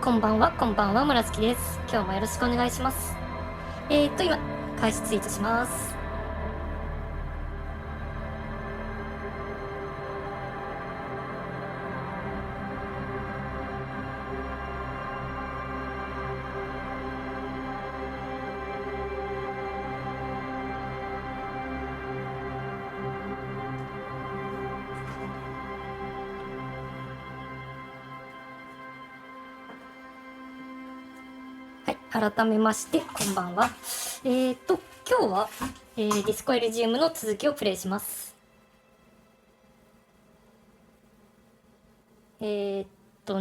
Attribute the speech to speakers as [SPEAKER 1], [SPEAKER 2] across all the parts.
[SPEAKER 1] こんばんは、村月です。今日もよろしくお願いします。今、開始ツイートします。はい、改めまして、こんばんは。今日は、ディスコエルジウムの続きをプレイします。ね、ち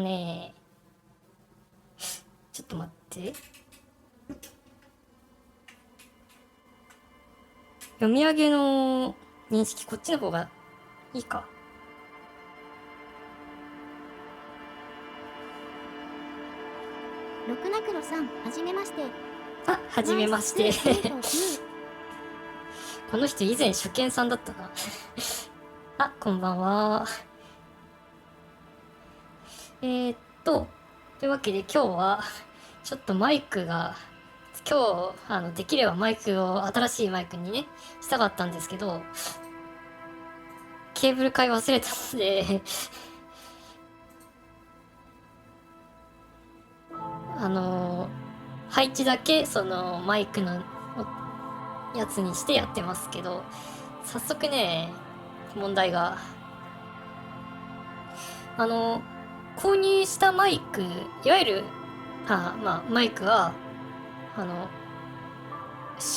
[SPEAKER 1] ょっと待って。読み上げの認識、こっちの方がいいか。
[SPEAKER 2] ロクナクロさん、はじめまして。
[SPEAKER 1] あ、はじめまして。この人以前初見さんだったな。あ、こんばんは。というわけで今日は、ちょっとマイクが、今日、できればマイクを新しいマイクにね、したかったんですけど、ケーブル買い忘れたので配置だけそのマイクのやつにしてやってますけど、早速ね、問題が。購入したマイク、いわゆる、マイクは、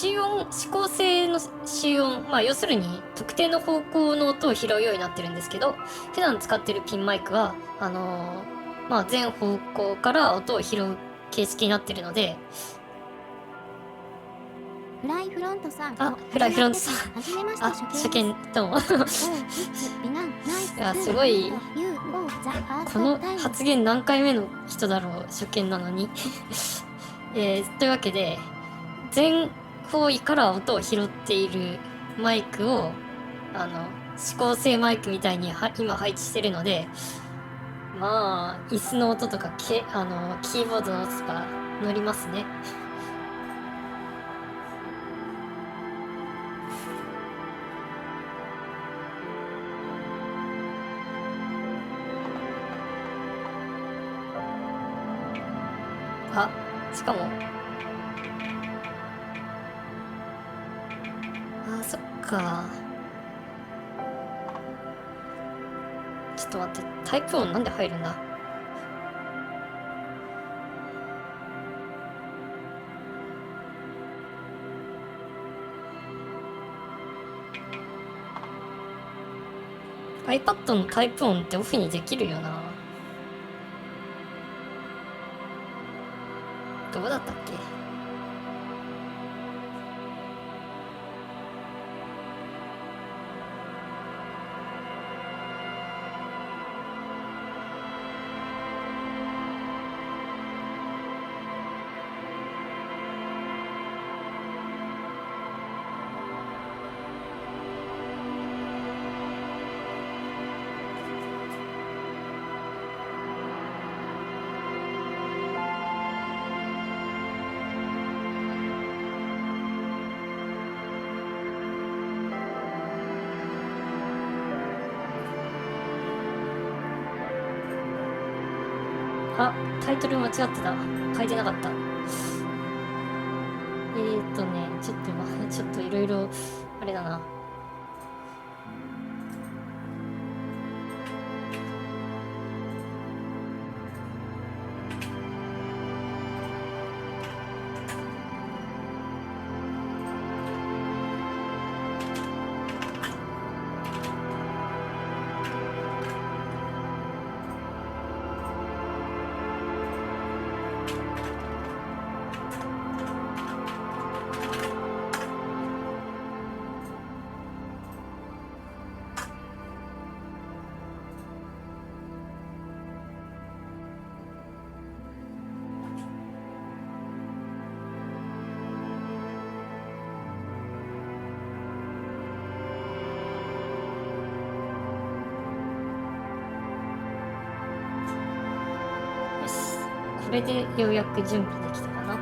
[SPEAKER 1] 指向性の集音、要するに特定の方向の音を拾うようになってるんですけど、普段使ってるピンマイクは、全方向から音を拾う形式になってるので、
[SPEAKER 2] フライフロントさん。
[SPEAKER 1] フライフロントさん。
[SPEAKER 2] はじめまして。
[SPEAKER 1] 初見、どうも。いや、すごい、この発言何回目の人だろう、初見なのに。というわけで、全方位から音を拾っているマイクを、指向性マイクみたいに今配置してるので、椅子の音とかキーボードの音とか乗りますね。しかも、そっか。ちょっと待って、タイプ音なんで入るんだ。iPad のタイプ音ってオフにできるよな。どうだったっけ。タイトル間違ってた。書いてなかった。ちょっといろいろ、あれだな。これでようやく準備できたかな。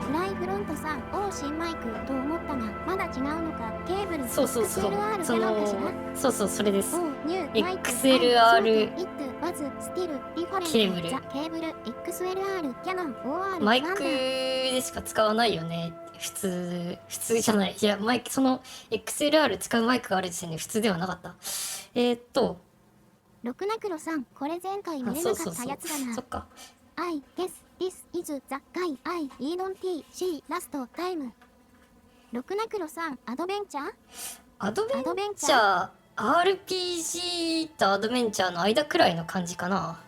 [SPEAKER 2] フライフロントさん、新マイクと思ったがまだ違うのか。ケーブル XLR
[SPEAKER 1] そうそうそう、
[SPEAKER 2] キャノンかしら。
[SPEAKER 1] そうそう、それです。
[SPEAKER 2] ニューマイク
[SPEAKER 1] XLR
[SPEAKER 2] イットワズスティルディファレント
[SPEAKER 1] ケーブル
[SPEAKER 2] ザケーブル XLR キャノン OR
[SPEAKER 1] マイクでしか使わないよね。普通じゃない。いや、マイク、その XLR 使うマイクがある時点で普通ではなかった。
[SPEAKER 2] ロクナクロさん、これ前回見れなかったやつだな。
[SPEAKER 1] そっか。
[SPEAKER 2] I guess this is the guy I don't see last time。ロクナクロさん、アドベンチャー
[SPEAKER 1] アドベンチャー、RPG とアドベンチャーの間くらいの感じかな。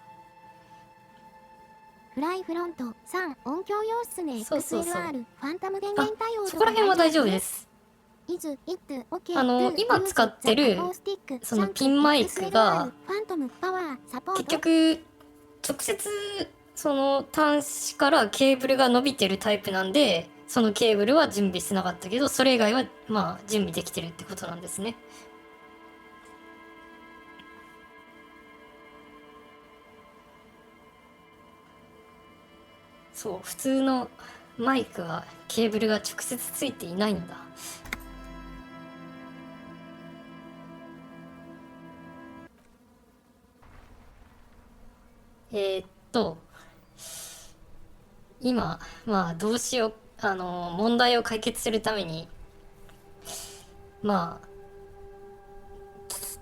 [SPEAKER 2] フライフロント3、音響用室ね。
[SPEAKER 1] そうそうそう
[SPEAKER 2] XLR ファンタム電源対応とか
[SPEAKER 1] そこら辺は大丈夫です。今使ってるそのピンマイクが結局直接その端子からケーブルが伸びてるタイプなんで、そのケーブルは準備してなかったけど、それ以外はまあ準備できてるってことなんですね。そう、普通のマイクはケーブルが直接ついていないんだ。今まあどうしよう、問題を解決するためにまあ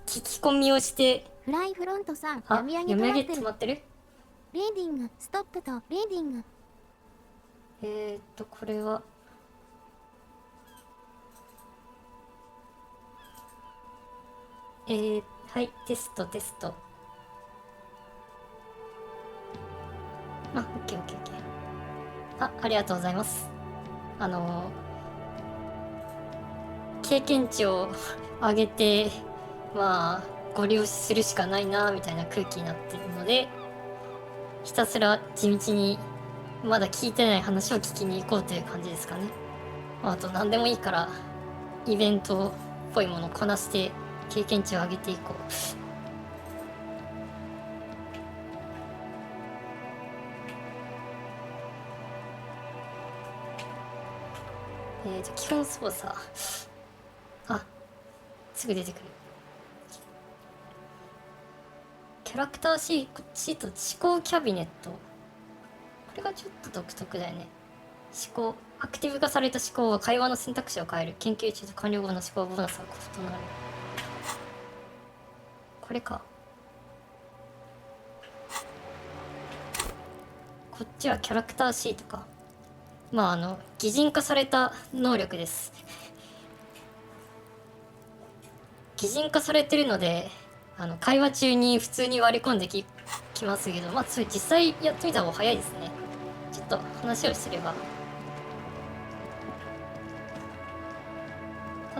[SPEAKER 1] 聞き込みをして。
[SPEAKER 2] フライフロントさん、
[SPEAKER 1] 読み上げ止まってる。
[SPEAKER 2] リーディングストップとリーディング。
[SPEAKER 1] これははい、テスト。オッケー。ありがとうございます。経験値を上げてまあご利用しするしかないなみたいな空気になっているので、ひたすら地道にまだ聞いてない話を聞きに行こうという感じですかね。あと何でもいいからイベントっぽいものをこなして経験値を上げていこう。基本操作、すぐ出てくる。キャラクターシート、思考キャビネット。これがちょっと独特だよね。思考アクティブ化された思考は会話の選択肢を変える。研究中と完了後の思考ボーナスは異なる。これか。こっちはキャラクターシートか。擬人化された能力です。擬人化されてるので会話中に普通に割り込んできますけど、それ実際やってみた方が早いですね。ちょっと話をすれば、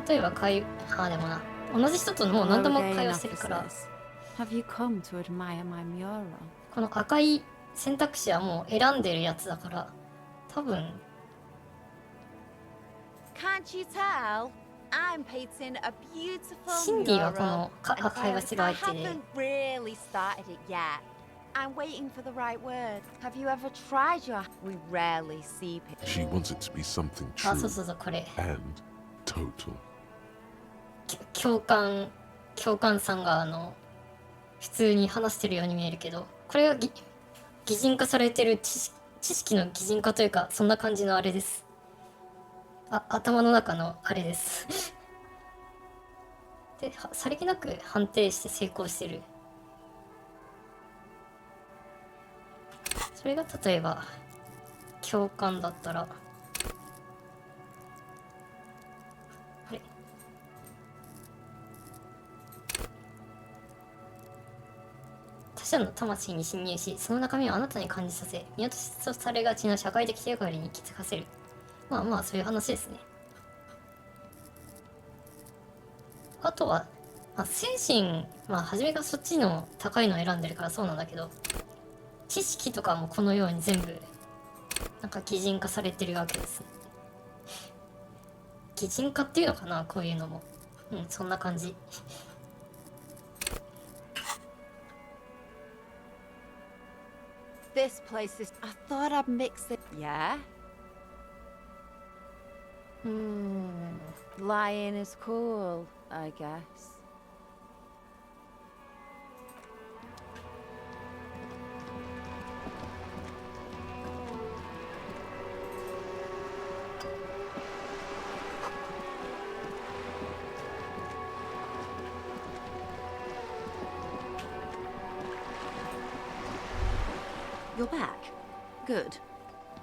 [SPEAKER 1] 例えばでもな、同じ人ともう何度も会話してるから、この赤い選択肢はもう選んでるやつだから、多分シンディはこの会話してる相手で、
[SPEAKER 3] I'm waiting for the right word. Have you ever tried your... We rarely see people.
[SPEAKER 4] She wants it to be something true
[SPEAKER 1] そうこれ
[SPEAKER 4] and total.
[SPEAKER 1] 教官さんが普通に話してるように見えるけど、これが擬人化されてる知識の擬人化というか、そんな感じのあれです。頭の中のあれですで、さりげなく判定して成功してる。それが例えば共感だったら、あれ、他者の魂に侵入し、その中身をあなたに感じさせ、見落とされがちな社会的手がかりに気づかせる。そういう話ですね。あとは、精神、初めからそっちの高いのを選んでるからそうなんだけど、知識とかもこのように全部擬人化されてるわけですね。擬人化っていうのかな、こういうのも。そんな感じ。
[SPEAKER 3] This place is. I thought I'd mix it. Yeah? Lying is cool, I guess.
[SPEAKER 5] You're back. Good.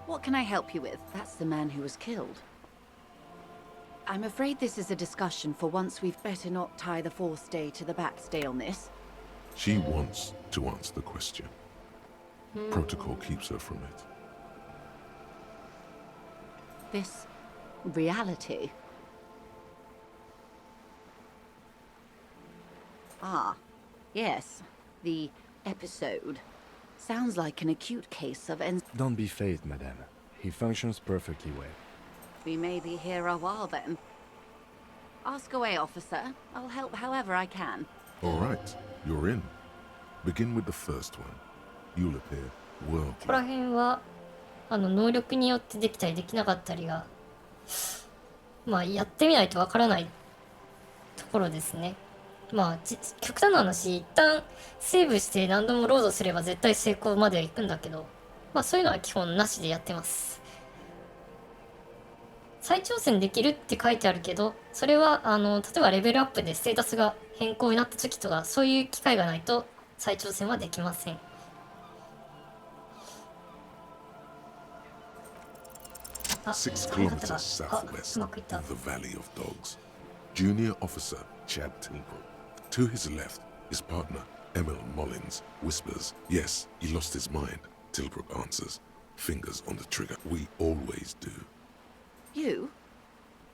[SPEAKER 5] What can I help you with? That's the man who was killed. I'm afraid this is a discussion for once. We've better not tie the forestay to the backstay on this.
[SPEAKER 4] She wants to answer the question. Protocol keeps her from it.
[SPEAKER 5] This reality. Ah, yes. The episode. Sounds like an acute case of
[SPEAKER 6] Don't be phased, madame. He functions perfectly well.
[SPEAKER 5] We may be here a while then. Ask away, officer. I'll help however I can.
[SPEAKER 4] All right, you're in. Begin with the first one. You'll appear
[SPEAKER 1] ここら
[SPEAKER 4] worldly.
[SPEAKER 1] 辺は能力によってできたりできなかったりがまあやってみないとわからないところですね。まあ極端な話、一旦セーブして何度もロードすれば絶対成功までは行くんだけど、まあそういうのは基本なしでやってます。再挑戦できるって書いてあるけど、それは例えばレベルアップでステータスが変更になった時とか、そういう機会がないと再挑戦はできません。
[SPEAKER 4] 6 kilometers southwest of the Valley of Dogs. Junior Officer Chad Tilbrook. To his left, his partner, Emil Mullins, whispers, "Yes, he lost his mind." Tilbrook answers, fingers on the trigger. We always do.
[SPEAKER 5] You?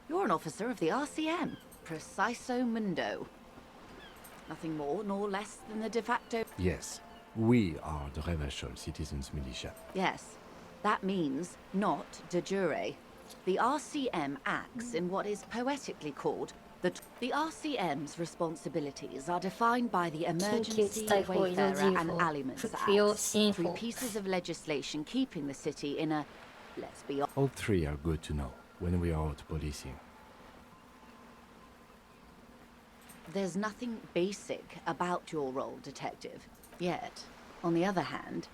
[SPEAKER 5] You're an officer of the RCM. Preciso Mundo. Nothing more nor less than the de facto...
[SPEAKER 6] Yes, we are the Revachol Citizens Militia.
[SPEAKER 5] Yes, that means not de jure. The RCM acts in what is poetically called the RCM's responsibilities are defined by the Emergency, Wayfarer and Aliments Acts, 3 pieces of legislation keeping the city in a, let's be honest...
[SPEAKER 6] All 3 are good to know when we are out policing.
[SPEAKER 5] There's nothing basic about your role, Detective. Yet, on the other hand,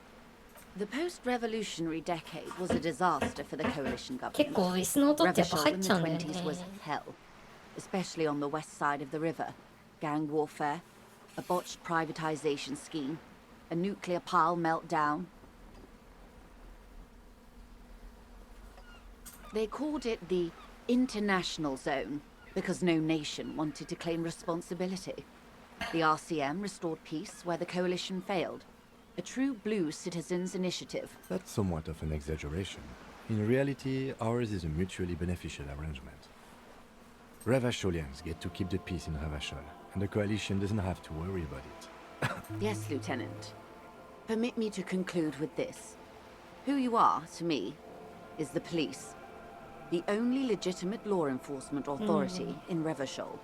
[SPEAKER 5] the post-revolutionary decade was a disaster for the coalition
[SPEAKER 1] 結
[SPEAKER 5] government.
[SPEAKER 1] 構椅子の音ってやっぱ入
[SPEAKER 5] Revachol
[SPEAKER 1] っ
[SPEAKER 5] in
[SPEAKER 1] ち
[SPEAKER 5] the
[SPEAKER 1] ゃうんだよ
[SPEAKER 5] 20s was
[SPEAKER 1] ね。
[SPEAKER 5] hell, especially on the west side of the river. Gang warfare, a botched privatization scheme, a nuclear pile meltdown. They called it the International Zone because no nation wanted to claim responsibility. The RCM restored peace where the coalition failed. A true blue citizens' initiative.
[SPEAKER 6] That's somewhat of an exaggeration. In reality, ours is a mutually beneficial arrangement. Revacholians get to keep the peace in Revachol, and the coalition doesn't have to worry about it.
[SPEAKER 5] Yes, Lieutenant. Permit me to conclude with this. Who you are, to me, is the police. The only legitimate law enforcement authority in Revachol.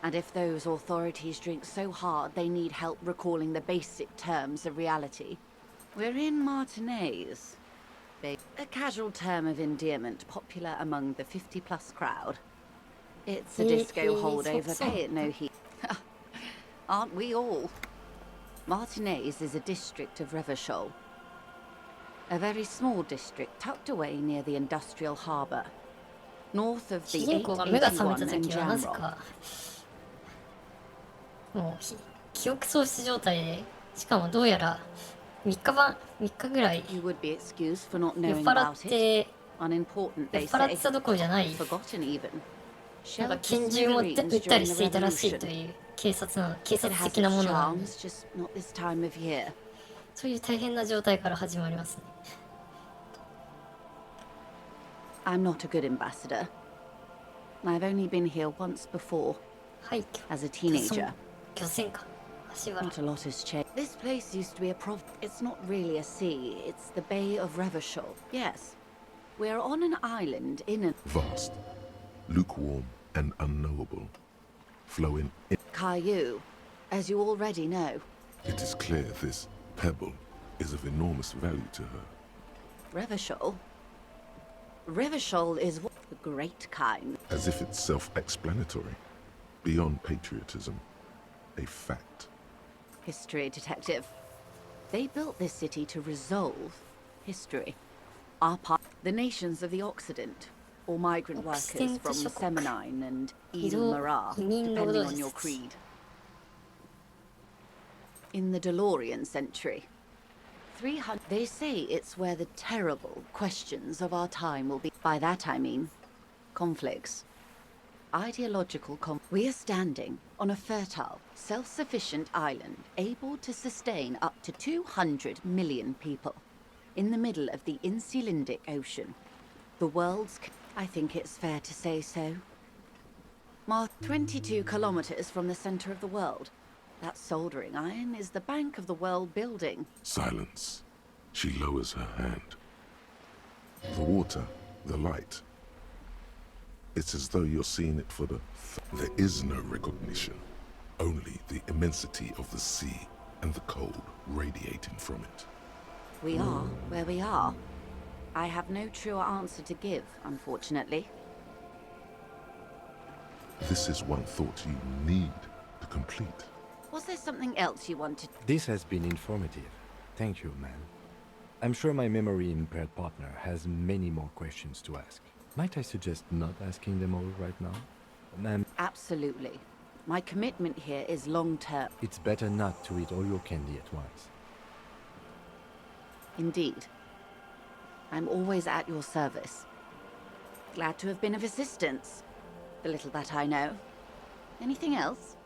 [SPEAKER 5] And if those authorities drink so hard they need help recalling the basic terms of reality, we're in Martinez. A casual term of endearment popular among the 50-plus crowd. It's a disco holdover, pay it no heed. Aren't we all? Martinez is a district of Revachol. A very small district tucked away near the industrial harbour. North of
[SPEAKER 1] 主
[SPEAKER 5] the
[SPEAKER 1] 人公が目が覚め
[SPEAKER 5] 881
[SPEAKER 1] た
[SPEAKER 5] and
[SPEAKER 1] 時はなぜ
[SPEAKER 5] Jamrock.
[SPEAKER 1] かもう記憶喪失状態で、しかもどうやら3日ぐらい
[SPEAKER 5] You would be excused for not
[SPEAKER 1] 酔っ
[SPEAKER 5] knowing
[SPEAKER 1] 払
[SPEAKER 5] about
[SPEAKER 1] っ
[SPEAKER 5] it.
[SPEAKER 1] て
[SPEAKER 5] Unimportant,
[SPEAKER 1] 酔っ
[SPEAKER 5] they
[SPEAKER 1] 払っ
[SPEAKER 5] say.
[SPEAKER 1] てたどころじゃない、
[SPEAKER 5] Forgotten even.
[SPEAKER 1] なんか
[SPEAKER 5] Shelled to
[SPEAKER 1] 拳銃持って
[SPEAKER 5] smithereens
[SPEAKER 1] 撃ったり
[SPEAKER 5] during
[SPEAKER 1] し
[SPEAKER 5] the
[SPEAKER 1] ていたらしいと
[SPEAKER 5] revolution.
[SPEAKER 1] いう警察
[SPEAKER 5] It has
[SPEAKER 1] 的な
[SPEAKER 5] its
[SPEAKER 1] ものなんで、
[SPEAKER 5] charms, just not this time of year.
[SPEAKER 1] そういう大変な状態から始まりますね。
[SPEAKER 5] I'm not a good ambassador. I've only been here once before,
[SPEAKER 1] はい、
[SPEAKER 5] as a teenager.
[SPEAKER 1] 漁船か。足原。
[SPEAKER 5] Not a lot has changed. This place used to be a It's not really a sea, it's the Bay of Revachol. Yes. We're on an island in a...
[SPEAKER 4] Vast, lukewarm and unknowable. Flowing in.
[SPEAKER 5] Caillou, as you already know.
[SPEAKER 4] It is clear this pebble is of enormous value to her.
[SPEAKER 5] Revachol? Revachol is the great kind.
[SPEAKER 4] As if it's self-explanatory. Beyond patriotism. A fact.
[SPEAKER 5] History detective. They built this city to resolve history. Our part, the nations of the Occident, or migrant workers from Semenine and Eden Marat, depending on your creed. In the DeLorean century, 300. They say it's where the terrible questions of our time will be. By that I mean conflicts. Ideological We are standing on a fertile, self-sufficient island able to sustain up to 200 million people in the middle of the Insulindic Ocean. The world's... I think it's fair to say so. 22 kilometers from the center of the world. That soldering iron is the bank of the world building.
[SPEAKER 4] Silence. She lowers her hand. The water, the light. It's as though you're seeing it for the... There is no recognition. Only the immensity of the sea and the cold radiating from it.
[SPEAKER 5] We are where we are. I have no truer answer to give, unfortunately.
[SPEAKER 4] This is one thought you need to complete.
[SPEAKER 5] Was there something else you wanted?
[SPEAKER 6] This has been informative. Thank you, man. I'm sure my memory-impaired partner has many more questions to ask. Might I suggest not asking them all right now? Ma'am,
[SPEAKER 5] Absolutely. My commitment here is long-term.
[SPEAKER 6] it's better not to eat all your candy at once.
[SPEAKER 5] Indeed. I'm always at your service. Glad to have been of assistance. The little that I know. Anything else?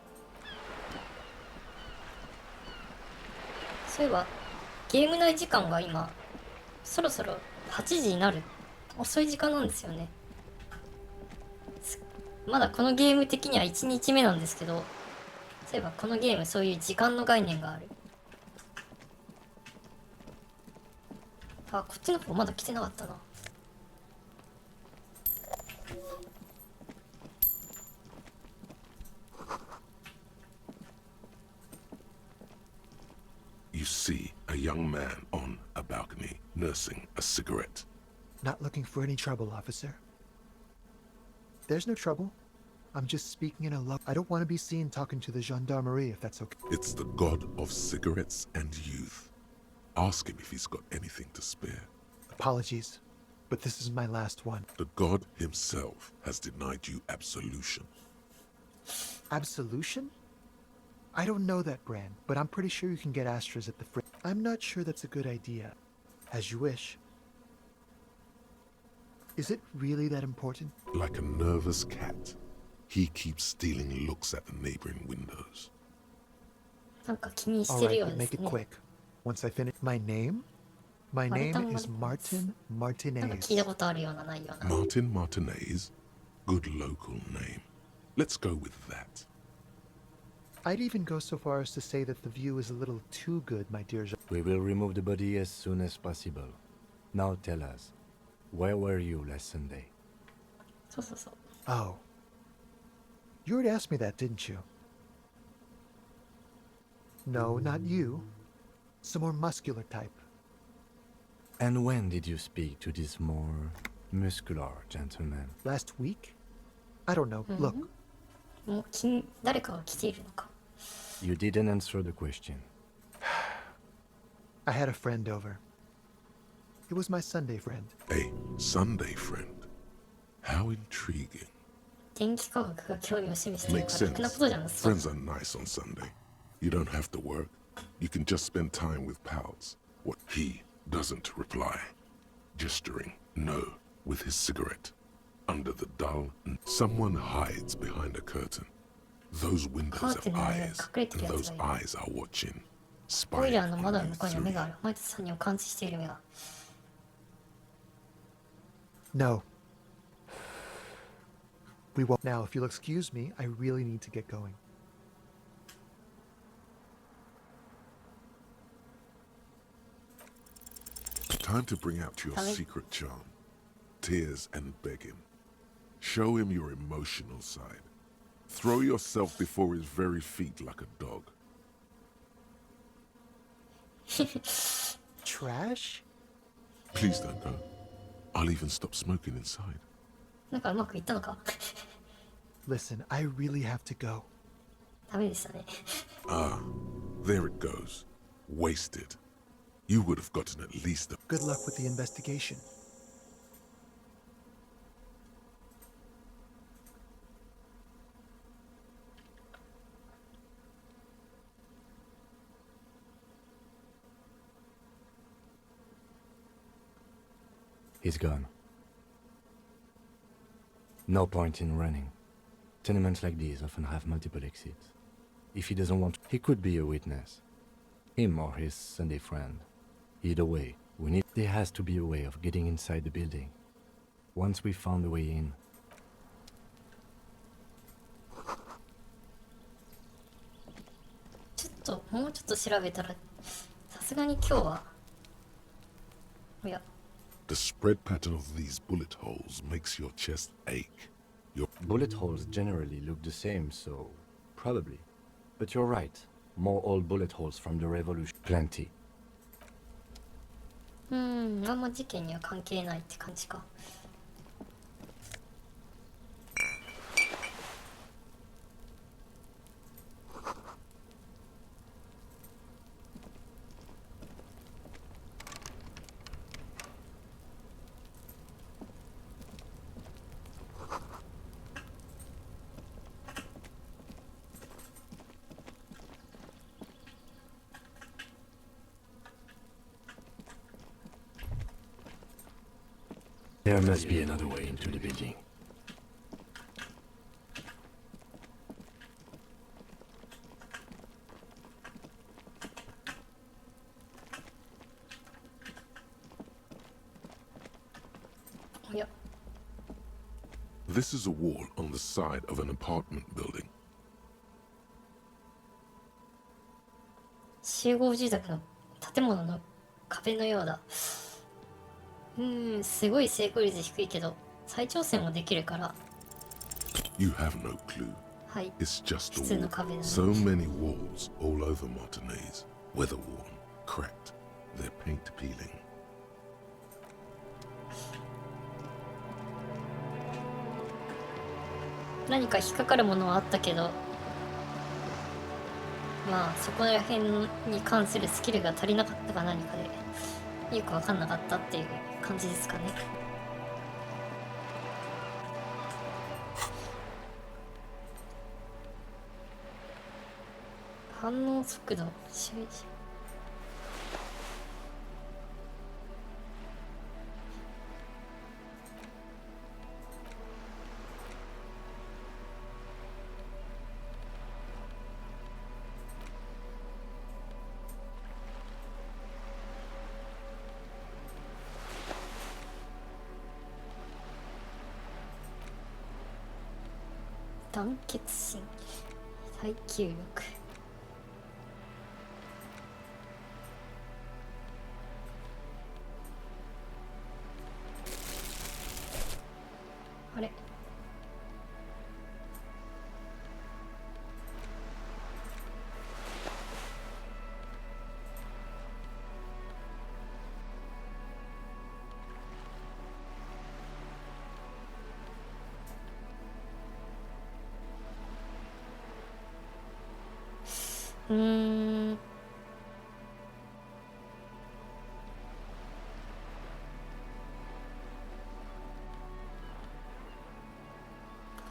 [SPEAKER 1] そういえばゲーム内時間が今そろそろ8時になる遅い時間なんですよね。まだこのゲーム的には1日目なんですけど、そういえばこのゲームそういう時間の概念がある。あ、こっちの方まだ来てなかったな。
[SPEAKER 4] You see a young man on a balcony nursing a cigarette.
[SPEAKER 7] Not looking for any trouble, officer. There's no trouble. I'm just speaking in a low... I don't want to be seen talking to the gendarmerie, if that's okay.
[SPEAKER 4] It's the god of cigarettes and youth. Ask him if he's got anything to spare.
[SPEAKER 7] Apologies, but this is my last one.
[SPEAKER 4] The god himself has denied you absolution.
[SPEAKER 7] Absolution? I don't know that brand, but I'm pretty sure you can get Astras at the fridge. I'm not sure that's a good idea. As you wish. Is it really that important?
[SPEAKER 4] Like a nervous cat, he keeps stealing looks at the neighboring windows.
[SPEAKER 1] なんか気にしてる
[SPEAKER 7] Alright,
[SPEAKER 1] よう
[SPEAKER 7] but
[SPEAKER 1] で
[SPEAKER 7] make
[SPEAKER 1] す
[SPEAKER 7] it
[SPEAKER 1] ね。
[SPEAKER 7] quick. Once I finish... My name? My name is Martin
[SPEAKER 1] なんか聞い
[SPEAKER 7] Martinez.
[SPEAKER 1] たことあるようなないような。
[SPEAKER 4] Martin Martinez? Good local name. Let's go with that.
[SPEAKER 7] I'd even go so far as to say that the view is a little too good, my dear Jean.
[SPEAKER 6] We will remove the body as soon as possible. Now tell us, where were you last Sunday?
[SPEAKER 1] そうそうそう。
[SPEAKER 7] Oh. You already asked me that, didn't you? No, not you. Some more muscular type.
[SPEAKER 6] And when did you speak to this more muscular gentleman?
[SPEAKER 7] Last week? I don't know. Look,
[SPEAKER 1] もう誰かが来ているのか。
[SPEAKER 6] You didn't answer the question.
[SPEAKER 7] I had a friend over. It was my Sunday friend.
[SPEAKER 4] A Sunday friend. How intriguing.
[SPEAKER 1] 電気科学が興味を示している
[SPEAKER 4] Makes
[SPEAKER 1] からろくな
[SPEAKER 4] sense.
[SPEAKER 1] ことじゃなさそう。
[SPEAKER 4] Friends are nice on Sunday. You don't have to work. You can just spend time with pals. What he doesn't reply. Gesturing no with his cigarette. Under the dull, someone hides behind a curtain. Those windows have
[SPEAKER 1] Curtainの間に
[SPEAKER 4] eyes,
[SPEAKER 1] 隠れてる
[SPEAKER 4] and
[SPEAKER 1] やつ
[SPEAKER 4] those
[SPEAKER 1] がいる。
[SPEAKER 4] eyes are watching,
[SPEAKER 1] ボイ
[SPEAKER 4] spying
[SPEAKER 1] ラーの窓の
[SPEAKER 4] on
[SPEAKER 1] 向こうに
[SPEAKER 4] you
[SPEAKER 1] は目
[SPEAKER 4] through.
[SPEAKER 1] がある。マイトさんにを監視している目が。
[SPEAKER 7] No. We won't. Now, if you'll excuse me, I really need to get going.
[SPEAKER 4] Time to bring out your
[SPEAKER 1] Tommy?
[SPEAKER 4] secret charm. Tears and begging. Show him your emotional side. Throw yourself before his very feet like a dog.
[SPEAKER 7] trash?
[SPEAKER 4] Please don't go. I'll even stop smoking inside.
[SPEAKER 1] なんかうまくいったのか
[SPEAKER 7] Listen, I really have to go.
[SPEAKER 1] ダメでしたね
[SPEAKER 4] Ah, there it goes. Wasted. You would have gotten at least a...
[SPEAKER 7] Good luck with the investigation.
[SPEAKER 6] He's gone. No point in running. Tenements like these often have multiple exits. If he doesn't want, he could be a witness. Him or his Sunday friend. Either way, there has to be a way of getting inside the building. Once we found a way in,
[SPEAKER 1] ちょっともうちょっと調べたらさすがに今日はおや
[SPEAKER 4] The spread pattern of these bullet holes makes your chest ache. Your...
[SPEAKER 6] bullet holes generally look the same, so probably. But you're right. More old bullet holes from the revolution. Plenty.
[SPEAKER 1] あんま事件には関係ないって感じか
[SPEAKER 6] There must be another way into the building.
[SPEAKER 1] Oh, yeah.
[SPEAKER 4] This is a wall on the side of an apartment building.
[SPEAKER 1] 集合住宅の建物の壁のようだすごい成功率低いけど再挑戦もできるから
[SPEAKER 4] You have no clue.
[SPEAKER 1] はい
[SPEAKER 4] It's just
[SPEAKER 1] 普
[SPEAKER 4] a
[SPEAKER 1] 通の
[SPEAKER 4] wall.
[SPEAKER 1] 壁だね
[SPEAKER 4] So many walls all over Martinez. Weather-worn, cracked. They're paint peeling.
[SPEAKER 1] 何か引っかかるものはあったけどまあそこら辺に関するスキルが足りなかったか何かでよく分かんなかったっていう感じですかね反応速度周囲団結心耐久力あれ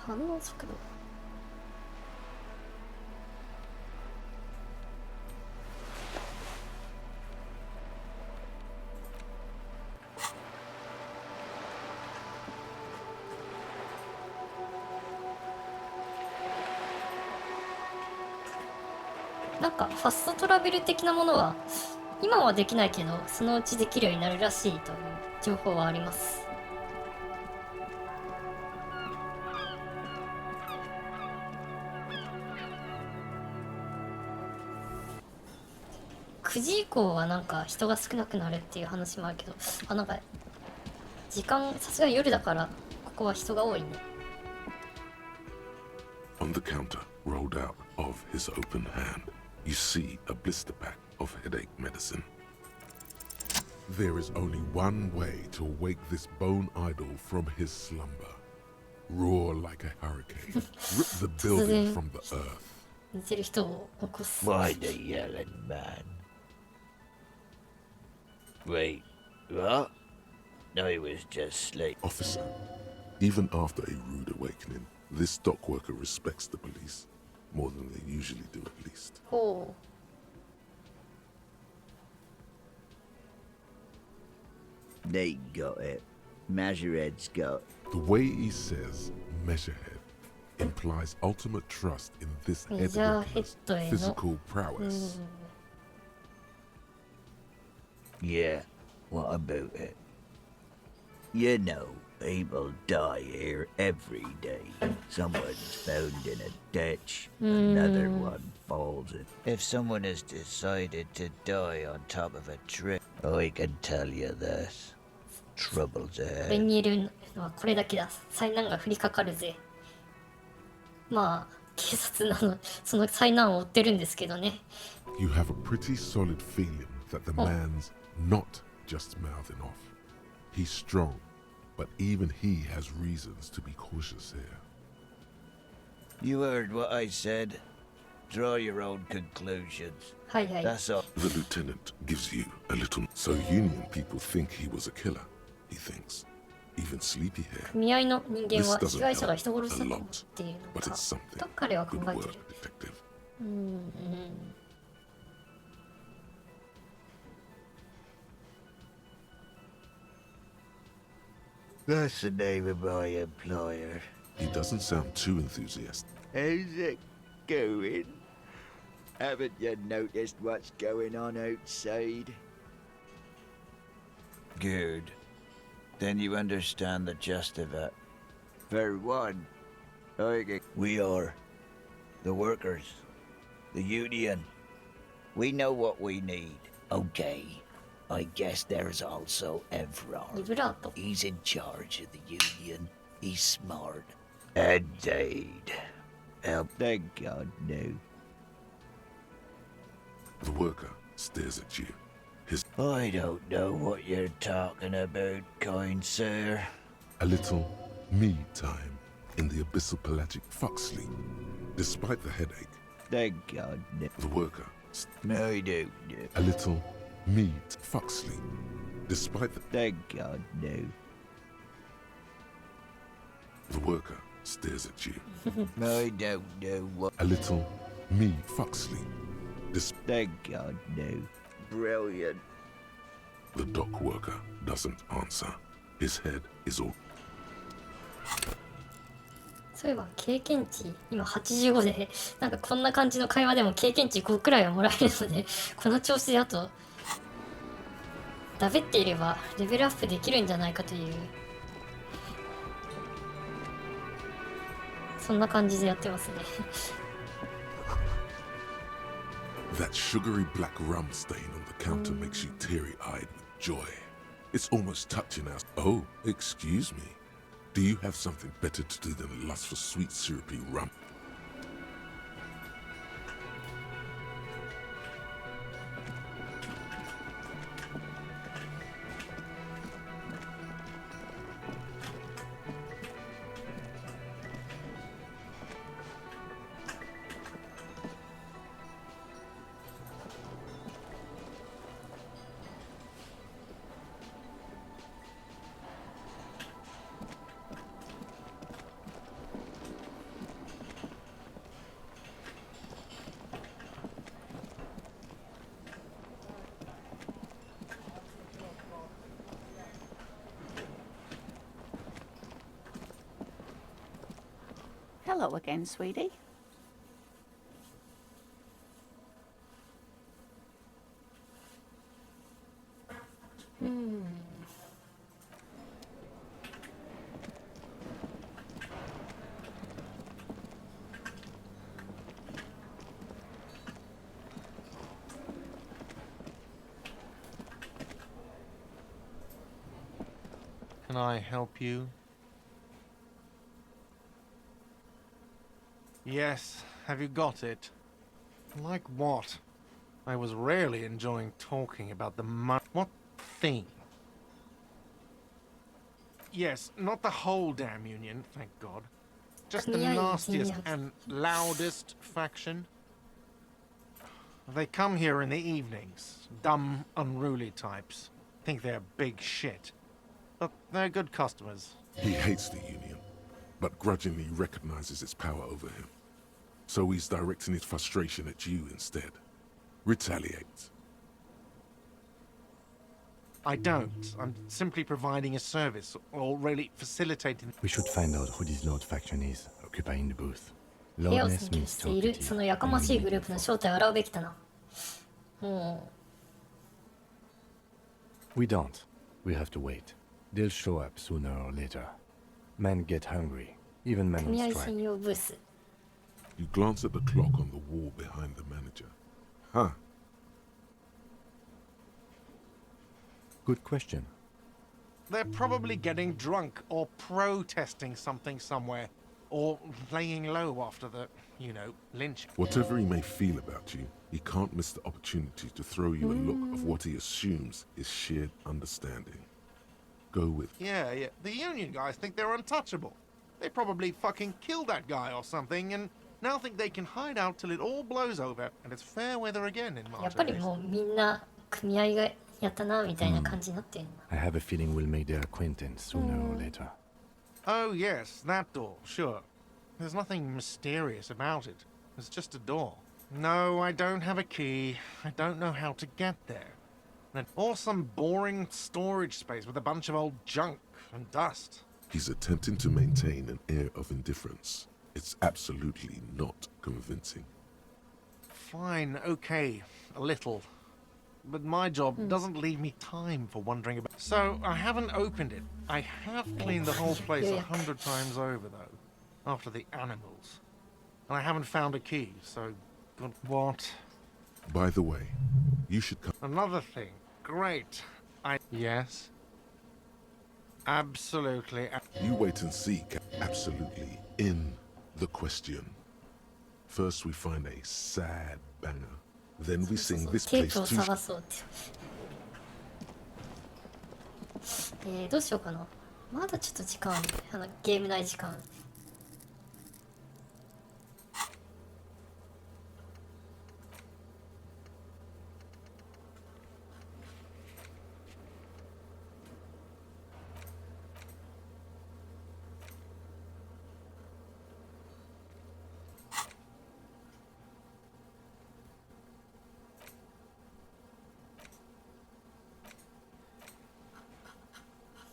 [SPEAKER 1] 反応速度なんかファストトラベル的なものは今はできないけどそのうちできるようになるらしいという情報はあります9時以降はなんか人が少なくなるっていう話もあるけどなんか時間さすがに夜だからここは人が多いね
[SPEAKER 4] On the counter, rolled out of his open hand, you see a blister pack of headache medicine. There is only one way to wake this bone idol from his slumber. Roar like a hurricane. Rip the building from the earth.
[SPEAKER 1] 似てる人を起こす。
[SPEAKER 8] Why the yelling, man? Wait, what? I was just sleeping.
[SPEAKER 4] Officer, even after a rude awakening, this dock worker respects the police. More than they usually do, at least.
[SPEAKER 1] ほ
[SPEAKER 8] They got it. Measurehead's got
[SPEAKER 4] The way he says measurehead implies ultimate trust in this head worker's
[SPEAKER 1] Measurehead
[SPEAKER 4] physical
[SPEAKER 1] う。
[SPEAKER 4] prowess.
[SPEAKER 8] Yeah, what about it? You know, people die here every day. Someone's found in a ditch, another one falls in. If someone has decided to die on top of a tree, I can tell you this. Trouble's
[SPEAKER 1] これ
[SPEAKER 8] ahead.
[SPEAKER 1] にいるのはこれだけだ。災難が降りかかるぜ。まあ、警察なの、その災難を追ってるんですけどね。
[SPEAKER 4] You have a pretty solid feeling that the man's not just mouthing off. He's strong, but even he has reasons to be cautious here.
[SPEAKER 8] You heard what I said. Draw your own conclusions.
[SPEAKER 1] はいはい。
[SPEAKER 8] That's all.
[SPEAKER 4] The lieutenant gives you a little... So Union people think he was a killer, he thinks. Even Sleepy here.
[SPEAKER 1] 組合の人間
[SPEAKER 4] This
[SPEAKER 1] は
[SPEAKER 4] doesn't
[SPEAKER 1] 被害者が
[SPEAKER 4] help
[SPEAKER 1] 人殺しだ
[SPEAKER 4] a
[SPEAKER 1] と思っ
[SPEAKER 4] lot,
[SPEAKER 1] ているの
[SPEAKER 4] but
[SPEAKER 1] か
[SPEAKER 4] it's something.
[SPEAKER 1] と彼は考
[SPEAKER 4] Good
[SPEAKER 1] えて
[SPEAKER 4] work,
[SPEAKER 1] る。
[SPEAKER 4] detective.
[SPEAKER 1] うんうん。
[SPEAKER 8] That's the name of my employer.
[SPEAKER 4] He doesn't sound too enthusiastic.
[SPEAKER 8] How's it going? Haven't you noticed what's going on outside? Good. Then you understand the gist of it. For one, we are the workers, the union. We know what we need. Okay. I guess there's also
[SPEAKER 1] リ
[SPEAKER 8] Evron.
[SPEAKER 1] ブラート。
[SPEAKER 8] He's in charge of the union. He's smart. And they'd help. Thank God, no.
[SPEAKER 4] The worker stares at you. His
[SPEAKER 8] I don't know what you're talking about, kind sir.
[SPEAKER 4] a little me time in the abyssal pelagic fuck sleep. Despite the headache,
[SPEAKER 8] Thank God, no.
[SPEAKER 4] the worker
[SPEAKER 8] I don't know.
[SPEAKER 4] a little me fuck sleep. Despite
[SPEAKER 8] Thank God, no.
[SPEAKER 4] the worker stares at you.
[SPEAKER 8] I don't know what.
[SPEAKER 4] A little me fuck sleep.
[SPEAKER 8] Thank God, no. Brilliant.
[SPEAKER 4] The dock worker doesn't answer. His head is all
[SPEAKER 1] そういえば経験値今85で、なんかこんな感じの会話でも経験値5くらいはもらえるので、この調子であとだべっていればレベルアップできるんじゃないかという、そんな感じでやってますね。
[SPEAKER 4] That sugary black rum stain on the counter makes you teary-eyed with joy. It's almost touching us. Oh, excuse me. Do you have something better to do than lust for sweet syrupy rum?
[SPEAKER 3] Hello again, sweetie.
[SPEAKER 9] Can I help you? Yes, have you got it? Like what? I was rarely enjoying talking about the What theme. Yes, not the whole damn union, thank God. Just the nastiest and loudest faction. They come here in the evenings. Dumb, unruly types. Think they're big shit. But they're good customers.
[SPEAKER 4] He hates the Union, but grudgingly recognizes its power over him. So he's directing his frustration at you instead. Retaliate.
[SPEAKER 9] I don't. I'm simply providing a service, or really facilitating.
[SPEAKER 6] We should find out who this Lord faction is, occupying the booth.
[SPEAKER 1] 部屋を
[SPEAKER 6] Lordness
[SPEAKER 1] 占拠
[SPEAKER 6] means
[SPEAKER 1] している
[SPEAKER 6] talkative.
[SPEAKER 1] そのやかましいグループの正体を洗うべきだな。
[SPEAKER 6] We don't. We have to wait. They'll show up sooner or later. Men get hungry, even men
[SPEAKER 1] 組
[SPEAKER 6] on
[SPEAKER 1] 合
[SPEAKER 6] strike.
[SPEAKER 1] 専用ブース。
[SPEAKER 4] You glance at the clock on the wall behind the manager. Huh.
[SPEAKER 6] Good question.
[SPEAKER 9] They're probably getting drunk or protesting something somewhere. Or laying low after the, you know, lynching.
[SPEAKER 4] Whatever he may feel about you, he can't miss the opportunity to throw you a look of what he assumes is shared understanding. Go with it.
[SPEAKER 9] Yeah. The Union guys think they're untouchable. They probably fucking killed that guy or something and now think they can hide out till it all blows over and it's fair weather again in
[SPEAKER 1] やっぱり
[SPEAKER 9] March.
[SPEAKER 1] もうみんな組合がやったなみたいな感じになってる。
[SPEAKER 6] I have a feeling we'll make their acquaintance sooner or later.
[SPEAKER 9] Oh, yes, that door, sure. There's nothing mysterious about it. It's just a door. No, I don't have a key. I don't know how to get there. Or some boring storage space with a bunch of old junk and dust.
[SPEAKER 4] He's attempting to maintain an air of indifference. It's absolutely not convincing.
[SPEAKER 9] Fine, okay, a little. But my job doesn't leave me time for wondering about. So I haven't opened it. I have cleaned the whole place 100 times over, though, after the animals. And I haven't found a key, so good. What?
[SPEAKER 4] By the way, you should come.
[SPEAKER 9] Another thing. Great. Yes? Absolutely.
[SPEAKER 4] You wait and see, absolutely, in the question. First we find a sad banger. Then we sing this
[SPEAKER 1] テー
[SPEAKER 4] place
[SPEAKER 1] プを
[SPEAKER 4] too.
[SPEAKER 1] 探そうって。どうしようかな。まだちょっと時間ある。ゲーム内時間。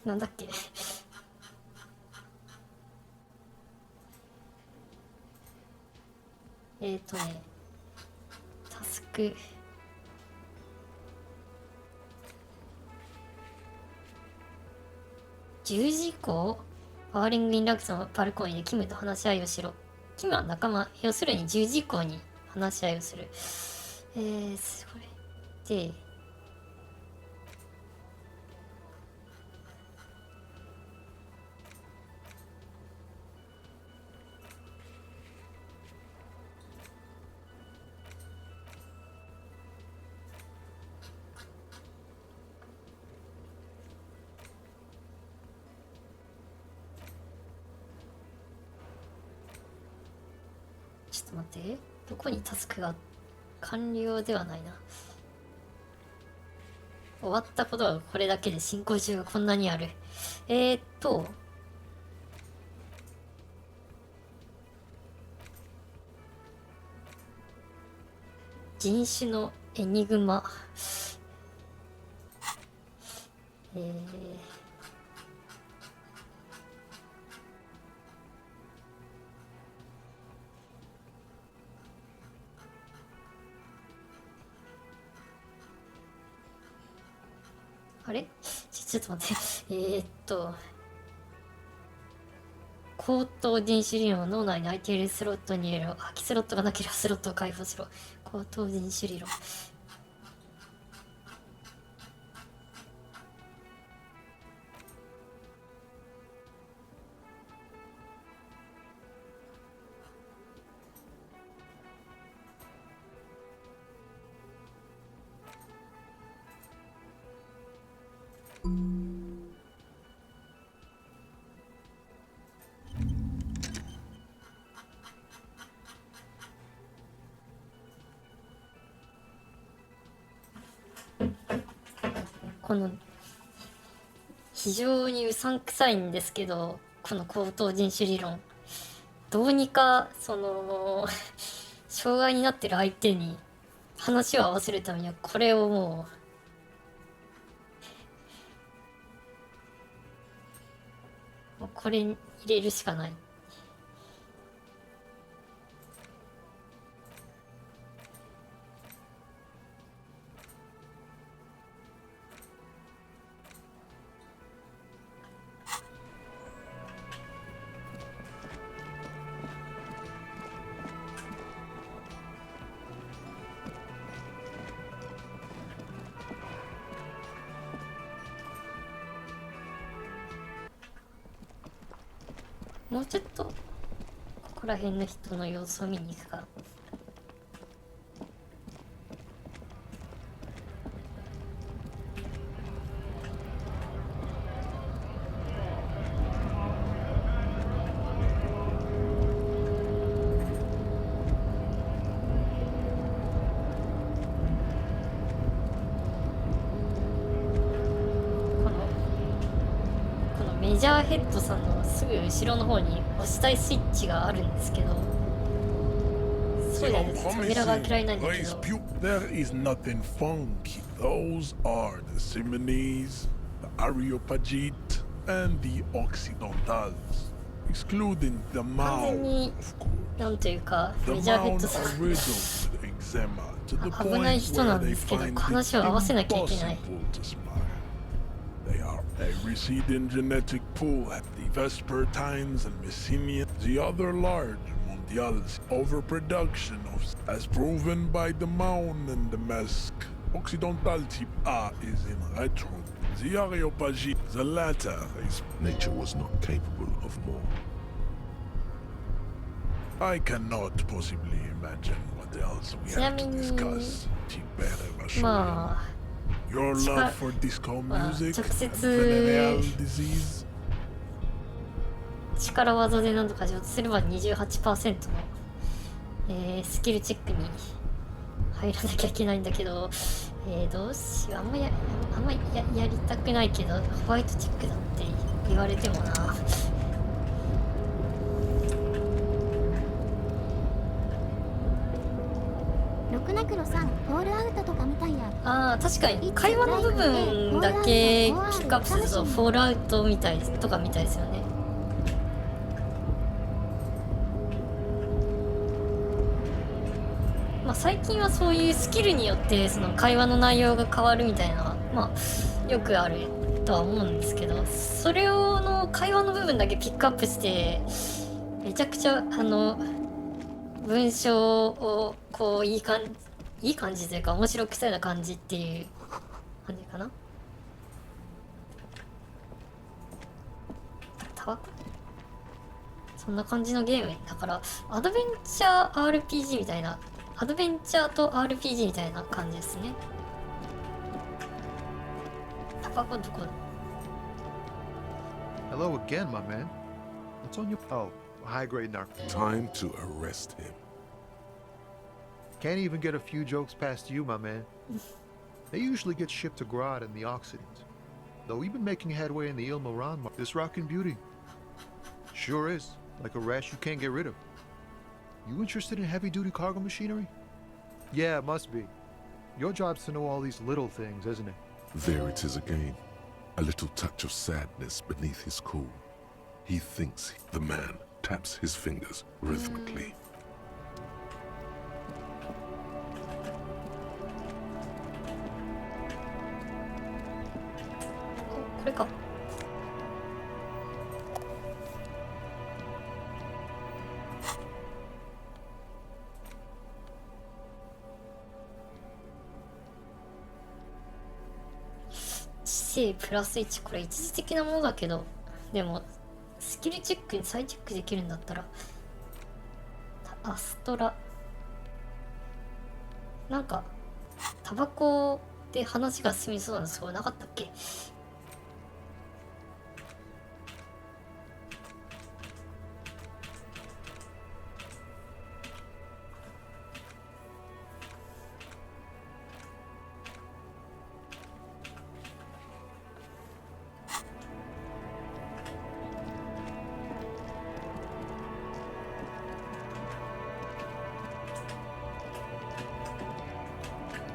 [SPEAKER 1] なんだっけ。タスク10時以降パワーリングインラクションのバルコニーでキムと話し合いをしろ。キムは仲間、要するに10時以降に話し合いをする。それでちょっと待って、どこにタスクが完了ではないな。終わったことはこれだけで進行中がこんなにある。人種のエニグマ。あれちょっと待って高等人種理論を脳内に空いているスロットに入れろ。空きスロットがなければスロットを開放しろ。高等人種理論。この非常にうさんくさいんですけど、この高等人種理論、どうにかその障害になってる相手に話を合わせるためにはこれをもうこれに入れるしかない。もうちょっとここら辺の人の様子を見に行くか。このメジャーヘッドさんのすぐ後ろの方に押したいスイッチがあるんですけど、そうじゃないです。扉が開けられないんだけど。
[SPEAKER 10] There is nothing funky. Those are the Simonese, the Areopagite, and the Occidentals, excluding the
[SPEAKER 1] 完
[SPEAKER 10] Mao.
[SPEAKER 1] 全に
[SPEAKER 10] Of course.
[SPEAKER 1] なんというか
[SPEAKER 10] The
[SPEAKER 1] メジャーヘ
[SPEAKER 10] Mao
[SPEAKER 1] ッドさ
[SPEAKER 10] are
[SPEAKER 1] ん
[SPEAKER 10] riddled with eczema to the
[SPEAKER 1] 危ない
[SPEAKER 10] point
[SPEAKER 1] 人な
[SPEAKER 10] where
[SPEAKER 1] んで
[SPEAKER 10] they
[SPEAKER 1] すけど、
[SPEAKER 10] find
[SPEAKER 1] 話を合わせなきゃいけない。
[SPEAKER 10] it impossible to smile. They are a receding genetic pool at the Vespertines and Messinians, the other large mondials overproduction of, as proven by the Maun and the Mask. Occidental type A is in retro. The Areopagite, the latter is...
[SPEAKER 4] Nature was not capable of more.
[SPEAKER 10] I cannot possibly imagine what else we have to discuss. Type
[SPEAKER 1] まあ
[SPEAKER 10] Your love for disco music
[SPEAKER 1] 直接
[SPEAKER 10] and venereal disease.
[SPEAKER 1] 力技で何とかしようとすれば 28% の、スキルチェックに入らなきゃいけないんだけど、どうしよう。あんまやりたくないけど、ホワイトチェックだって言われてもな。
[SPEAKER 2] ロクナクロさん、ホールアウトとか見たいや。
[SPEAKER 1] ああ、確かに会話の部分だけピックアップするとフォールアウトみたいとかみたいですよね。まあ最近はそういうスキルによってその会話の内容が変わるみたいなのはまあよくあるとは思うんですけど、それを会話の部分だけピックアップしてめちゃくちゃ文章をこういい感じというか面白くしたような感じっていう感じかな。タバコそんな感じのゲームだから、アドベンチャー RPG みたいな、アドベンチャーと RPG みたいな感じですね。タバコどこ？
[SPEAKER 7] Hello again, my man. What's on your... Oh, high-grade narc.
[SPEAKER 4] Time to arrest him.
[SPEAKER 7] Can't even get a few jokes past you, my man. They usually get shipped to Grad and the Occident. Though we've been making headway in the Ilmaran market. This rockin' beauty. Sure is. Like a rash you can't get rid of. You interested in heavy-duty cargo machinery? Yeah, it must be. Your job's to know all these little things, isn't it?
[SPEAKER 4] There it is again. A little touch of sadness beneath his cool. He thinks the man taps his fingers rhythmically.
[SPEAKER 1] これか。知性プラス1、これ一時的なものだけど、でもスキルチェックに再チェックできるんだったら、アストラなんかタバコで話が進みそうなのそうなかったっけ？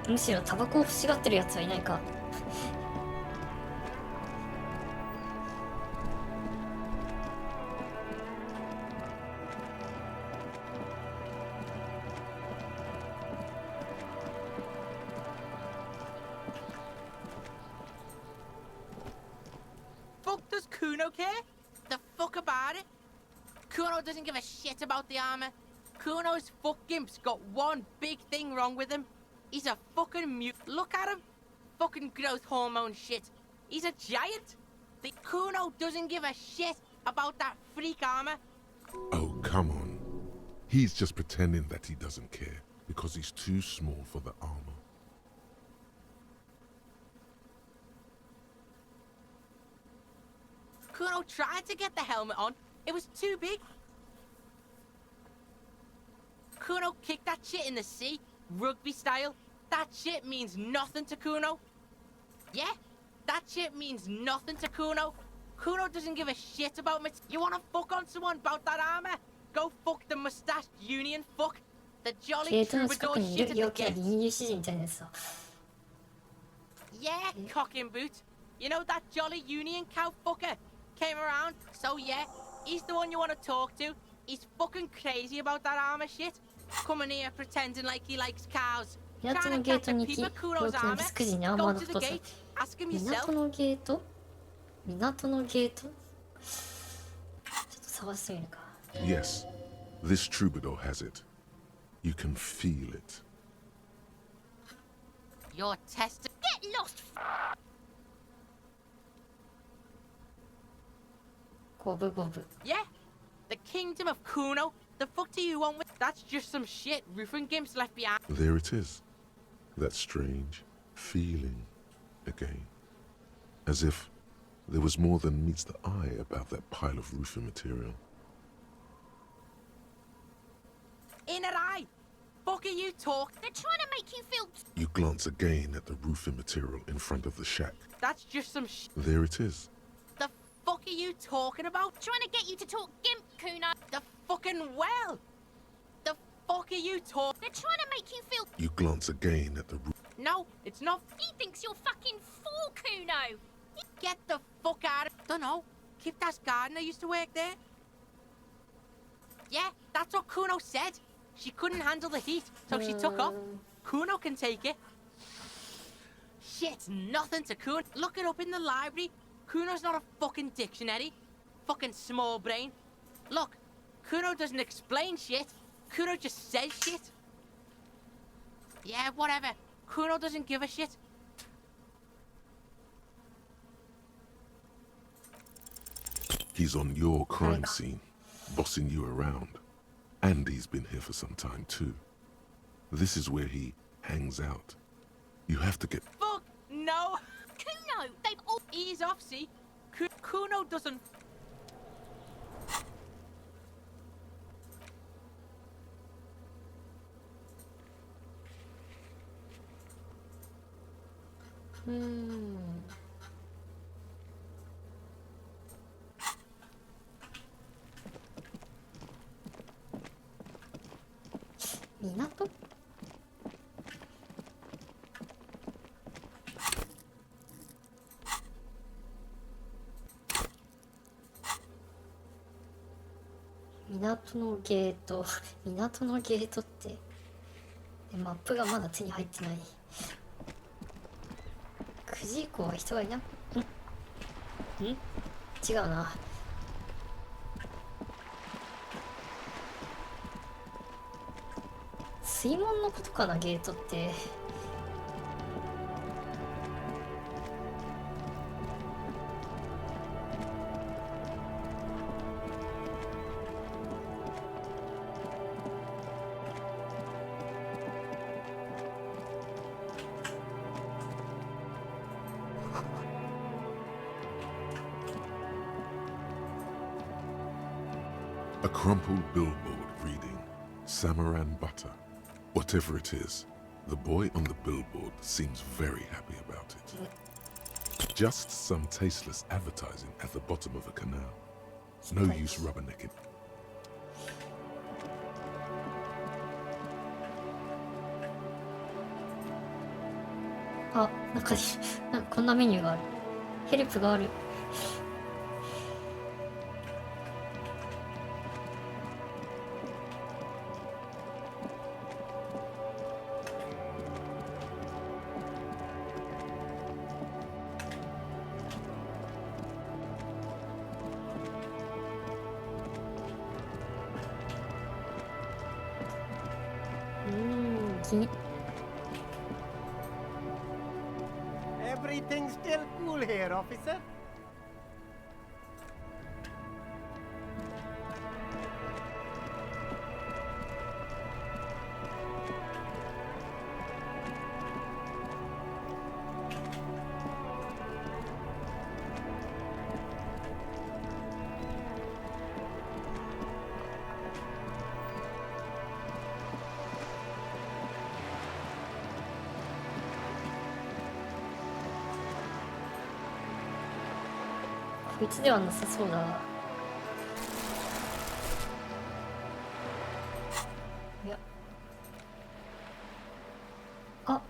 [SPEAKER 1] むしろタバコを欲しがってるやつはいないか。
[SPEAKER 11] Fuck does Kuno care? The fuck about it? Kuno doesn't give a shit about the armor. Kuno's fuck gimp's got one big thing wrong with him. He's a fucking mute. Look at him. Fucking growth hormone shit. He's a giant. The Kuno doesn't give a shit about that freak armor.
[SPEAKER 4] Oh, come on. He's just pretending that he doesn't care because he's too small for the armor.
[SPEAKER 11] Kuno tried to get the helmet on. It was too big. Kuno kicked that shit in the sea, rugby style. That shit means nothing to Kuno. Yeah, that shit means nothing to Kuno. Kuno doesn't give a shit about me. You wanna fuck on someone about that armor? Go fuck the mustached union fuck. The
[SPEAKER 1] ゲ
[SPEAKER 11] jolly
[SPEAKER 1] ートの近
[SPEAKER 11] troubadour
[SPEAKER 1] くにい
[SPEAKER 11] shit
[SPEAKER 1] る
[SPEAKER 11] at
[SPEAKER 1] 陽
[SPEAKER 11] the
[SPEAKER 1] 気な
[SPEAKER 11] gate.
[SPEAKER 1] 離乳詩人みたいなやつさ。
[SPEAKER 11] Yeah, cock and boot. You know that jolly union cow fucker came around? So yeah, he's the one you want to talk to. He's fucking crazy about that armor shit. Coming here pretending like he likes cows.
[SPEAKER 1] 港のゲートに行き、陽気なビスク人にアーマード太さ。
[SPEAKER 11] Ask him
[SPEAKER 1] 港
[SPEAKER 11] yourself.
[SPEAKER 1] のゲート港のゲートちょっと探してみるか。
[SPEAKER 4] Yes, this troubadour has it. You can feel it.
[SPEAKER 11] You're tested.
[SPEAKER 2] Get lost!
[SPEAKER 1] ゴブゴブ。
[SPEAKER 11] Yeah, the kingdom of Kuno. The fuck do you want with? That's just some shit roofing gimps left behind.
[SPEAKER 4] There it is. That strange feeling again. As if there was more than meets the eye about that pile of roofing material.
[SPEAKER 11] Inner eye. Fuck are you talk?
[SPEAKER 2] They're trying to make you feel...
[SPEAKER 4] You glance again at the roofing material in front of the shack.
[SPEAKER 11] That's just some shit.
[SPEAKER 4] There it is.
[SPEAKER 11] The fuck are you talking about?
[SPEAKER 2] Trying to get you to talk gimp, Kuno.
[SPEAKER 11] The fucking well. The fuck are you talking?
[SPEAKER 2] They're trying to make you feel...
[SPEAKER 4] You glance again at the roof.
[SPEAKER 11] No, it's not.
[SPEAKER 2] He thinks you're fucking fool, Kuno.
[SPEAKER 11] Get the fuck out of... Dunno. Kiptas gardener used to work there. Yeah, that's what Kuno said. She couldn't handle the heat, so she took off. Kuno can take it. Shit's nothing to Kuno. Look it up in the library. Kuno's not a fucking dictionary. Fucking small brain. Look, Kuno doesn't explain shit. Kuno just says shit. Yeah, whatever. Kuno doesn't give a shit.
[SPEAKER 4] He's on your crime scene, bossing you around. And he's been here for some time too. This is where he hangs out. You have to get...
[SPEAKER 11] Fuck no.
[SPEAKER 2] Kuno, they've all...
[SPEAKER 11] Ease off, see? Kuno doesn't...
[SPEAKER 1] Hmm. 港港のゲート港のゲートってマップがまだ手に入ってない。9時以降は人がいな違うな。水門のことかな、ゲートって。
[SPEAKER 4] A crumpled billboard reading, Samaran Butter. Whatever it is, the boy on the billboard seems very happy about it. Just some tasteless advertising at the bottom of a canal. No use rubbernecking.
[SPEAKER 1] あ、中になんかこんなメニューがある。ヘルプがある。銀。
[SPEAKER 12] Everything's still cool here, officer.
[SPEAKER 1] こいつではなさそうだ。いや。あ。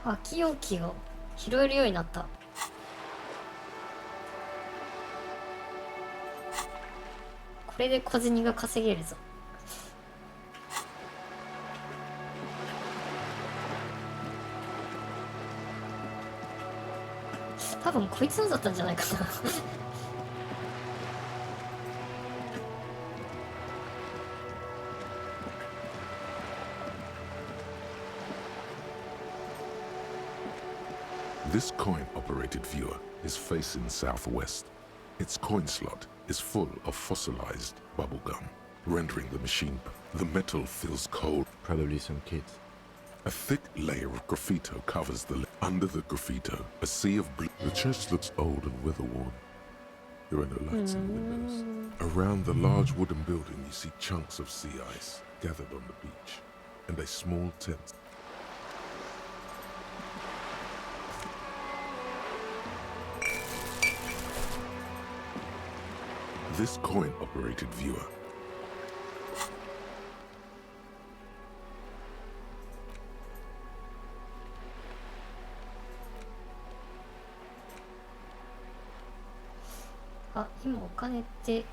[SPEAKER 1] 空き容器を拾えるようになった。これで小銭が稼げるぞ。多分こいつのだったんじゃないかな。
[SPEAKER 4] This coin-operated viewer is facing southwest. Its coin slot is full of fossilized bubblegum, rendering the machine. The metal feels cold.
[SPEAKER 6] Probably some kids.
[SPEAKER 4] A thick layer of graffito covers the lid. Under the graffito, a sea of blue. The church looks old and weather-worn. There are no lights in the windows. Around the large wooden building, you see chunks of sea ice gathered on the beach, and a small tent. This coin-operated viewer
[SPEAKER 1] あ、今お金って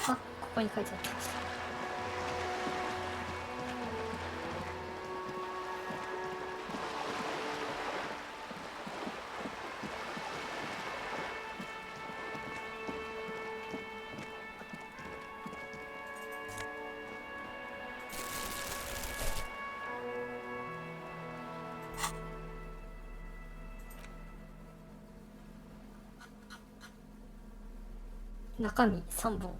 [SPEAKER 1] あ、ここに書いてあった。中身3本。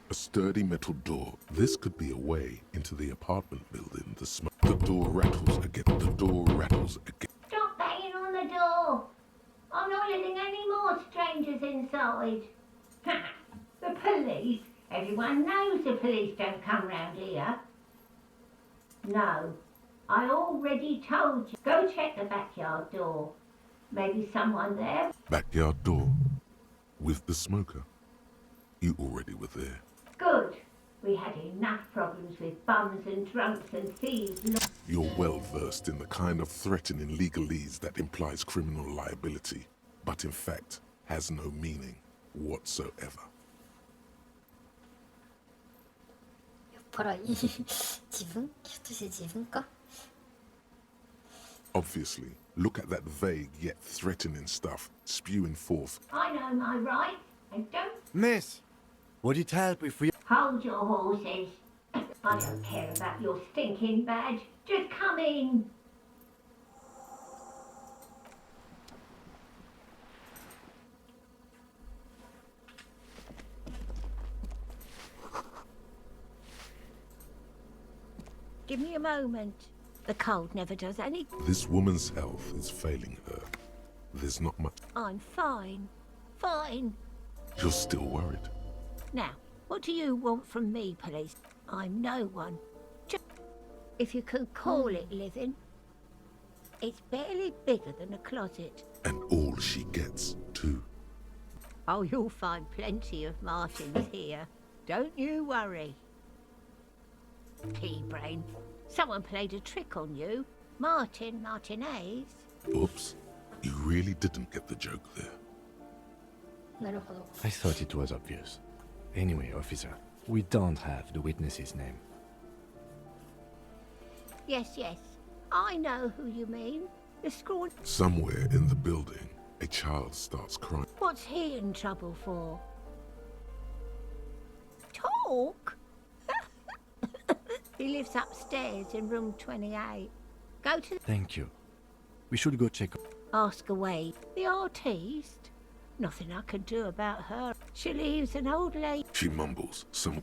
[SPEAKER 4] A sturdy metal door. This could be a way into the apartment building. The door rattles again. The door rattles again.
[SPEAKER 13] Stop banging on the door! I'm not letting any more strangers inside. The police? Everyone knows the police don't come round here. No, I already told you. Go check the backyard door. Maybe someone there.
[SPEAKER 4] Backyard door. With the smoker. You already were there.
[SPEAKER 13] Good. We had enough problems with bums and drunks and thieves.
[SPEAKER 4] You're well versed in the kind of threatening legalese that implies criminal liability, but in fact has no meaning whatsoever.
[SPEAKER 1] 酔っ払い。自分？ひょっとして自分か？
[SPEAKER 4] Obviously, look at that vague yet threatening stuff spewing forth.
[SPEAKER 13] I know my rights. I don't.
[SPEAKER 6] Miss, would it help if we...
[SPEAKER 13] Hold your horses. I don't care about your stinking badge. Just come in. Give me a moment. The cold never does any.
[SPEAKER 4] This woman's health is failing her. There's not much.
[SPEAKER 13] I'm fine. Fine.
[SPEAKER 4] You're still worried.
[SPEAKER 13] Now, what do you want from me, police? I'm no one. Just, if you can call it living, it's barely bigger than a closet.
[SPEAKER 4] And all she gets, too.
[SPEAKER 13] Oh, you'll find plenty of Martins here. Don't you worry. Pea-brain, someone played a trick on you. Martinez.
[SPEAKER 4] Oops. You really didn't get the joke there.
[SPEAKER 1] なるほど。
[SPEAKER 6] I thought it was obvious. Anyway, officer, we don't have the witness's name.
[SPEAKER 13] Yes, yes. I know who you mean. The scrawny...
[SPEAKER 4] Somewhere in the building, a child starts crying.
[SPEAKER 13] What's he in trouble for? Talk? He lives upstairs in room 28. Go to...
[SPEAKER 6] Thank you. We should go check.
[SPEAKER 13] Ask away. The artiste? Nothing I can do about her. She leaves an old lady...
[SPEAKER 4] She mumbles some.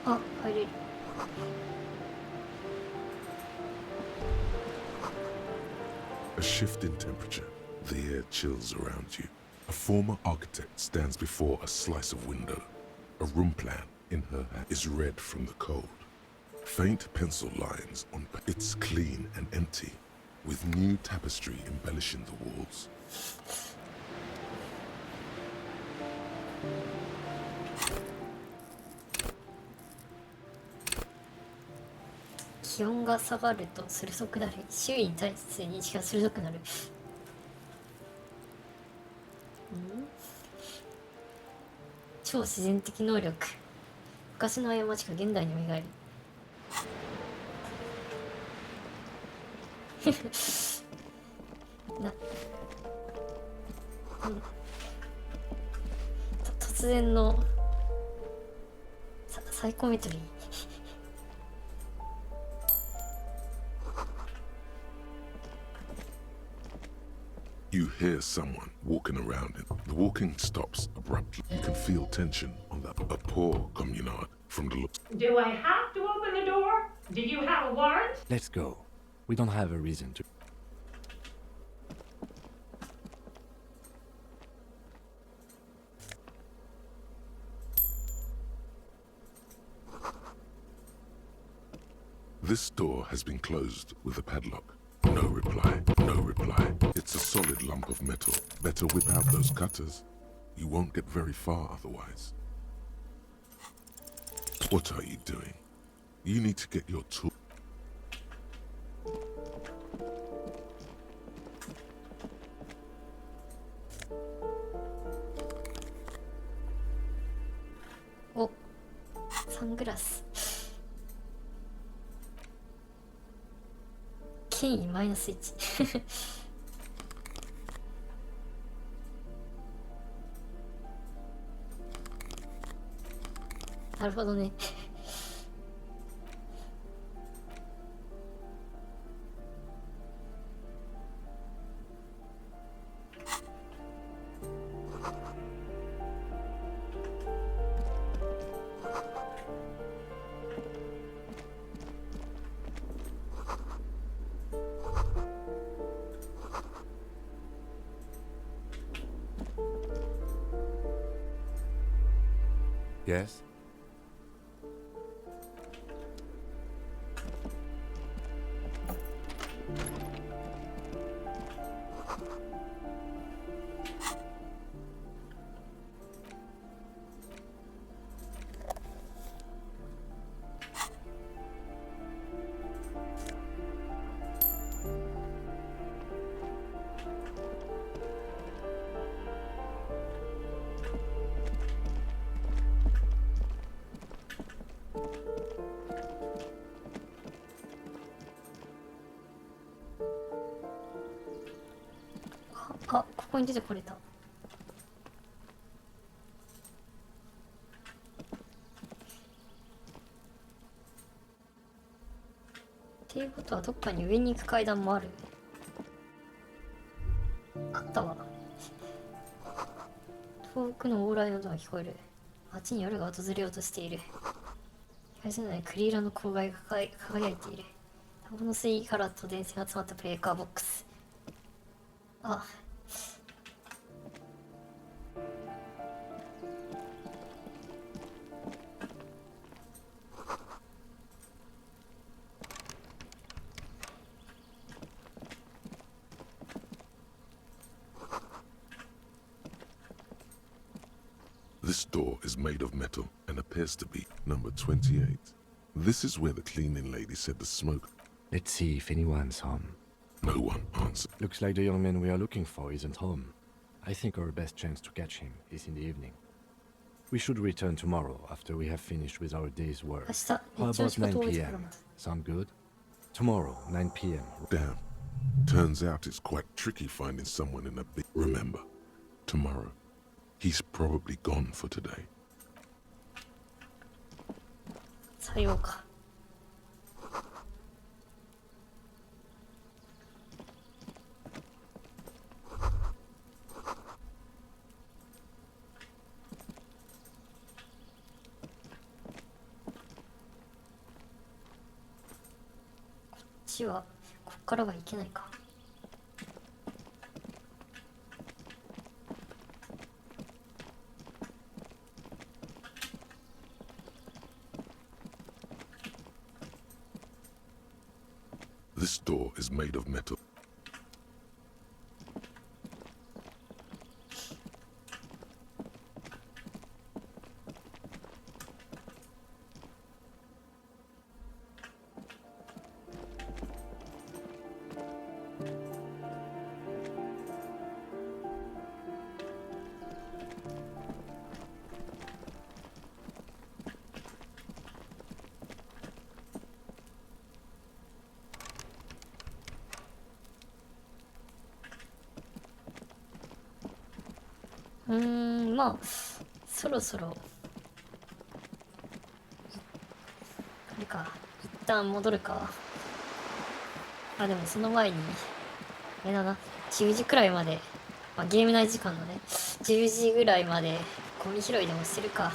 [SPEAKER 1] Ah, 入れる。
[SPEAKER 4] A shift in temperature. The air chills around you. A former architect stands before a slice of window. A room plan in her hand is red from the cold. Faint pencil lines on it's clean and empty, with new tapestry embellishing the walls.
[SPEAKER 1] "気温が下がると鋭くなり、周囲に対して認識が鋭くなる。超自然的能力。昔の過ちが現代に蘇り。突然のサイコメトリー。
[SPEAKER 4] You hear someone walking around it. The walking stops abruptly. You can feel tension on that. A poor communard from the looks.
[SPEAKER 14] Do I have to open the door? Do you have a warrant?
[SPEAKER 6] Let's go. We don't have a reason to.
[SPEAKER 4] This door has been closed with a padlock. No reply, no reply. It's a solid lump of metal. Better whip out those cutters. You won't get very far otherwise. What are you doing? You need to get your tool.
[SPEAKER 1] Oh, サングラス。権威マイナス1。なるほどね。
[SPEAKER 6] Yes?
[SPEAKER 1] あ、ここに出てこれた。っていうことはどっかに上に行く階段もある。あったわ。東僕の往来の音が聞こえる。街に夜が訪れようとしている。東のクリーラの光害が輝いている。タバコの吸い殻と電線が詰まったブレーカーボックス。あ、
[SPEAKER 4] This door is made of metal and appears to be number 28. This is where the cleaning lady said the smoke.
[SPEAKER 6] Let's see if anyone's home.
[SPEAKER 4] No one answered.
[SPEAKER 6] Looks like the young man we are looking for isn't home. I think our best chance to catch him is in the evening. We should return tomorrow after we have finished with our day's work. How about 9 p.m.? Sound good? Tomorrow, 9 p.m.
[SPEAKER 4] Damn. Turns out it's quite tricky finding someone in a big... Remember, tomorrow, he's probably gone for today.
[SPEAKER 1] さようか。こっちはこっからは行けないか。
[SPEAKER 4] This door is made of metal.
[SPEAKER 1] まあそろそろあれか、一旦戻るか。あ、でもその前にあれだな、10時くらいまで、まあ、ゲーム内時間のね10時ぐらいまでゴミ拾いでもしてるか。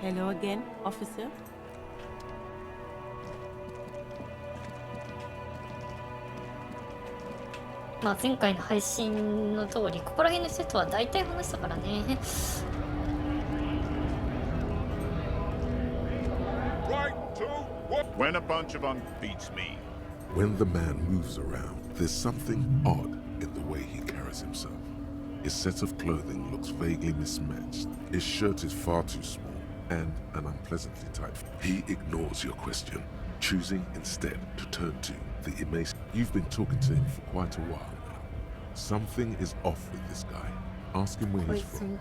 [SPEAKER 15] Hello again, officer.
[SPEAKER 1] まあ前回の配信の通り、ここら辺の人とは大体話したからね。
[SPEAKER 16] When a bunch of beats me.
[SPEAKER 4] When the man moves around, there's something odd in the way he carries himself. His set of clothing looks vaguely mismatched. His shirt is far too small and an unpleasantly tight. He ignores your question, choosing instead to turn to the emaciated. You've been talking to him for quite a while now. Something is off with this guy. Ask him where he's from.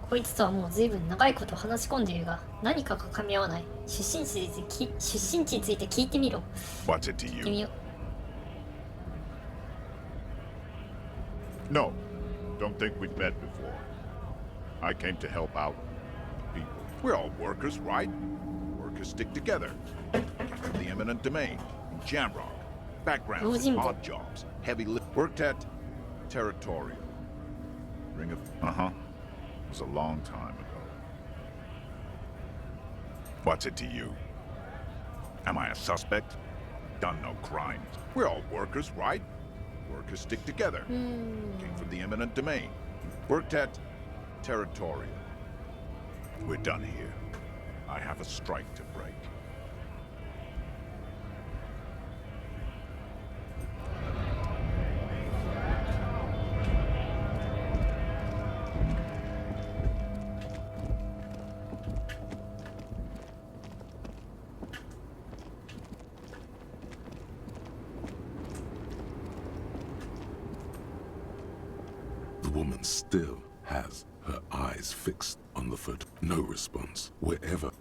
[SPEAKER 1] こいつとはもう随分長いこと話し込んでいるが、何かが噛み合わない。出身地について聞いてみろ。
[SPEAKER 16] What's it to
[SPEAKER 1] 聞いてみ
[SPEAKER 16] you?
[SPEAKER 1] よう。
[SPEAKER 16] No. Don't think we've met before. I came to help out people. We're all workers, right? Workers stick together. From the eminent domain, Jamrock. Background, odd jobs, heavy lift. Worked at Territorial. Ring of... Uh-huh. It was a long time ago. What's it to you? Am I a suspect? Done no crimes. We're all workers, right? Workers stick together. Came from the eminent domain. Worked at Territorial. We're done here. I have a strike to break.
[SPEAKER 4] The woman still has her eyes fixed on the photo. No response. Wherever.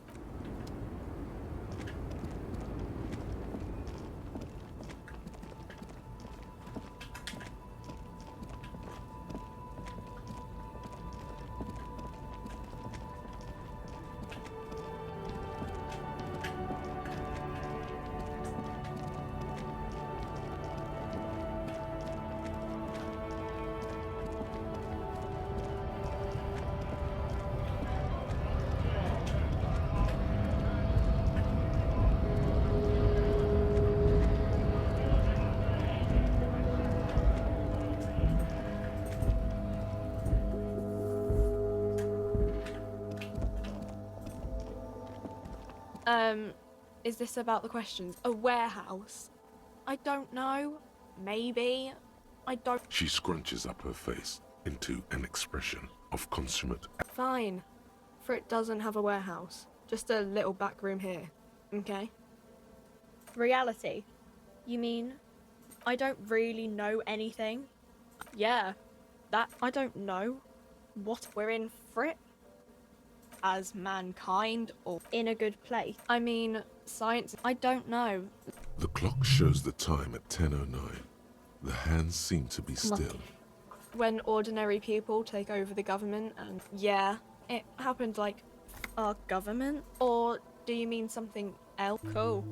[SPEAKER 17] Is this about the questions? A warehouse? I don't know. Maybe. I don't...
[SPEAKER 4] She scrunches up her face into an expression of consummate.
[SPEAKER 17] Fine. For it doesn't have a warehouse. Just a little back room here. Okay? Reality? You mean I don't really know anything? Yeah. That I don't know. What we're in for it? As mankind or in a good place? I mean, science, I don't know.
[SPEAKER 4] The clock shows the time at 10:09. The hands seem to be still.
[SPEAKER 17] When ordinary people take over the government and yeah, it happened like our government? Or do you mean something else? Cool.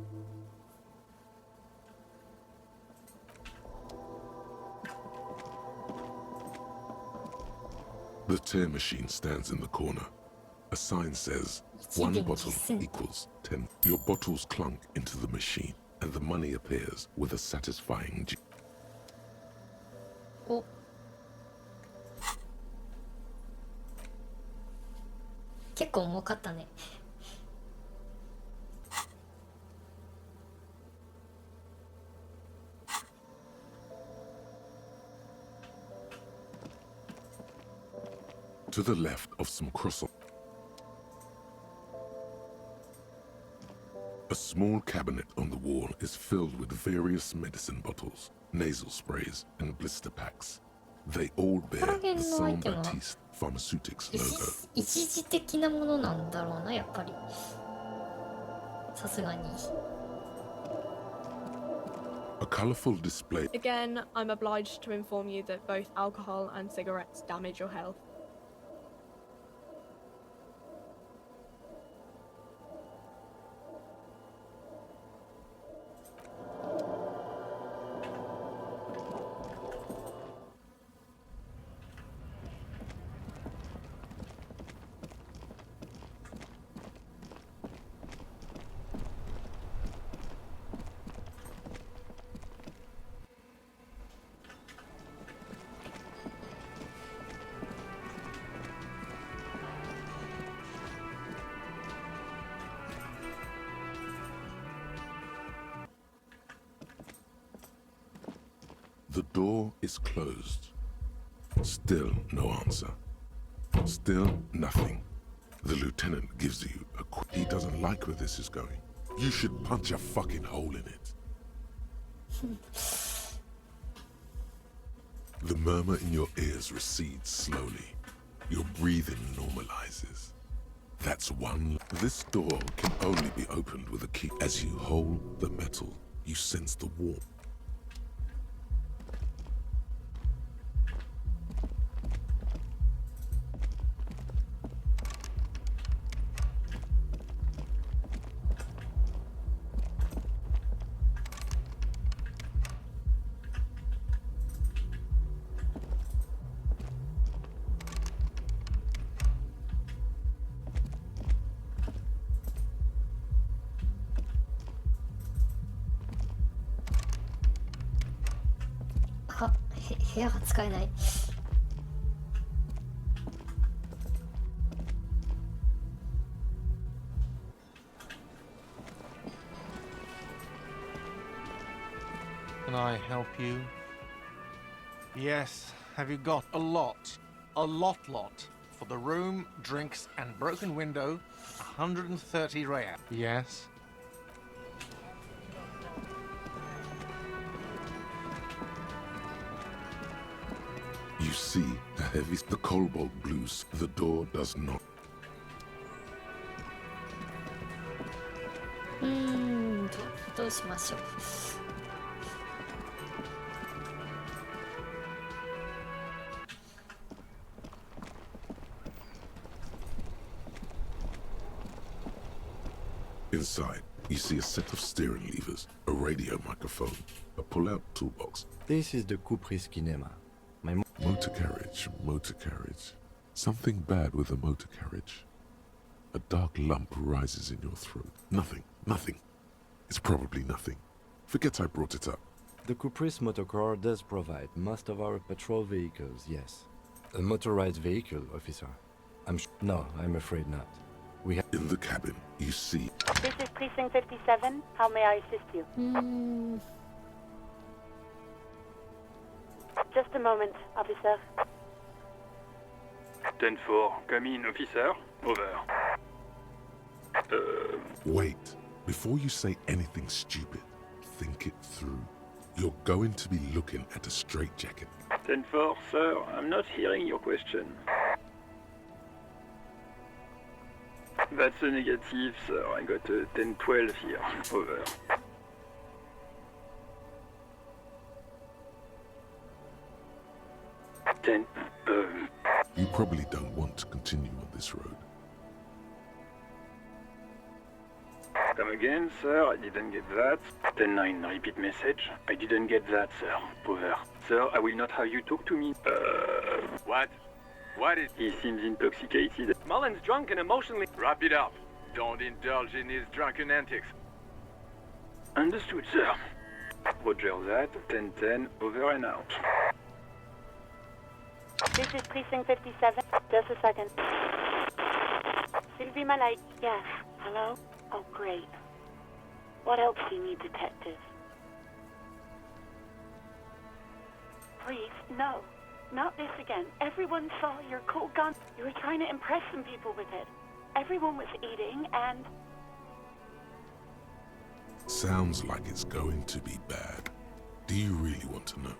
[SPEAKER 4] The tear machine stands in the corner. A sign says, 1 bottle equals 10. Your bottles clunk into the machine, and the money appears with a satisfying
[SPEAKER 1] Oh.結構重かったね。
[SPEAKER 4] To the left of some croissants. A small cabinet on the wall is filled with various medicine bottles, nasal sprays, and blister packs. They all bear the Saint Baptiste Pharmaceutics logo.
[SPEAKER 1] 一時的なものなんだろうな、やっぱり。さすがに。
[SPEAKER 4] A colorful display.
[SPEAKER 17] Again, I'm obliged to inform you that both alcohol and cigarettes damage your health.
[SPEAKER 4] The door is closed. Still no answer. Still nothing. The lieutenant gives you a he doesn't like where this is going. You should punch a fucking hole in it. The murmur in your ears recedes slowly. Your breathing normalizes. That's one. This door can only be opened with a key. As you hold the metal, you sense the warmth.
[SPEAKER 1] 部屋が使えない。
[SPEAKER 9] Can I help you? Yes, have you got a lot? A lot for the room, drinks, and broken window, 130 real. Yes?
[SPEAKER 4] You see the heavy, the cobalt blues. The door does not.
[SPEAKER 1] どうしましょう。
[SPEAKER 4] Inside, you see a set of steering levers, a radio microphone, a pull-out toolbox.
[SPEAKER 6] This is the Kupris Kinema.
[SPEAKER 4] Motor carriage. Something bad with a motor carriage. A dark lump rises in your throat. Nothing. It's probably nothing. Forget I brought it up.
[SPEAKER 6] The Kupris motorcar does provide most of our patrol vehicles, yes. A motorized vehicle, officer? No, I'm afraid not. We have...
[SPEAKER 4] In the cabin, you see...
[SPEAKER 18] This is Precinct 57. How may I assist you? Just a moment, officer.
[SPEAKER 19] 10-4, come in, officer. Over.
[SPEAKER 4] Wait. Before you say anything stupid, think it through. You're going to be looking at a straitjacket.
[SPEAKER 19] 10-4, sir, I'm not hearing your question. That's a negative, sir. I got a 10-12 here. Over.
[SPEAKER 4] You probably don't want to continue on this road.
[SPEAKER 19] Come again, sir. I didn't get that. 10-9, repeat message. I didn't get that, sir. Over. Sir, I will not have you talk to me.
[SPEAKER 20] What? What is...
[SPEAKER 19] He seems intoxicated.
[SPEAKER 20] Mullen's drunk and emotionally... Wrap it up. Don't indulge in his drunken antics.
[SPEAKER 19] Understood, sir. Roger that. 10-10, over and out.
[SPEAKER 18] This is Precinct 57. Just a second. Sylvie Malay. Yes. Hello? Oh, great. What else do you need, detective? Please, no. Not this again. Everyone saw your cool gun. You were trying to impress some people with it. Everyone was eating and...
[SPEAKER 4] Sounds like it's going to be bad. Do you really want to know?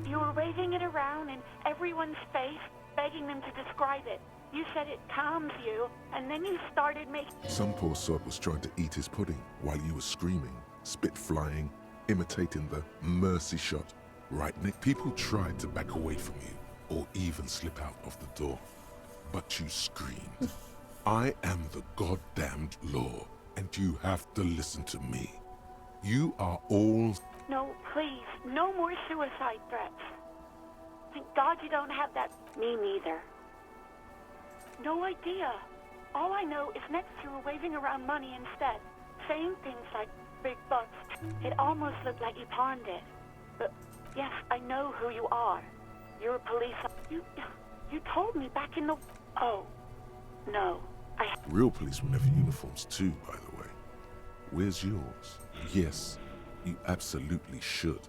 [SPEAKER 18] You were waving it around in everyone's face, begging them to describe it. You said it calms you, and then you started making...
[SPEAKER 4] Some poor sod was trying to eat his pudding while you were screaming, spit flying, imitating the mercy shot. Right, Nick? People tried to back away from you, or even slip out of the door. But you screamed. I am the goddamned law, and you have to listen to me. You are all...
[SPEAKER 18] No, please, no more suicide threats. Thank God you don't have that. Me neither. No idea. All I know is next you were waving around money instead, saying things like big bucks. It almost looked like you pawned it. But yes, I know who you are. You're a police... You told me back in the... Oh, no.
[SPEAKER 4] Real policemen have uniforms too, by the way. Where's yours? Yes, you absolutely should.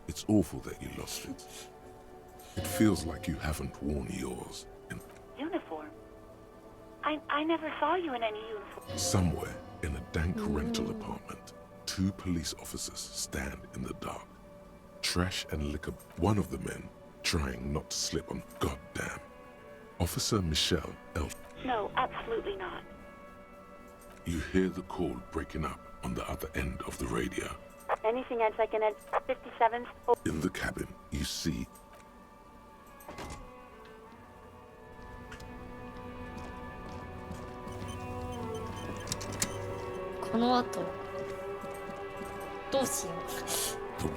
[SPEAKER 4] It's awful that you lost it. It feels like you haven't worn yours.
[SPEAKER 18] Uniform? I never saw you in any uniform.
[SPEAKER 4] Somewhere in a dank rental apartment, two police officers stand in the dark. Trash and liquor. One of the men trying not to slip on goddamn. Officer Michelle L.
[SPEAKER 18] No, absolutely not.
[SPEAKER 4] You hear the call breaking up on the other end of the radio.
[SPEAKER 18] Anything else I can add? 57's... Oh.
[SPEAKER 4] In the cabin, you see... The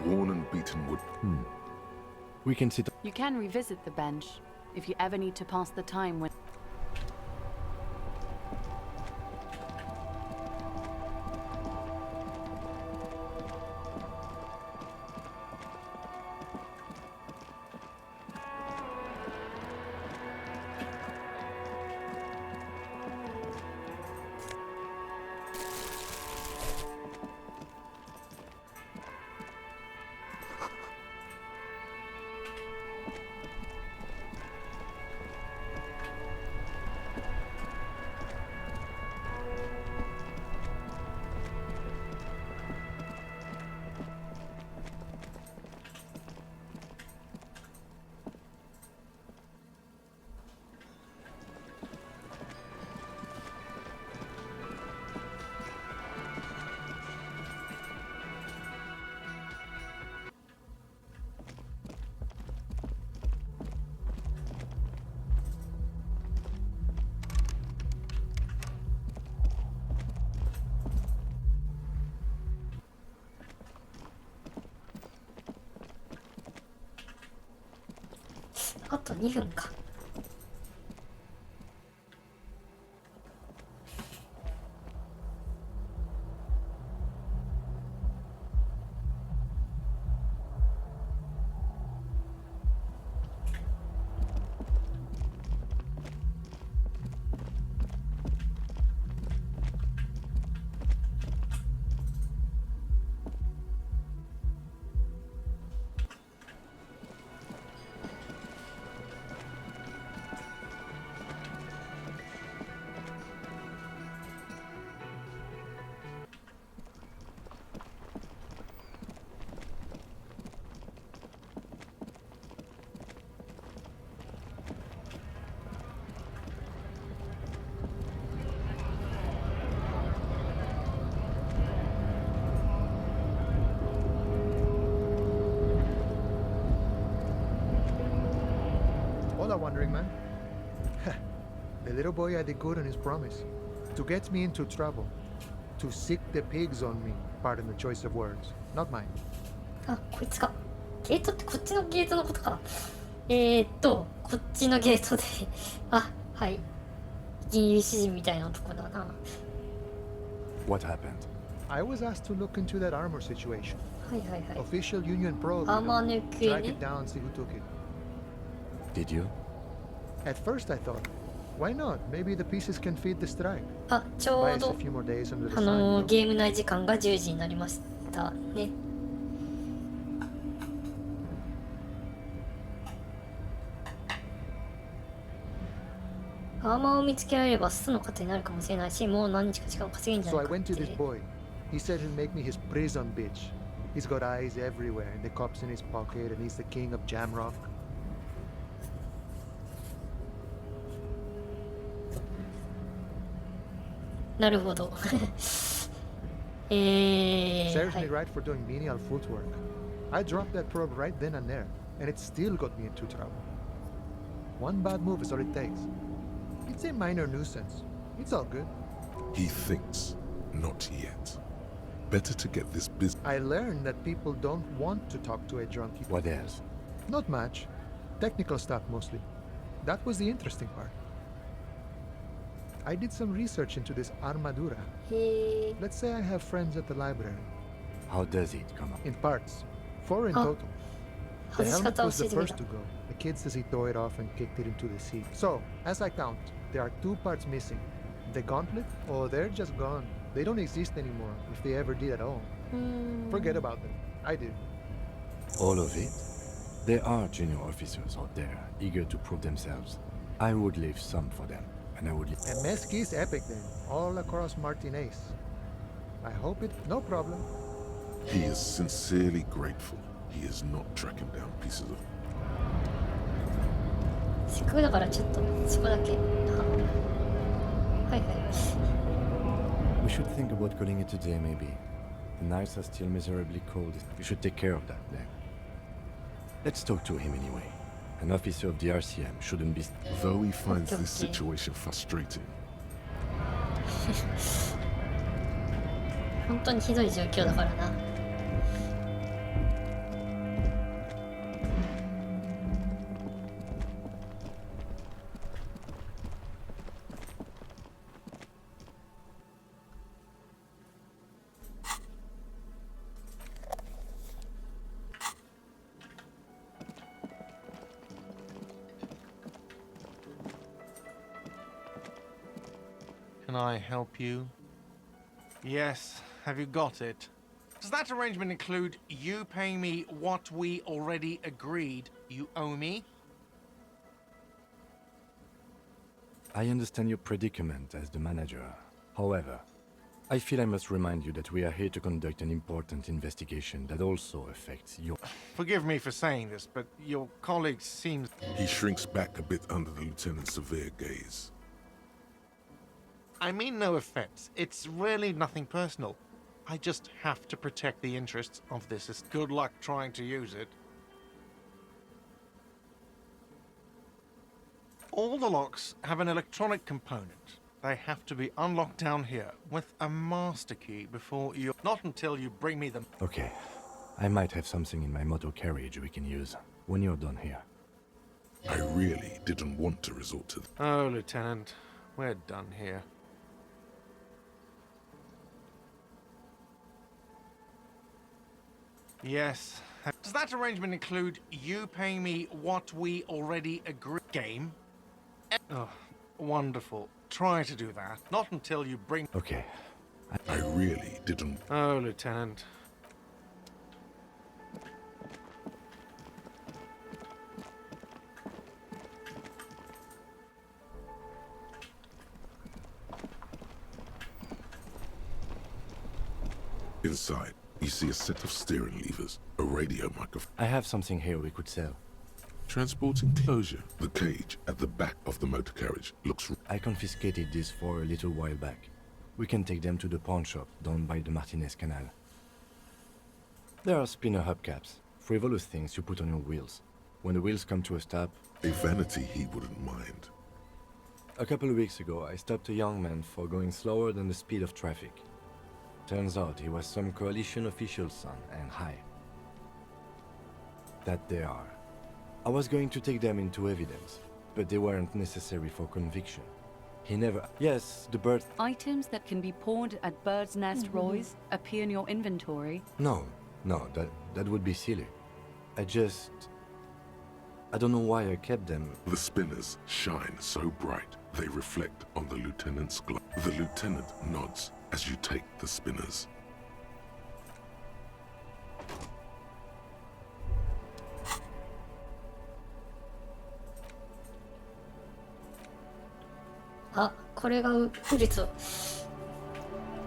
[SPEAKER 4] worn and beaten wood.
[SPEAKER 6] We can sit...
[SPEAKER 21] You can revisit the bench if you ever need to pass the time when...
[SPEAKER 1] あと2分か。
[SPEAKER 7] Hola, Wandering Man. The little boy had a good on his promise. To get me into trouble. To sick the pigs on me. Pardon the choice of words. Not mine.
[SPEAKER 1] あ、こいつか。ゲートってこっちのゲートのことか。こっちのゲートであ、はい。銀融詩人みたいなとこだな。
[SPEAKER 6] What happened?
[SPEAKER 7] I was asked to look into that armor situation.
[SPEAKER 1] はいはいはい。
[SPEAKER 7] Official Union probe.
[SPEAKER 1] アーマー抜け
[SPEAKER 7] Track
[SPEAKER 1] ね。
[SPEAKER 7] it down, see who took it.
[SPEAKER 6] Did you?
[SPEAKER 7] At first I thought, why not? Maybe the pieces can feed the strike.
[SPEAKER 1] あ、ちょ
[SPEAKER 7] Buy
[SPEAKER 1] う
[SPEAKER 7] us
[SPEAKER 1] ど
[SPEAKER 7] a few more days under the sun. You know?
[SPEAKER 1] ゲーム内時間が10時になりましたね。アーマーを見つけられれば巣の糧になるかもしれないし、もう何日か時間を稼げんじゃ
[SPEAKER 7] So
[SPEAKER 1] な
[SPEAKER 7] I
[SPEAKER 1] いかっ
[SPEAKER 7] went to
[SPEAKER 1] て
[SPEAKER 7] this boy. He said he'll make me his prison bitch. He's got eyes everywhere, and the cups in his pocket, and he's the king of Jamrock.
[SPEAKER 1] なるほど。
[SPEAKER 7] Serves
[SPEAKER 1] は
[SPEAKER 7] me
[SPEAKER 1] い。
[SPEAKER 7] right for doing menial footwork. I dropped that probe right then and there, and it still got me into trouble. One bad move is all it takes. It's a minor nuisance. It's all good.
[SPEAKER 4] He thinks, not yet. Better to get this business.
[SPEAKER 7] I learned that people don't want to talk to a drunkie.
[SPEAKER 6] What else?
[SPEAKER 7] Not much. Technical stuff mostly. That was the interesting part. I did some research into this armadura. Let's say I have friends at the library.
[SPEAKER 6] How does it come up?
[SPEAKER 7] In parts. 4 in
[SPEAKER 1] Oh.
[SPEAKER 7] total. The
[SPEAKER 1] 外し
[SPEAKER 7] helmet
[SPEAKER 1] 方を
[SPEAKER 7] was
[SPEAKER 1] 教
[SPEAKER 7] the
[SPEAKER 1] えてくれ
[SPEAKER 7] first
[SPEAKER 1] た。
[SPEAKER 7] to go. The kid says he tore it off and kicked it into the sea. So, as I count, there are 2 parts missing. The gauntlet? Oh, they're just gone. They don't exist anymore, if they ever did at all. Forget about them. I did.
[SPEAKER 6] All of it? There are junior officers out there, eager to prove themselves. I would leave some for them, and I would leave...
[SPEAKER 7] And Mesqui's epic then, all across Martinez. I hope it... No problem.
[SPEAKER 4] He is sincerely grateful he is not tracking down pieces of...
[SPEAKER 1] せっかくだからちょっとそこだけ。はいはい。
[SPEAKER 6] We should think about calling it a day, maybe. The nights are still miserably cold. We should take care of that then. Let's talk to him anyway. An officer of the RCM shouldn't be...
[SPEAKER 4] Though he finds this situation frustrating,
[SPEAKER 1] 本当にひどい状況だからな。
[SPEAKER 9] Can I help you? Yes, have you got it? Does that arrangement include you paying me what we already agreed you owe me?
[SPEAKER 6] I understand your predicament as the manager. However, I feel I must remind you that we are here to conduct an important investigation that also affects your...
[SPEAKER 9] Forgive me for saying this, but your colleague seems...
[SPEAKER 4] he shrinks back a bit under the lieutenant's severe gaze.
[SPEAKER 9] I mean no offense. It's really nothing personal. I just have to protect the interests of this. Good luck trying to use it. All the locks have an electronic component. They have to be unlocked down here with a master key before you... Not until you bring me them.
[SPEAKER 6] Okay. I might have something in my motor carriage we can use when you're done here.
[SPEAKER 4] I really didn't want to resort to
[SPEAKER 9] Oh, Lieutenant, we're done here. Yes. Does that arrangement include you paying me what we already agreed? Game? Oh, wonderful. Try to do that. Not until you bring...
[SPEAKER 6] Okay.
[SPEAKER 4] I really didn't...
[SPEAKER 9] Oh, Lieutenant.
[SPEAKER 4] Inside, you see a set of steering levers, a radio microphone.
[SPEAKER 6] I have something here we could sell.
[SPEAKER 4] Transport enclosure. The cage at the back of the motor carriage looks...
[SPEAKER 6] I confiscated this for a little while back. We can take them to the pawn shop down by the Martinez Canal. There are spinner hubcaps, frivolous things you put on your wheels. When the wheels come to a stop...
[SPEAKER 4] A vanity he wouldn't mind.
[SPEAKER 6] A couple of weeks ago, I stopped a young man for going slower than the speed of traffic. Turns out he was some coalition official's son and high. That they are. I was going to take them into evidence, but they weren't necessary for conviction. He never... Yes, the bird...
[SPEAKER 21] Items that can be pawned at Bird's Nest Roy's appear in your inventory.
[SPEAKER 6] No, that would be silly. I don't know why I kept them.
[SPEAKER 4] The spinners shine so bright, they reflect on the lieutenant's glove. The lieutenant nods as you take the spinners.
[SPEAKER 1] Ah, これが売ると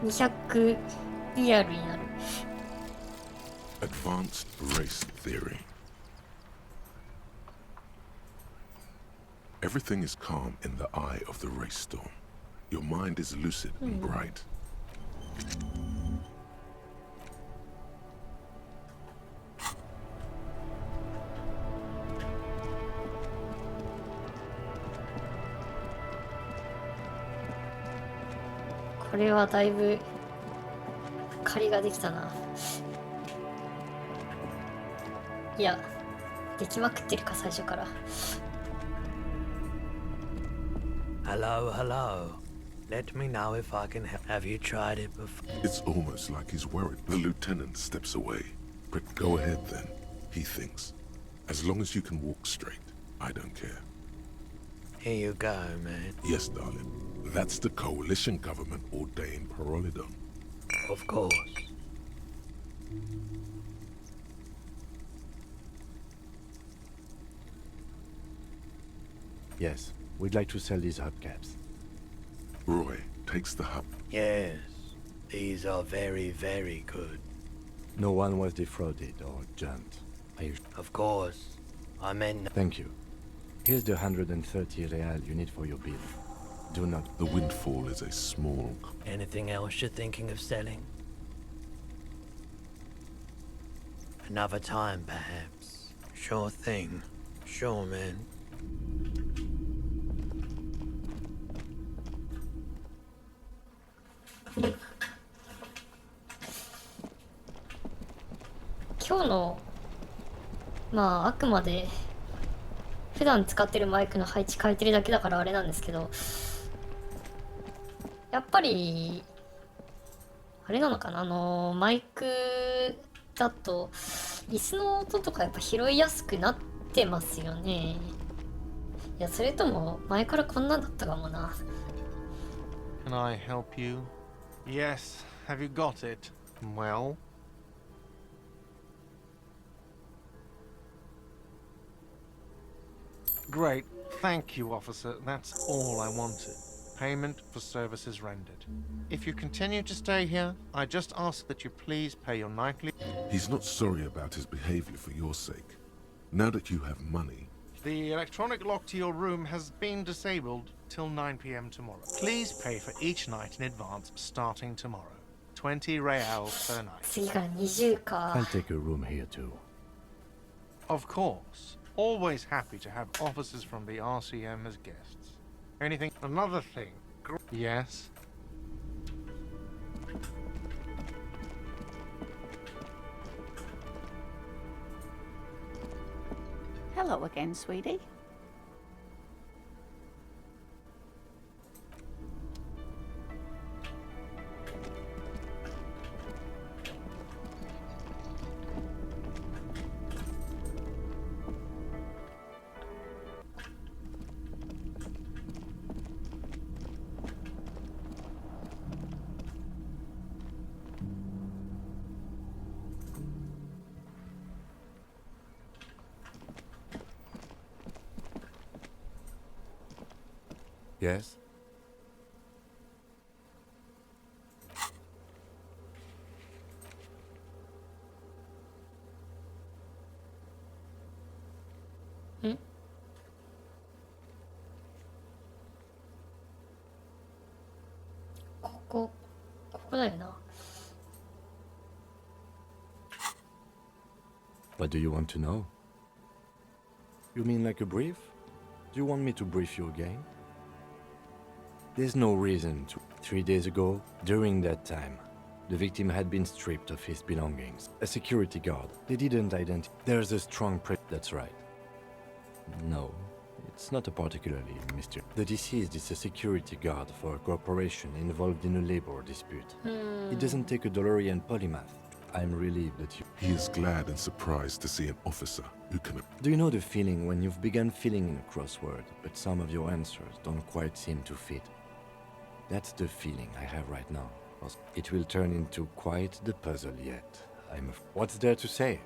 [SPEAKER 1] 200リアルになる。
[SPEAKER 4] Advanced race theory. Everything is calm in the eye of the race storm. Your mind is lucid and bright.
[SPEAKER 1] Oh, これはだいぶ借りができたな。いや、できまくってるか最初から。
[SPEAKER 5] Hello, hello. Let me know if I can help. Have you tried it before?
[SPEAKER 4] It's almost like he's worried. The lieutenant steps away. But go ahead then, he thinks. As long as you can walk straight, I don't care.
[SPEAKER 5] Here you go, man.
[SPEAKER 4] Yes, darling. That's the coalition government ordained Parolidon.
[SPEAKER 5] Of course.
[SPEAKER 6] Yes, we'd like to sell these hubcaps.
[SPEAKER 4] Roy takes the hub.
[SPEAKER 5] Yes, these are very, very good.
[SPEAKER 6] No one was defrauded or jumped.
[SPEAKER 5] Of course. I meant...
[SPEAKER 6] Thank you. Here's the 130 real you need for your bill. Do not...
[SPEAKER 4] The windfall is a small...
[SPEAKER 5] Anything else you're thinking of selling? Another time, perhaps. Sure thing. Sure, man.
[SPEAKER 1] 今日のまああくまで普段使ってるマイクの配置変えてるだけだからあれなんですけど、やっぱりあれなのかな、マイクだと椅子の音とかやっぱ拾いやすくなってますよね。いや、それとも前からこんなんだったかもな。
[SPEAKER 9] Can I help you? Yes. Have you got it? Well? Great. Thank you, officer. That's all I wanted. Payment for services rendered. If you continue to stay here, I just ask that you please pay your nightly...
[SPEAKER 4] He's not sorry about his behavior for your sake. Now that you have money...
[SPEAKER 9] The electronic lock to your room has been disabled till 9 p.m. tomorrow. Please pay for each night in advance starting tomorrow. 20 reals per night.
[SPEAKER 1] 次から20か。
[SPEAKER 6] I'll take a room here too.
[SPEAKER 9] Of course. Always happy to have officers from the RCM as guests. Anything? Another thing. Yes?
[SPEAKER 22] Hello again, sweetie.
[SPEAKER 6] Yes?
[SPEAKER 1] Hmm? Ko da yo na.
[SPEAKER 6] What do you want to know? You mean like a brief? Do you want me to brief you again? There's no reason to. 3 days ago, during that time, the victim had been stripped of his belongings. A security guard. They didn't identify. There's a strong That's right. No, it's not a particularly mystery. The deceased is a security guard for a corporation involved in a labor dispute. He doesn't take a DeLorean polymath. I'm relieved that you...
[SPEAKER 4] He is glad and surprised to see an officer who can...
[SPEAKER 6] Do you know the feeling when you've begun filling in a crossword, but some of your answers don't quite seem to fit? That's the feeling I have right now. It will turn into quite the puzzle yet. What's there to say?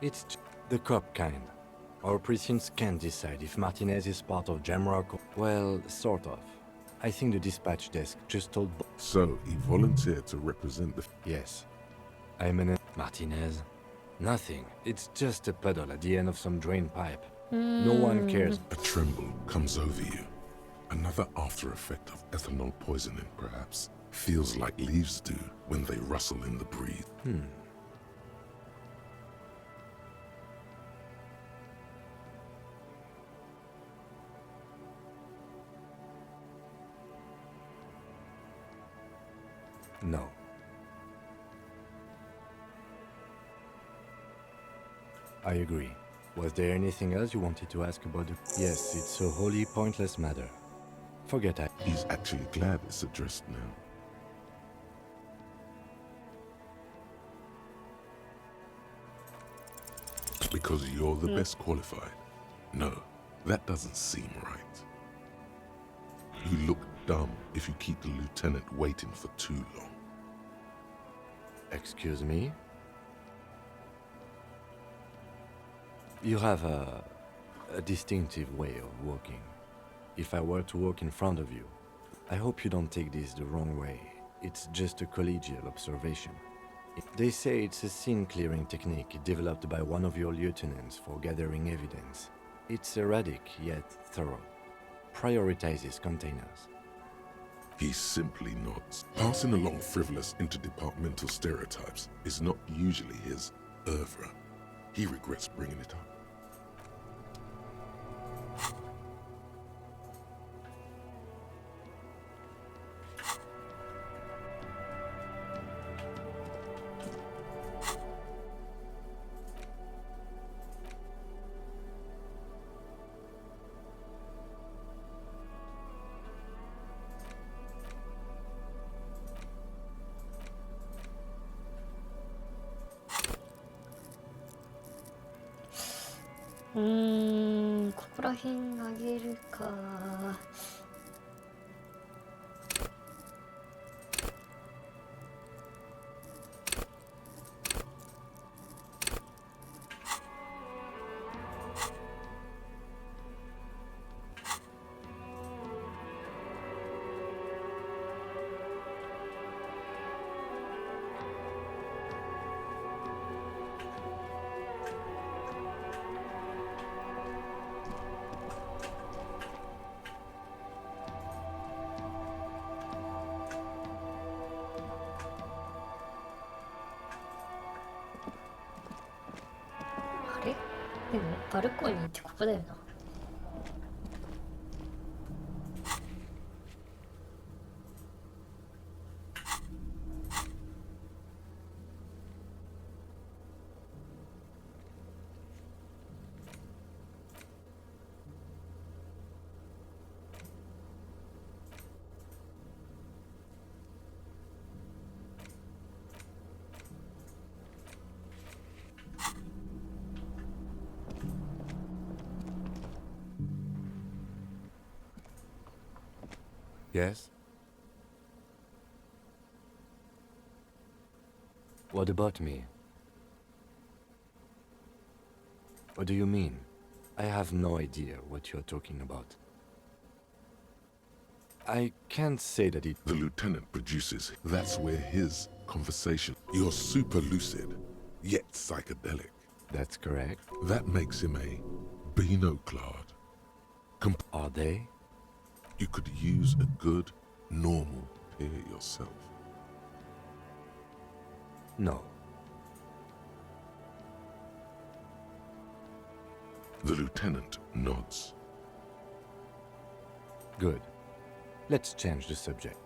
[SPEAKER 6] It's the cop kind. Our precincts can't decide if Martinez is part of Jamrock or... Well, sort of. I think the dispatch desk just told...
[SPEAKER 4] So, he volunteered to represent the...
[SPEAKER 6] Yes. I'm an... Martinez? Nothing. It's just a puddle at the end of some drain pipe. No one cares.
[SPEAKER 4] A tremble comes over you. Another after effect of ethanol poisoning, perhaps. Feels like leaves do when they rustle in the breeze.
[SPEAKER 6] No. I agree. Was there anything else you wanted to ask about the... Yes, it's a wholly pointless matter. Forget I...
[SPEAKER 4] He's actually glad it's addressed now. Because you're the best qualified. No, that doesn't seem right. You look dumb if you keep the lieutenant waiting for too long.
[SPEAKER 6] Excuse me? You have a distinctive way of walking. If I were to walk in front of you, I hope you don't take this the wrong way. It's just a collegial observation. They say it's a scene-clearing technique developed by one of your lieutenants for gathering evidence. It's erratic, yet thorough. Prioritizes containers.
[SPEAKER 4] He simply nods. Passing along frivolous interdepartmental stereotypes is not usually his oeuvre. He regrets bringing it up.
[SPEAKER 1] ここら辺あげるか。あれ？でもバルコニーってここだよな。
[SPEAKER 6] Yes? What about me? What do you mean? I have no idea what you're talking about. I can't say that it...
[SPEAKER 4] The lieutenant produces. That's where his conversation. You're super lucid, yet psychedelic.
[SPEAKER 6] That's correct.
[SPEAKER 4] That makes him a Binoclard.
[SPEAKER 6] Are they?
[SPEAKER 4] You could use a good, normal pair yourself.
[SPEAKER 6] No.
[SPEAKER 4] The lieutenant nods.
[SPEAKER 6] Good. Let's change the subject.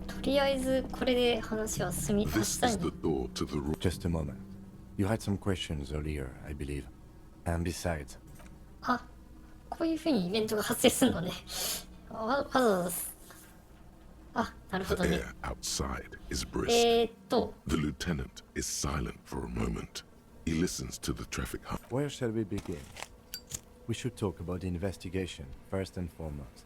[SPEAKER 1] とりあえずこれで話は進みま
[SPEAKER 4] This
[SPEAKER 1] した
[SPEAKER 4] is
[SPEAKER 1] ね。
[SPEAKER 4] the door to the room.
[SPEAKER 6] Just a moment. You had some questions earlier, I believe. And besides...
[SPEAKER 1] あ、こういう風にイベントが発生するのね。わざわざ。あ、なるほど
[SPEAKER 4] The
[SPEAKER 1] ね。
[SPEAKER 4] air outside is brisk.
[SPEAKER 6] The
[SPEAKER 4] lieutenant is silent for a moment. He listens to the traffic hum.
[SPEAKER 6] Where shall we begin? We should talk about the investigation, first and foremost.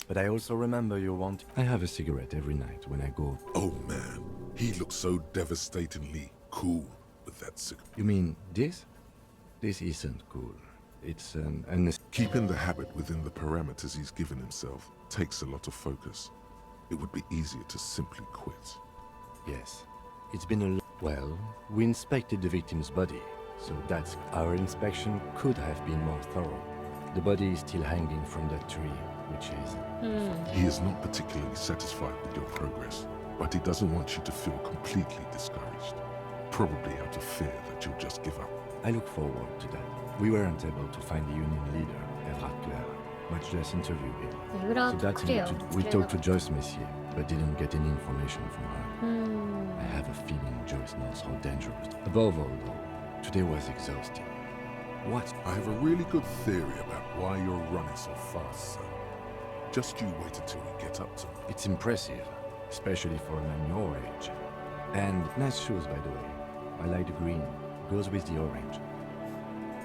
[SPEAKER 6] But I also remember you want... I have a cigarette every night when I go...
[SPEAKER 4] Oh man, he looks so devastatingly cool with that cigarette.
[SPEAKER 6] You mean this? This isn't cool. It's an...
[SPEAKER 4] Keeping the habit within the parameters he's given himself takes a lot of focus. It would be easier to simply quit.
[SPEAKER 6] Yes. It's been a... Well, we inspected the victim's body, so that's... Our inspection could have been more thorough. The body is still hanging from that tree, which is...
[SPEAKER 4] He is not particularly satisfied with your progress, but he doesn't want you to feel completely discouraged. Probably out of fear that you'll just give up.
[SPEAKER 6] I look forward to that. We weren't able to find the union leader, Evrat Claire, much less interview him. So that's we talked to Joyce Messier, but didn't get any information from her. I have a feeling Joyce knows how dangerous. Above all, though, today was exhausting. What?
[SPEAKER 4] I have a really good theory about why you're running so fast, sir. Just you wait until we get up to it.
[SPEAKER 6] It's impressive, especially for a man your age. And nice shoes, by the way. I like the green. Goes with the orange.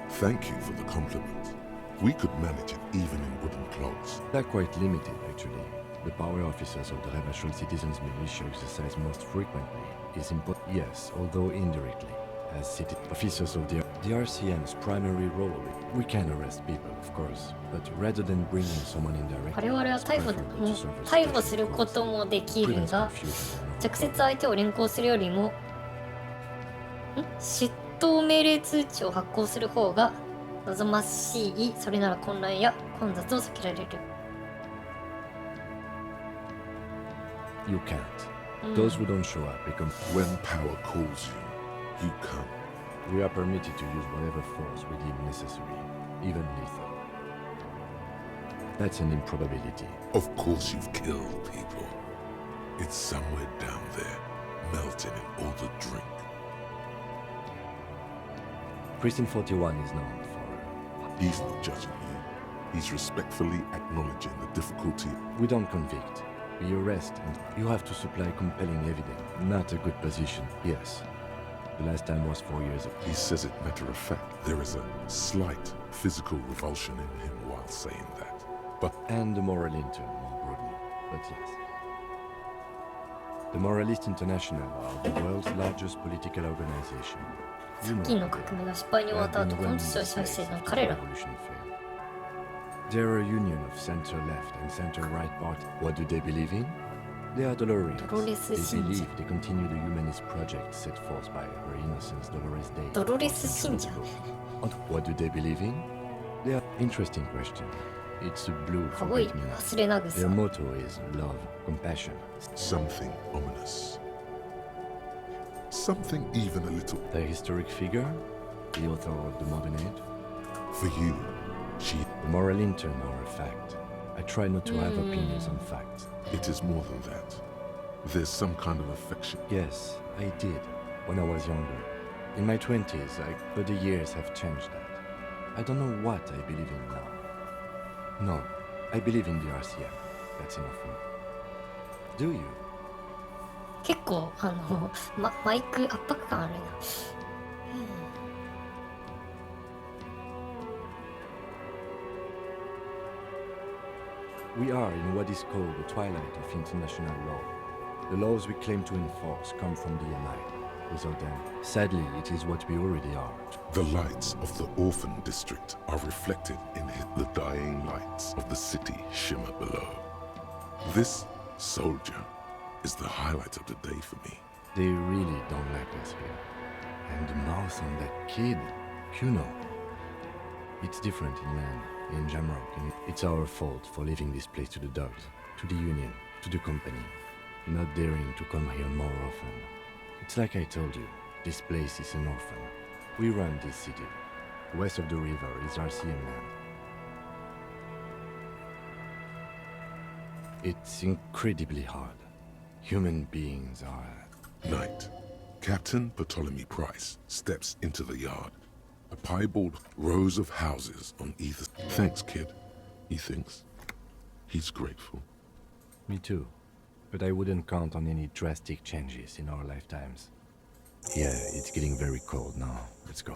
[SPEAKER 4] Thank you for the compliment. We could manage it even in wooden clogs.
[SPEAKER 6] They're quite limited, actually. The power officers of the Ravachol Citizens Militia exercise most frequently is important. Yes, although indirectly. As city officers of the RCM's primary role, we can arrest people, of course, but rather than bringing someone in directly,
[SPEAKER 1] 我々は逮捕することもできるが、直接相手を連行するよりも、出頭命令通知を発行する方が望ましい。それなら混乱や混雑を避けられる。
[SPEAKER 6] You can't. Those who don't show up become...
[SPEAKER 4] When power calls you, you come.
[SPEAKER 6] We are permitted to use whatever force we deem necessary, even lethal. That's an improbability.
[SPEAKER 4] Of course you've killed people. It's somewhere down there, melting in all the drink.
[SPEAKER 6] Precinct 41 is known for...
[SPEAKER 4] He's not judging you. He's respectfully acknowledging the difficulty.
[SPEAKER 6] We don't convict. We arrest, and you have to supply compelling evidence. Not a good position, yes. The last time was 4 years ago.
[SPEAKER 4] He says it matter of fact. There is a slight physical revulsion in him while saying that. But...
[SPEAKER 6] And the Moral Intern, more broadly. But yes. The Moralist International are the world's largest political organization.
[SPEAKER 1] さっきの革命が失敗に終わった後、この父を再生の彼ら。
[SPEAKER 6] They're a union of center-left and center-right parties. What do they believe in? They are Dolores. They believe they continue the humanist project set forth by Her Innocence Dolores Day.
[SPEAKER 1] Dolores信者.
[SPEAKER 6] What do they believe in? They are... Interesting question. It's a blue for Their motto is love, compassion.
[SPEAKER 4] Something ominous. Something even a little...
[SPEAKER 6] The historic figure? The author of the modern age?
[SPEAKER 4] For you, she...
[SPEAKER 6] The Moral Intern are a fact. I try not to have opinions on facts.
[SPEAKER 4] It is more than that. There's some kind of affection.
[SPEAKER 6] Yes, I did, when I was younger. In my 20s, but the years have changed that. I don't know what I believe in now. No, I believe in the RCM. That's enough for me. Do you?
[SPEAKER 1] 結構マイク圧迫感あるな。
[SPEAKER 6] We are in what is called the twilight of international law. The laws we claim to enforce come from the MI. without them. Sadly, it is what we already are.
[SPEAKER 4] The lights of the orphan district are reflected in the dying lights of the city shimmer below. This soldier is the highlight of the day for me.
[SPEAKER 6] They really don't like us here. And the mouth on that kid, Kuno. It's different in land, in Jamrock, and it's our fault for leaving this place to the dogs, to the Union, to the company, not daring to come here more often. It's like I told you, this place is an orphan. We run this city. West of the river is RCM land. It's incredibly hard. Human beings are...
[SPEAKER 4] Night. Captain Ptolemy Price steps into the yard. A piebald rows of houses on either... Thanks, kid, he thinks. He's grateful.
[SPEAKER 6] Me too. But I wouldn't count on any drastic changes in our lifetimes. Yeah, it's getting very cold now. Let's go.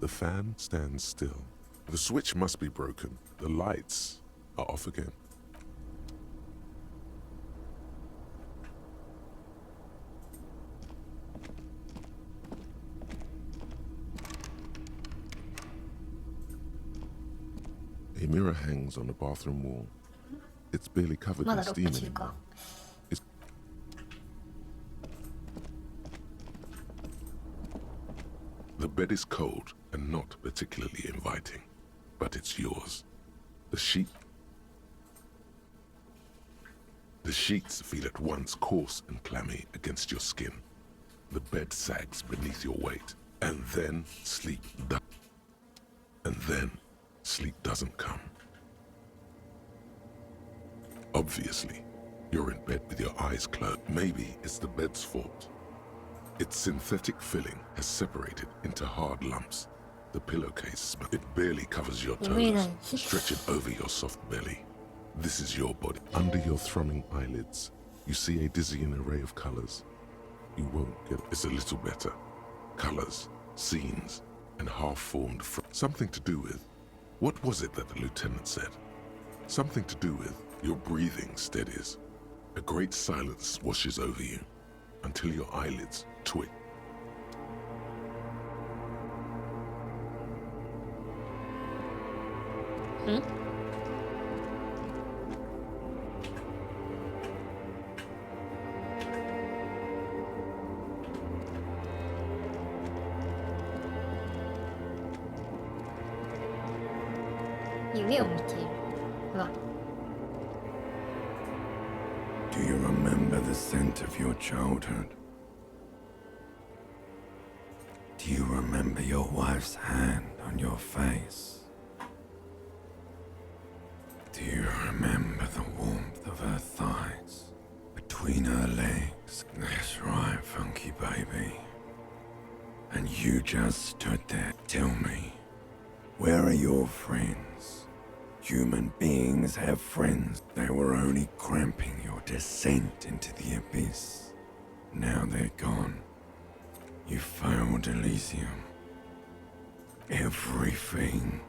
[SPEAKER 4] The fan stands still. The switch must be broken. The lights are off again. A mirror hangs on the bathroom wall. It's barely covered in steam anymore. The bed is cold and not particularly inviting, but it's yours. The sheets feel at once coarse and clammy against your skin. The bed sags beneath your weight, and then sleep doesn't come. Obviously, you're in bed with your eyes closed. Maybe it's the bed's fault. Its synthetic filling has separated into hard lumps. The pillowcase, it barely covers your toes. Stretch it over your soft belly. This is your body. Under your thrumming eyelids, you see a dizzying array of colors. You won't get it. It's a little better. Colors, scenes, and half-formed something to do with... What was it that the lieutenant said? Something to do with your breathing steadies. A great silence washes over you until your eyelids twitch.
[SPEAKER 8] Do you remember the scent of your childhood? Do you remember your wife's hand on your face? Do you remember the warmth of her thighs between her legs? That's right, funky baby. And you just stood there. Tell me, where are your friends? Human beings have friends. They were only cramping your descent into the abyss. Now they're gone. You failed Elysium. Everything.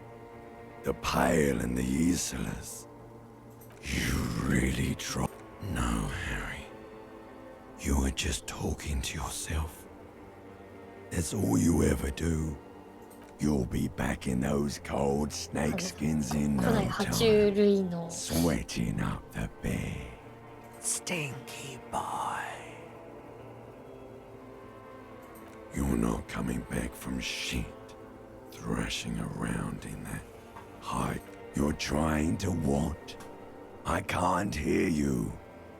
[SPEAKER 8] The Pale and the Isolas. You really tried. No, Harry. You were just talking to yourself. That's all you ever do. You'll be back in those cold snakeskins in no time. Sweating up the bed. Stinky boy. You're not coming back from shit, thrashing around in that hide. You're trying to what? I can't hear you.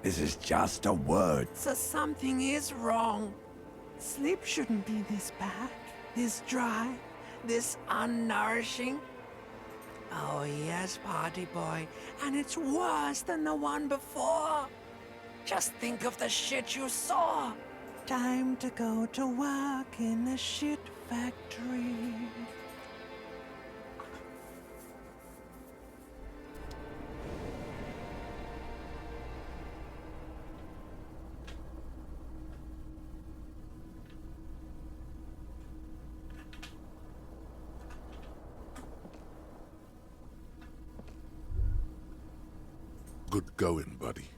[SPEAKER 8] This is just a word.
[SPEAKER 22] So something is wrong. Sleep shouldn't be this bad, this dry, this unnourishing. Oh yes, party boy, and it's worse than the one before. Just think of the shit you saw. Time to go to work in the shit factory.
[SPEAKER 4] Good going, buddy.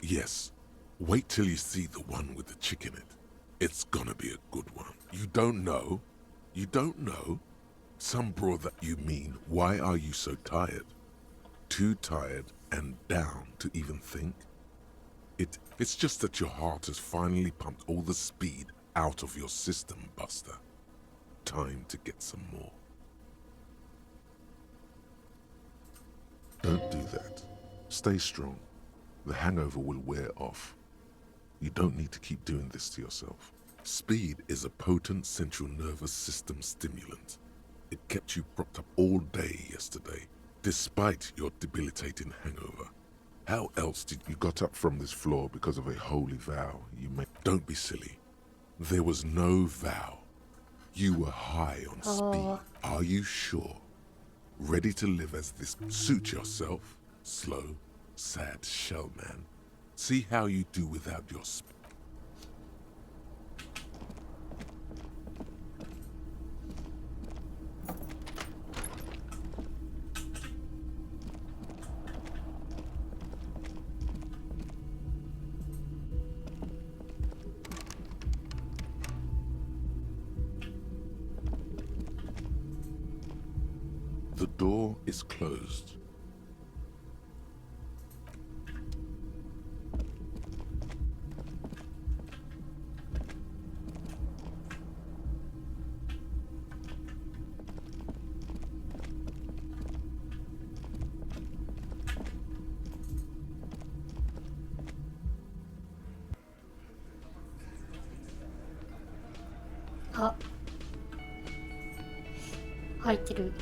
[SPEAKER 4] Yes, wait till you see the one with the chick in it. It's gonna be a good one. You don't know? You don't know? Some brother, you mean, why are you so tired? Too tired and down to even think? It's just that your heart has finally pumped all the speed out of your system, Buster. Time to get some more. Don't do that. Stay strong. The hangover will wear off. You don't need to keep doing this to yourself. Speed is a potent central nervous system stimulant. It kept you propped up all day yesterday, despite your debilitating hangover. How else did you got up from this floor because of a holy vow you made? Don't be silly. There was no vow. You were high on speed. Are you sure? Ready to live as this? Suit yourself. Slow, sad shell man. See how you do without your speed. The door is closed.
[SPEAKER 1] Ah. 入ってる。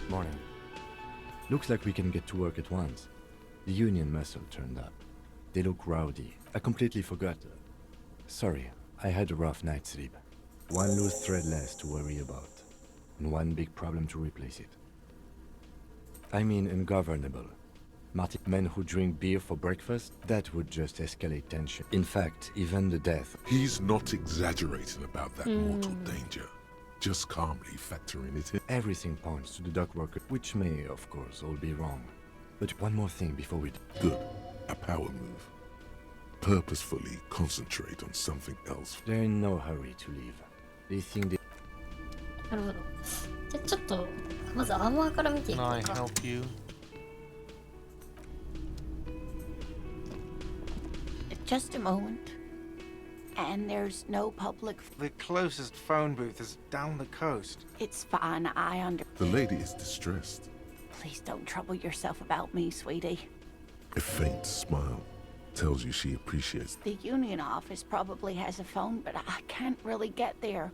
[SPEAKER 6] Morning. Looks like we can get to work at once. The union muscle turned up. They look rowdy. I completely forgot. Sorry, I had a rough night's sleep. One loose thread less to worry about. And one big problem to replace it. I mean ungovernable. Men who drink beer for breakfast? That would just escalate tension. In fact, even the death.
[SPEAKER 4] He's not exaggerating about that mortal danger. Just calmly factoring it in.
[SPEAKER 6] Everything points to the dock worker, which may, of course, all be wrong. But one more thing before we...
[SPEAKER 4] Good. A power move. Purposefully concentrate on something else.
[SPEAKER 6] They're in no hurry to leave. They think they...
[SPEAKER 1] なるほど。じゃあちょっとまずアーマーから見ていこう
[SPEAKER 9] Can I
[SPEAKER 1] か。
[SPEAKER 9] help you?
[SPEAKER 18] Just a moment. And there's no public...
[SPEAKER 9] The closest phone booth is down the coast.
[SPEAKER 18] It's fine, I
[SPEAKER 4] The lady is distressed.
[SPEAKER 18] Please don't trouble yourself about me, sweetie.
[SPEAKER 4] A faint smile tells you she appreciates.
[SPEAKER 18] The union office probably has a phone, but I can't really get there.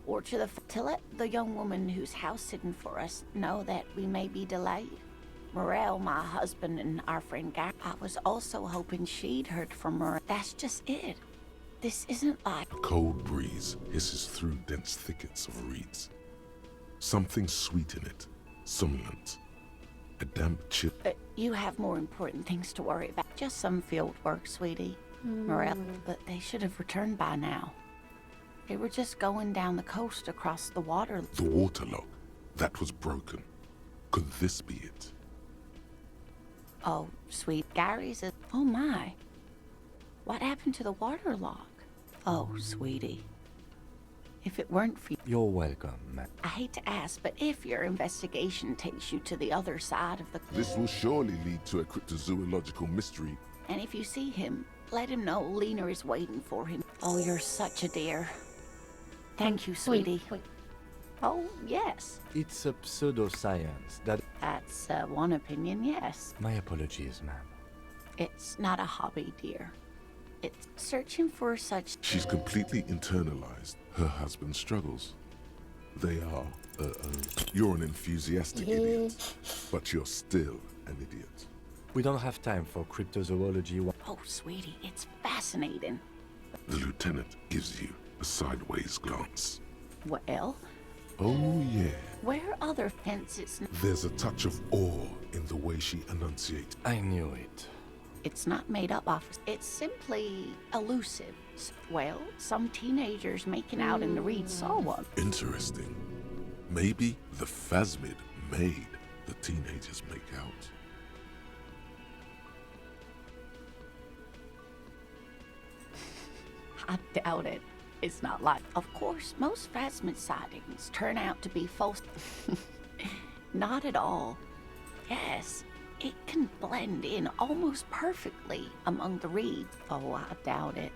[SPEAKER 18] Or to let the young woman who's house-sitting for us know that we may be delayed. Morel, my husband, and our friend Gary. I was also hoping she'd heard from Morel. That's just it. This isn't like...
[SPEAKER 4] A cold breeze hisses through dense thickets of reeds. Something sweet in it, somnolent. A damp chill.
[SPEAKER 18] But you have more important things to worry about. Just some field work, sweetie. Morel, but they should have returned by now. They were just going down the coast across the water.
[SPEAKER 4] The waterlock. That was broken. Could this be it?
[SPEAKER 18] Oh, sweet. Gary's a... Oh, my. What happened to the waterlock? Oh, sweetie. If it weren't for...
[SPEAKER 6] You're welcome, ma'am.
[SPEAKER 18] I hate to ask, but if your investigation takes you to the other side of the...
[SPEAKER 4] This will surely lead to a cryptozoological mystery.
[SPEAKER 18] And if you see him, let him know Lena is waiting for him. Oh, you're such a dear. Thank you, sweetie. Oh, yes.
[SPEAKER 6] It's a pseudoscience that...
[SPEAKER 18] That's one opinion, yes.
[SPEAKER 6] My apologies, ma'am.
[SPEAKER 18] It's not a hobby, dear.
[SPEAKER 3] It's searching for such...
[SPEAKER 4] She's completely internalized her husband's struggles. They are, you're an enthusiastic idiot, but you're still an idiot.
[SPEAKER 6] We don't have time for cryptozoology.
[SPEAKER 3] Oh, sweetie, it's fascinating.
[SPEAKER 4] The lieutenant gives you a sideways glance.
[SPEAKER 3] Well?
[SPEAKER 4] Oh, yeah.
[SPEAKER 3] Where are other fences?
[SPEAKER 4] There's a touch of awe in the way she enunciates.
[SPEAKER 6] I knew it.
[SPEAKER 3] It's not made up of... It's simply elusive. Well, some teenagers making out in the reed saw one.
[SPEAKER 4] Interesting. Maybe the phasmid made the teenagers make out.
[SPEAKER 3] I doubt it. It's not like... Of course, most phasmid sightings turn out to be false. Not at all. Yes, it can blend in almost perfectly among the reeds. Oh, I doubt it.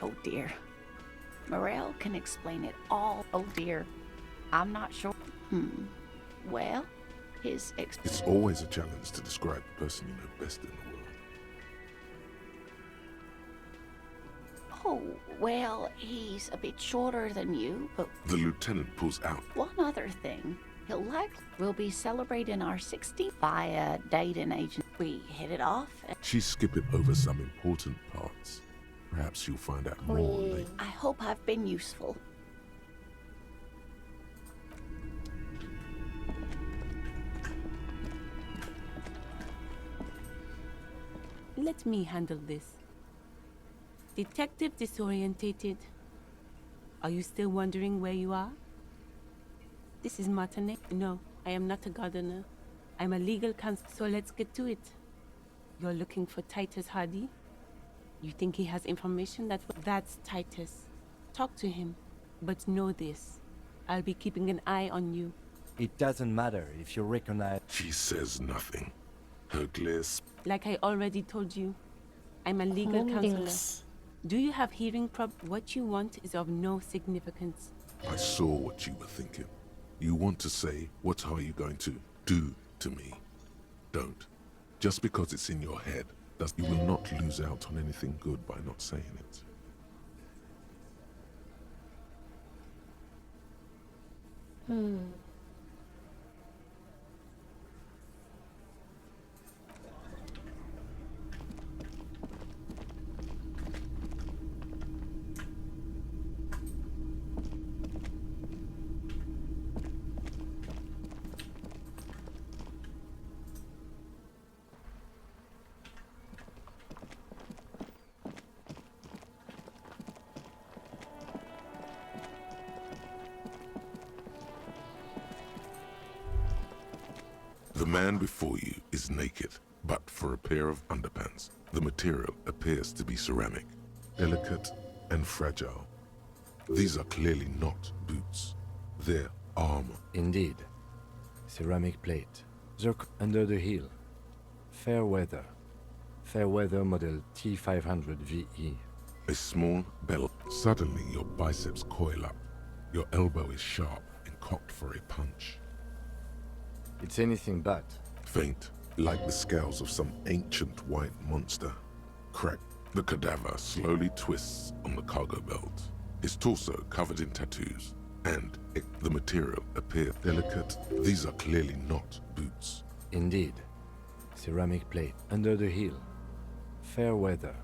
[SPEAKER 3] Oh, dear. Morel can explain it all. Oh, dear. I'm not sure. Well, his
[SPEAKER 4] It's always a challenge to describe the person you know best in the world.
[SPEAKER 3] Oh, well, he's a bit shorter than you, but...
[SPEAKER 4] The lieutenant pulls out.
[SPEAKER 3] One other thing. We'll be celebrating our 60th via dating agent. We hit it off.
[SPEAKER 4] She's skipping over some important parts. Perhaps you'll find out more later.
[SPEAKER 3] I hope I've been useful.
[SPEAKER 15] Let me handle this. Detective disorientated. Are you still wondering where you are? This is Martinet. No, I am not a gardener. I'm a legal counsel, so let's get to it. You're looking for Titus Hardy? You think he has information that's Titus. Talk to him, but know this. I'll be keeping an eye on you.
[SPEAKER 6] It doesn't matter if you recognize...
[SPEAKER 4] She says nothing. Her glare...
[SPEAKER 15] Like I already told you, I'm a legal counselor. Do you have hearing What you want is of no significance.
[SPEAKER 4] I saw what you were thinking. You want to say, what are you going to do to me? Don't. Just because it's in your head, you will not lose out on anything good by not saying it. The man before you is naked, but for a pair of underpants. The material appears to be ceramic, delicate and fragile. These are clearly not boots. They're armor.
[SPEAKER 6] Indeed. Ceramic plate. Zirc under the heel. Fair weather. Fair weather model T500 VE.
[SPEAKER 4] A small belt. Suddenly your biceps coil up. Your elbow is sharp and cocked for a punch.
[SPEAKER 6] It's anything but.
[SPEAKER 4] Faint, like the scales of some ancient white monster. Cracked. The cadaver slowly twists on the cargo belt. His torso covered in tattoos. And the material appears delicate. These are clearly not boots.
[SPEAKER 6] Indeed. Ceramic plate under the heel. Fair weather.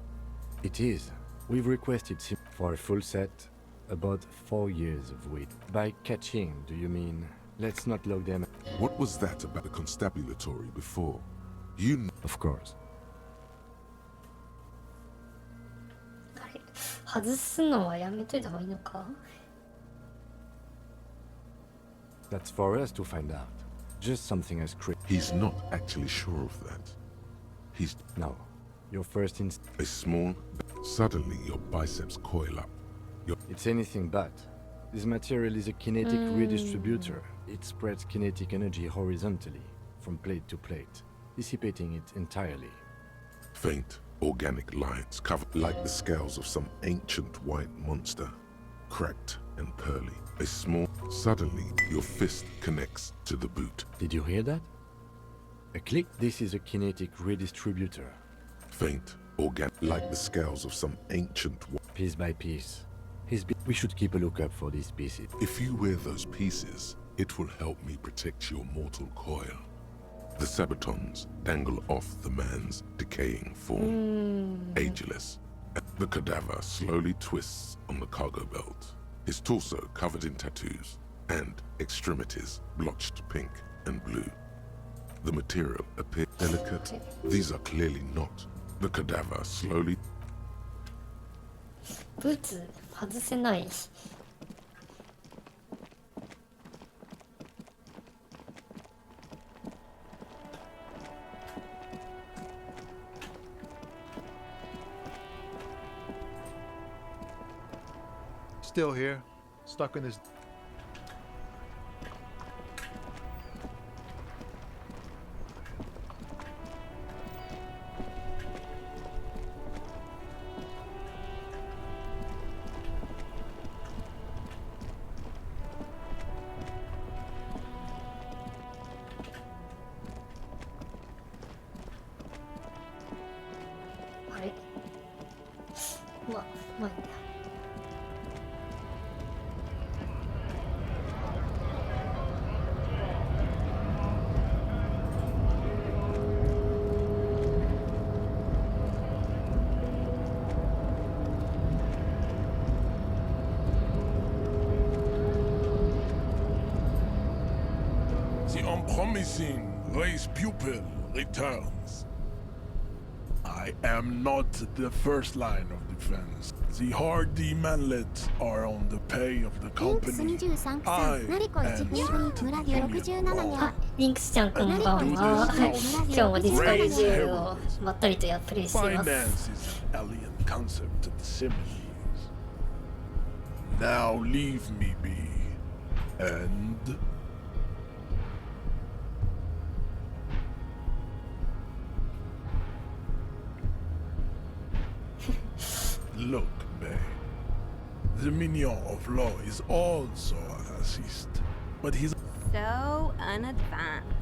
[SPEAKER 6] It is. We've requested for a full set, about 4 years of wait. By catching, do you mean... Let's not log them.
[SPEAKER 4] What was that about the constabulatory before? You...
[SPEAKER 6] Of course.
[SPEAKER 1] 外すのはやめといた方がいいのか?
[SPEAKER 6] That's for us to find out. Just something as crazy.
[SPEAKER 4] He's not actually sure of that. He's...
[SPEAKER 6] No. Your first
[SPEAKER 4] A small... Suddenly your biceps coil up.
[SPEAKER 6] It's anything but. This material is a kinetic redistributor. It spreads kinetic energy horizontally, from plate to plate, dissipating it entirely.
[SPEAKER 4] Faint, organic lines covered like the scales of some ancient white monster. Cracked and pearly. A small... Suddenly, your fist connects to the boot.
[SPEAKER 6] Did you hear that? A click? This is a kinetic redistributor.
[SPEAKER 4] Faint, like the scales of some ancient.
[SPEAKER 6] Piece by piece. We should keep a lookout for these pieces.
[SPEAKER 4] If you wear those pieces, it will help me protect your mortal coil. The sabatons dangle off the man's decaying form, ageless. The cadaver slowly twists on the cargo belt, his torso covered in tattoos, and extremities blotched pink and blue. The material appears delicate. These are clearly not. The cadaver slowly.
[SPEAKER 1] ブーツ外せない。
[SPEAKER 7] Still here, stuck in this.
[SPEAKER 2] The unpromising race pupil returns. I am not the first line of defense. The hardy manlets are on the pay of the company. I am
[SPEAKER 1] リンクスちゃんこんばんは。今日もディスコード中をまったりとプレイしています。
[SPEAKER 2] Finance is an alien concept to the similes. Now leave me be. And look, babe. The minion of law is also a racist, but he's
[SPEAKER 10] so unadvanced.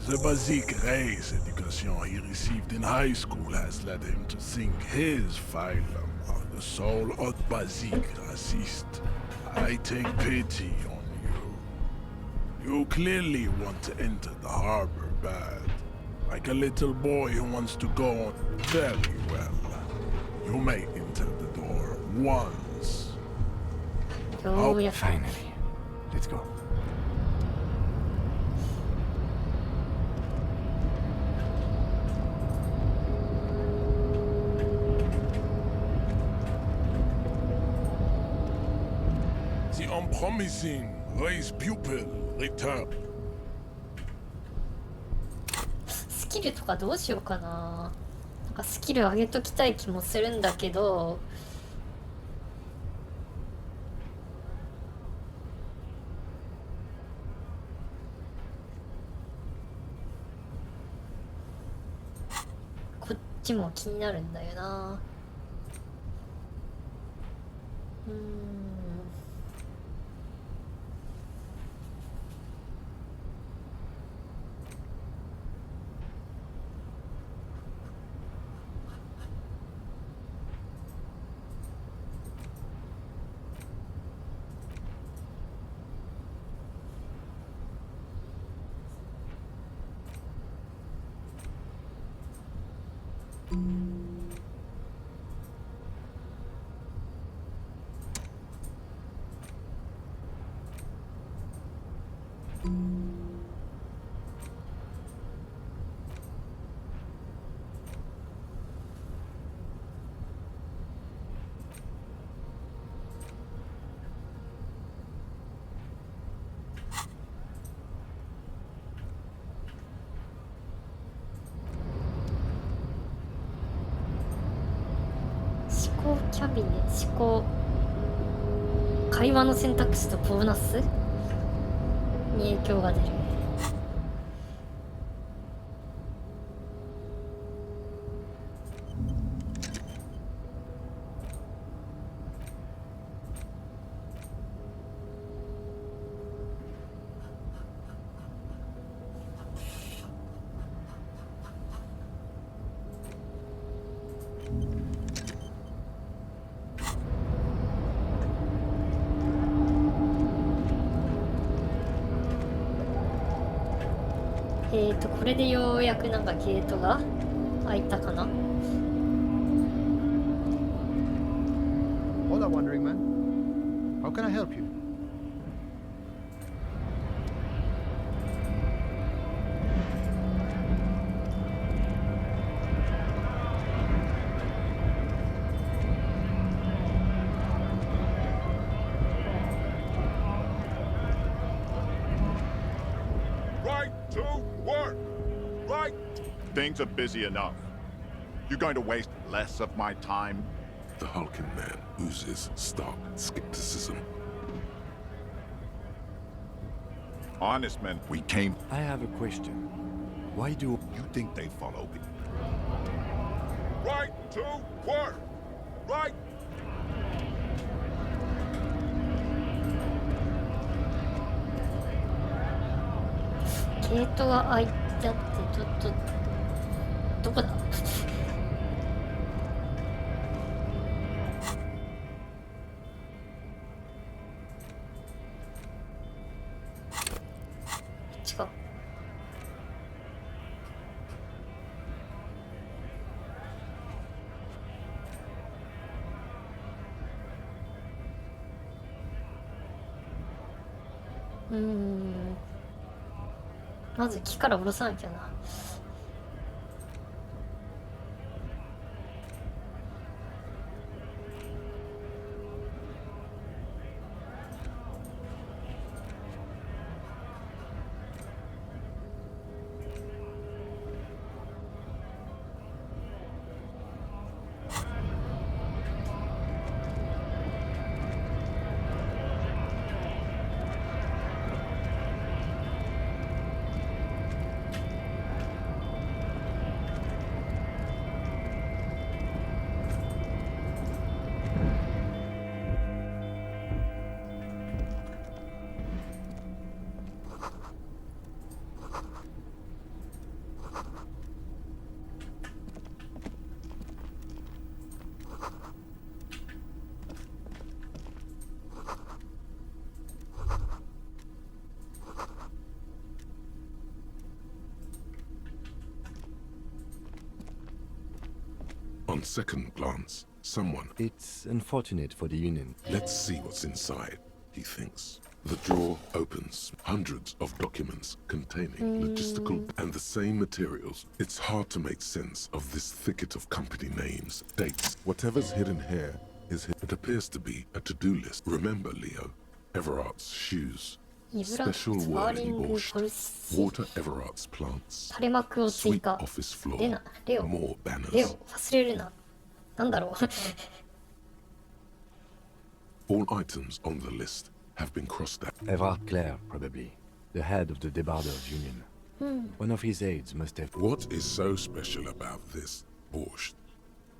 [SPEAKER 2] the basic race education he received in high school has led him to think his phylum are the soul of basic racist. I take pity on you. You clearly want to enter the harbor bad, like a little boy who wants to go on. Very well. You may enter the door once.
[SPEAKER 1] Oh, yeah.
[SPEAKER 6] Finally. Let's go.
[SPEAKER 2] The unpromising race pupil return.
[SPEAKER 1] スキルとかどうしようかな。なんかスキル上げときたい気もするんだけど。こっちも気になるんだよな。思考キャビネ、思考会話の選択肢とボーナスに影響が出る。これでようやくなんかゲートが開いたかな。
[SPEAKER 7] Hola, wandering man. How can I help you?
[SPEAKER 16] Right to work! Right! Things are busy enough. You're going to waste less of my time?
[SPEAKER 4] The hulking man oozes stark skepticism.
[SPEAKER 16] Honest men, we came...
[SPEAKER 6] I have a question. Why do
[SPEAKER 16] you think they follow me? Right to work! Right!
[SPEAKER 1] ゲートが開いたってどこだ？こっちか。まず木から下ろさなきゃな。
[SPEAKER 4] On second glance, someone...
[SPEAKER 6] It's unfortunate for the Union.
[SPEAKER 4] Let's see what's inside, he thinks. The drawer opens. Hundreds of documents containing logistical and the same materials. It's hard to make sense of this thicket of company names, dates. Whatever's hidden here is hidden. It appears to be a to-do list. Remember, Leo, Everart's shoes. Special word embossed. Water Everart's plants.
[SPEAKER 1] 垂れ幕を追
[SPEAKER 4] Sweet
[SPEAKER 1] 加。
[SPEAKER 4] office
[SPEAKER 1] レ
[SPEAKER 4] floor.
[SPEAKER 1] ナ、レオ、
[SPEAKER 4] More
[SPEAKER 1] レオ、
[SPEAKER 4] banners.
[SPEAKER 1] 忘れるな。なんだろう。
[SPEAKER 4] All items on the list have been crossed out.
[SPEAKER 6] Everard Clare, probably. The head of the Debarders Union. One of his aides must have...
[SPEAKER 4] What is so special about this borscht?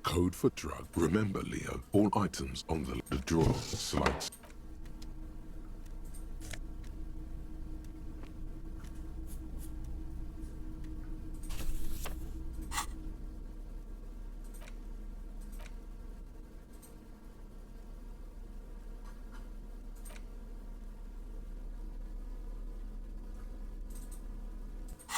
[SPEAKER 4] Code for drug. Remember, Leo, all items on the drawer slides.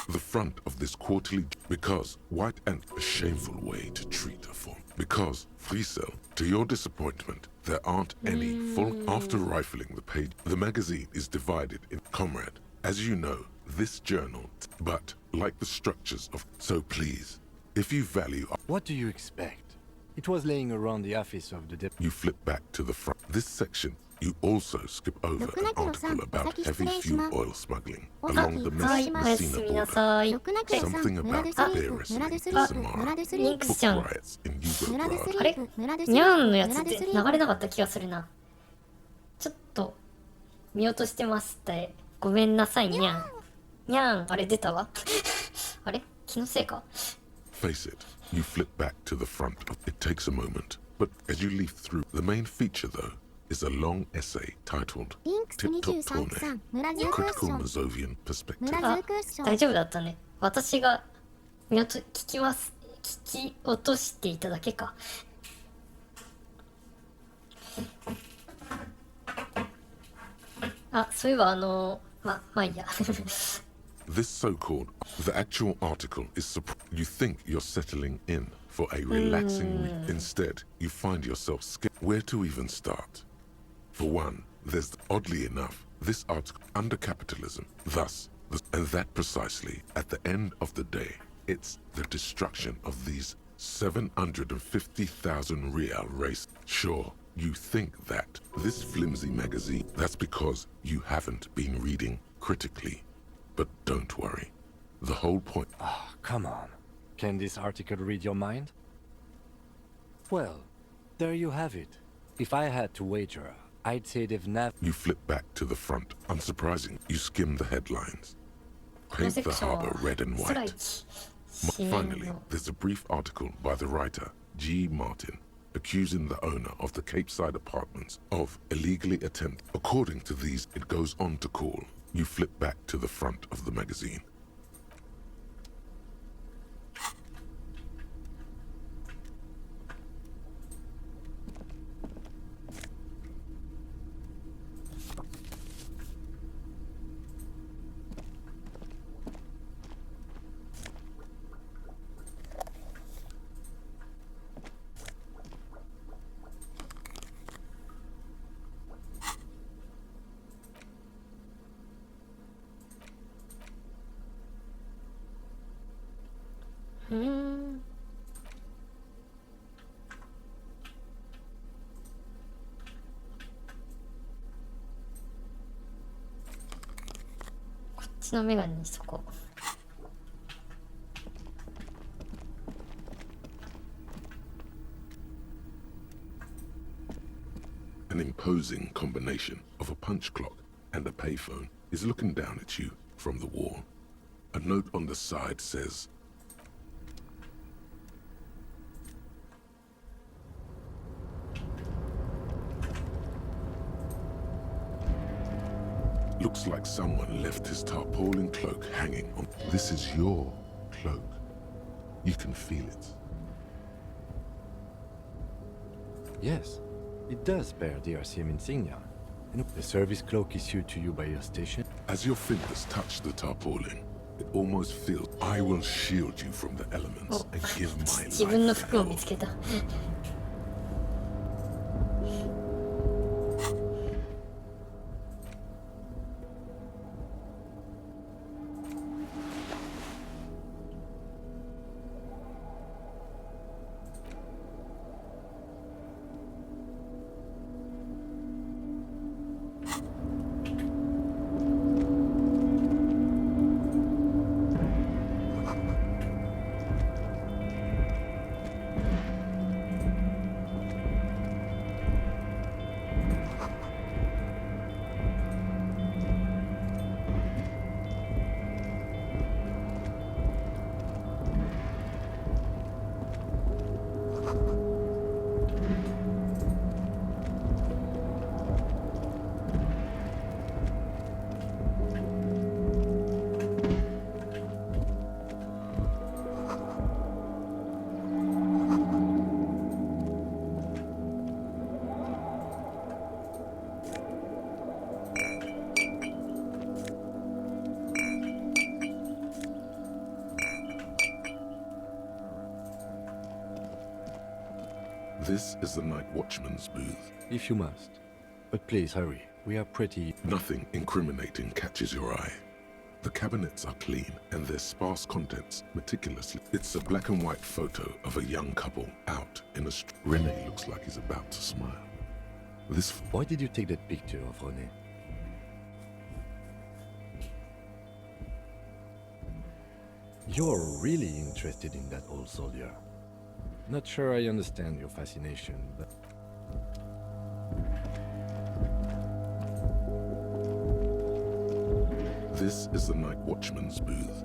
[SPEAKER 4] The front of this quarterly, because white and a shameful way to treat a form. Because, Friesel, to your disappointment, there aren't any full. After rifling the page, the magazine is divided in comrade. As you know, this journal, but like the structures of. So please, if you value.
[SPEAKER 6] What do you expect? It was laying around the office of the
[SPEAKER 4] You flip back to the front. This section. You also skip over an article about heavy fuel oil smuggling along the Messina border. Something about the bear wrestling in Samara. Book riots in Yugoslavia.
[SPEAKER 1] あれニャンのやつって流れなかった気がするな。ちょっと見落としてましたね。ごめんなさい、ニャン。ニャン、あれ出たわ。あれ気のせいか。
[SPEAKER 4] Face it, you flip back to the front. It takes a moment, but as you leaf through, the main feature though is a long essay titled Tip-Top Tourney, Critical Mazovian Perspective.
[SPEAKER 1] あ、大丈夫だったね。私が聞き落としていただけか。あ、そういえばまあいいや。
[SPEAKER 4] This so-called, the actual article is you think you're settling in for a relaxing week. Instead, you find yourself scared. Where to even start? For one, there's, oddly enough, this article under capitalism, thus, and that precisely, at the end of the day, it's the destruction of these 750,000 real race. Sure, you think that. This flimsy magazine, that's because you haven't been reading critically. But don't worry. The whole point...
[SPEAKER 6] Oh, come on. Can this article read your mind? Well, there you have it. If I had to wager, I'd say they've never...
[SPEAKER 4] You flip back to the front. Unsurprising, you skim the headlines. Paint the harbor red and white. Finally, there's a brief article by the writer, G. Martin, accusing the owner of the Capeside apartments of illegally attempt. According to these, it goes on to call. You flip back to the front of the magazine.
[SPEAKER 1] Hmm. こっちのメガネにしとこう。
[SPEAKER 4] An imposing combination of a punch clock and a payphone is looking down at you from the wall. A note on the side says, looks like someone left his tarpaulin cloak hanging on. This is your cloak. You can feel it.
[SPEAKER 6] Yes, it does bear the RCM insignia. And the service cloak issued to you by your station.
[SPEAKER 4] As your fingers touch the tarpaulin, it almost feels I will shield you from the elements and give my life.
[SPEAKER 1] 自分の服を見つけた。
[SPEAKER 4] This is the night watchman's booth.
[SPEAKER 6] If you must. But please hurry. We are pretty...
[SPEAKER 4] Nothing incriminating catches your eye. The cabinets are clean and their sparse contents meticulously. It's a black and white photo of a young couple out in a street. Rene looks like he's about to smile. This...
[SPEAKER 6] Why did you take that picture of Rene? You're really interested in that old soldier. Not sure I understand your fascination, but...
[SPEAKER 4] This is the night watchman's booth.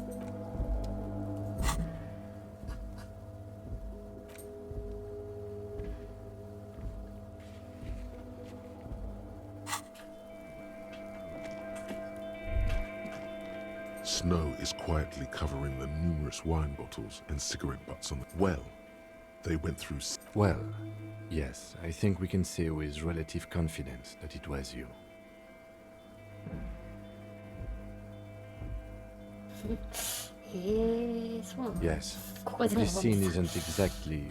[SPEAKER 4] Snow is quietly covering the numerous wine bottles and cigarette butts on the... Well, they went through...
[SPEAKER 6] Well, yes, I think we can say with relative confidence that it was you.
[SPEAKER 1] そうなんだ。
[SPEAKER 6] Yes.
[SPEAKER 1] ここでも
[SPEAKER 6] This scene isn't exactly.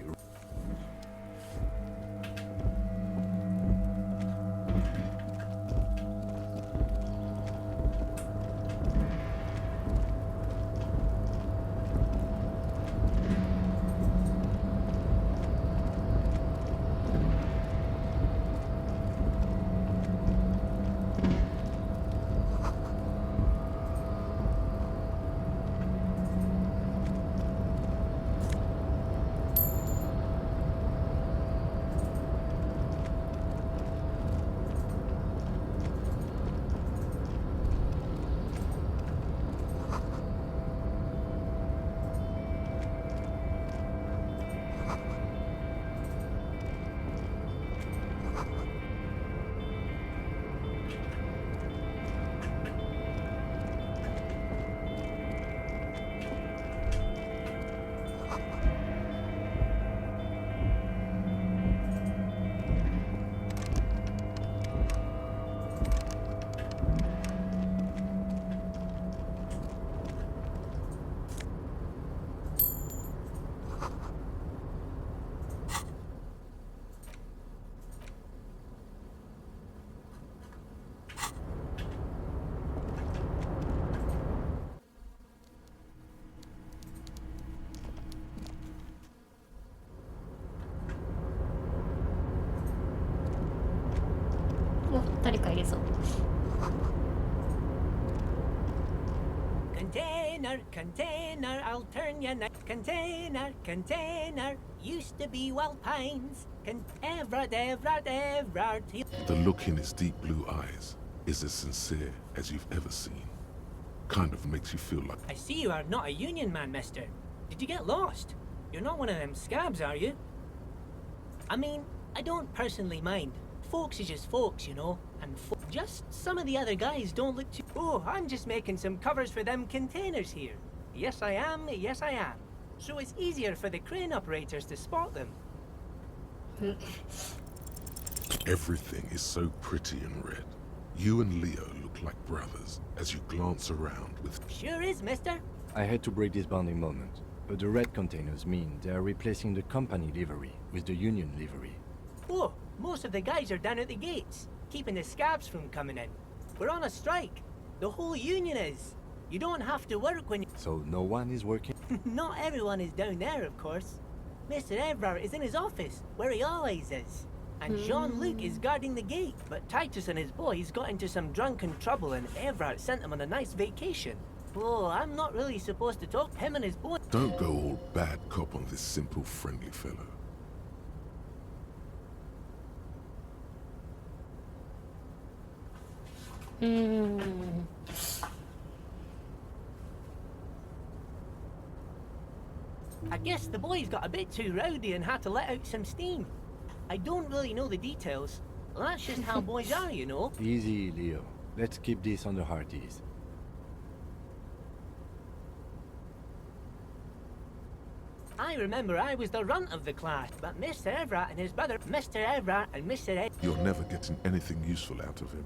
[SPEAKER 11] Container, I'll turn your neck. Container, used to be Wild Pines. Everard.
[SPEAKER 4] The look in his deep blue eyes is as sincere as you've ever seen. Kind of makes you feel like...
[SPEAKER 11] I see you are not a union man, mister. Did you get lost? You're not one of them scabs, are you? I mean, I don't personally mind. Folks is just folks, you know, and just some of the other guys don't look too... Oh, I'm just making some covers for them containers here. Yes, I am. So it's easier for the crane operators to spot them.
[SPEAKER 4] Everything is so pretty and red. You and Leo look like brothers as you glance around with...
[SPEAKER 11] Sure is, mister.
[SPEAKER 6] I had to break this bonding moment, but the red containers mean they are replacing the company livery with the union livery.
[SPEAKER 11] Oh, most of the guys are down at the gates, keeping the scabs from coming in. We're on a strike. The whole union is. You don't have to work when you...
[SPEAKER 6] So no one is working?
[SPEAKER 11] Not everyone is down there, of course. Mr. Everard is in his office, where he always is. And Jean-Luc is guarding the gate. But Titus and his boys got into some drunken trouble and Everard sent them on a nice vacation. Oh, I'm not really supposed to talk him and his boy.
[SPEAKER 4] Don't go all bad cop on this simple, friendly fellow.
[SPEAKER 11] I guess the boys got a bit too rowdy and had to let out some steam. I don't really know the details. Well, that's just how boys are, you know.
[SPEAKER 6] Easy, Leo. Let's keep this on the hard ease.
[SPEAKER 11] I remember I was the runt of the class, but Mr. Everard and his brother, Mr. Everard and Mr.
[SPEAKER 4] You're never getting anything useful out of him.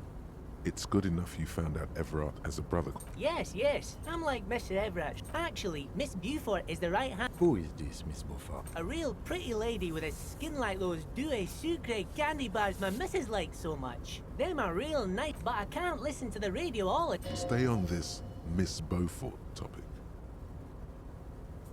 [SPEAKER 4] It's good enough you found out Everard has a brother.
[SPEAKER 11] Yes, I'm like Mr. Everard. Actually, Miss Beaufort is the right hand.
[SPEAKER 6] Who is this, Miss Beaufort?
[SPEAKER 11] A real pretty lady with a skin like those Douai Sucre candy bars my missus likes so much. Them are real nice, but I can't listen to the radio all the time.
[SPEAKER 4] Stay on this Miss Beaufort topic.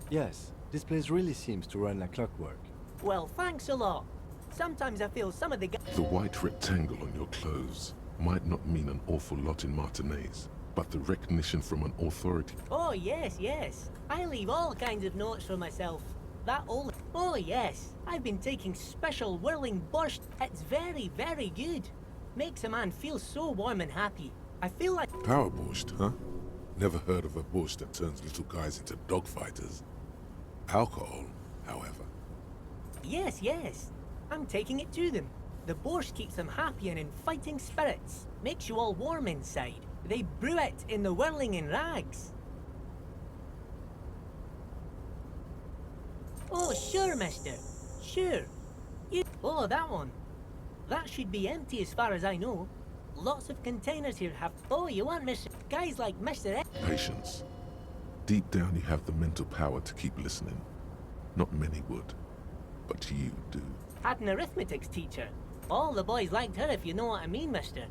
[SPEAKER 6] Yes, this place really seems to run like clockwork.
[SPEAKER 11] Well, thanks a lot. Sometimes I feel some of the guys...
[SPEAKER 4] The white rectangle on your clothes might not mean an awful lot in Martinaise, but the recognition from an authority...
[SPEAKER 11] Oh, yes. I leave all kinds of notes for myself. That old... Oh, yes. I've been taking special whirling borscht. It's very, very good. Makes a man feel so warm and happy. I feel like...
[SPEAKER 4] Power borscht, huh? Never heard of a borscht that turns little guys into dogfighters. Alcohol, however.
[SPEAKER 11] Yes. I'm taking it to them. The borscht keeps them happy and in fighting spirits. Makes you all warm inside. They brew it in the whirling in rags. Oh, sure, mister. Sure. Oh, that one. That should be empty as far as I know. Lots of containers here have... Oh, you want Mr... Guys like Mr...
[SPEAKER 4] Patience. Deep down, you have the mental power to keep listening. Not many would, but you do.
[SPEAKER 11] Had an arithmetics teacher. All the boys liked her, if you know what I mean, mister.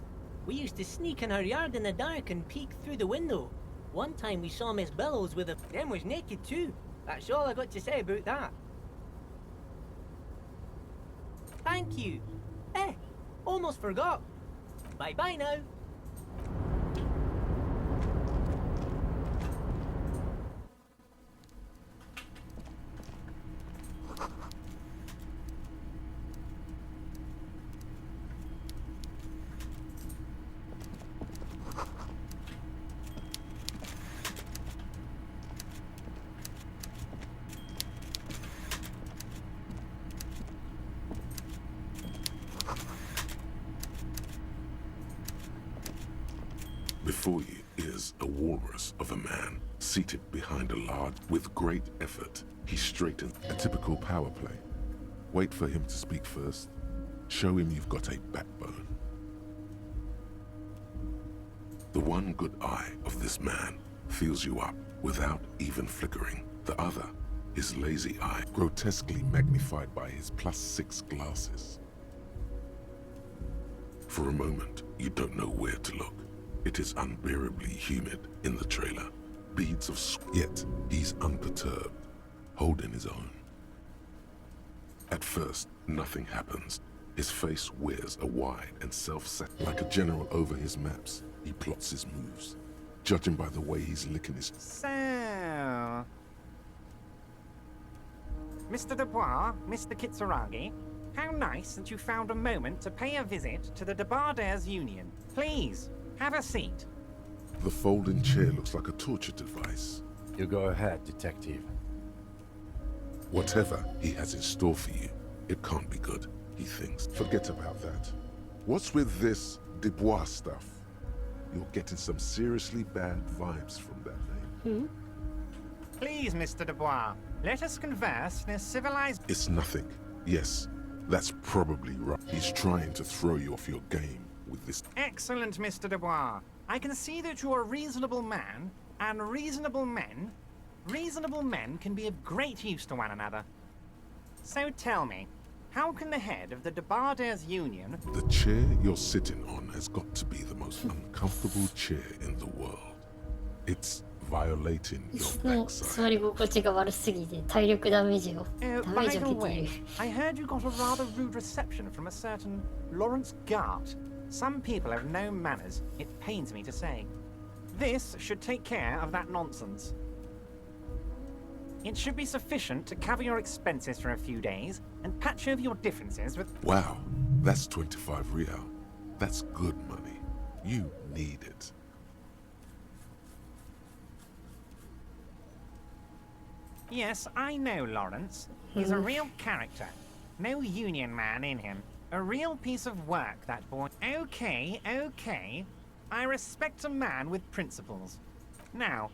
[SPEAKER 11] We used to sneak in her yard in the dark and peek through the window. One time we saw Miss Bellows with a... Them was naked too. That's all I got to say about that. Thank you. Eh, almost forgot. Bye-bye now.
[SPEAKER 4] Before you is a walrus of a man, seated behind a large... With great effort, he straightens a typical power play. Wait for him to speak first. Show him you've got a backbone. The one good eye of this man fills you up without even flickering. The other, his lazy eye, grotesquely magnified by his +6 glasses. For a moment, you don't know where to look. It is unbearably humid in the trailer. Beads of sweat, yet he's unperturbed, holding his own. At first, nothing happens. His face wears a wide and self-set. Like a general over his maps, he plots his moves, judging by the way he's licking his...
[SPEAKER 12] So... Mr. Dubois, Mr. Kitsuragi, how nice that you found a moment to pay a visit to the Debardairs Union. Please, have a seat.
[SPEAKER 4] The folding chair looks like a torture device.
[SPEAKER 6] You go ahead, detective.
[SPEAKER 4] Whatever he has in store for you, it can't be good, he thinks. Forget about that. What's with this Dubois stuff? You're getting some seriously bad vibes from that name.
[SPEAKER 12] Please, Mr. Dubois, let us converse in a civilized...
[SPEAKER 4] It's nothing. Yes, that's probably right. He's trying to throw you off your game with this...
[SPEAKER 12] Excellent, Mr. Dubois. I can see that you're a reasonable man, and reasonable men can be of great use to one another. So tell me, how can the head of the Debardairs Union...
[SPEAKER 4] The chair you're sitting on has got to be the most uncomfortable chair in the world. It's violating your
[SPEAKER 1] の
[SPEAKER 4] backside.
[SPEAKER 1] 座り心地が悪すぎて体力ダメージを
[SPEAKER 12] By the way, I heard you got a rather rude reception from a certain Lawrence Gart. Some people have no manners, it pains me to say. This should take care of that nonsense. It should be sufficient to cover your expenses for a few days and patch over your differences with...
[SPEAKER 4] Wow, that's 25 real. That's good money. You need it.
[SPEAKER 12] Yes, I know Lawrence. He's a real character. No union man in him. A real piece of work, that boy. Okay. I respect a man with principles. Now,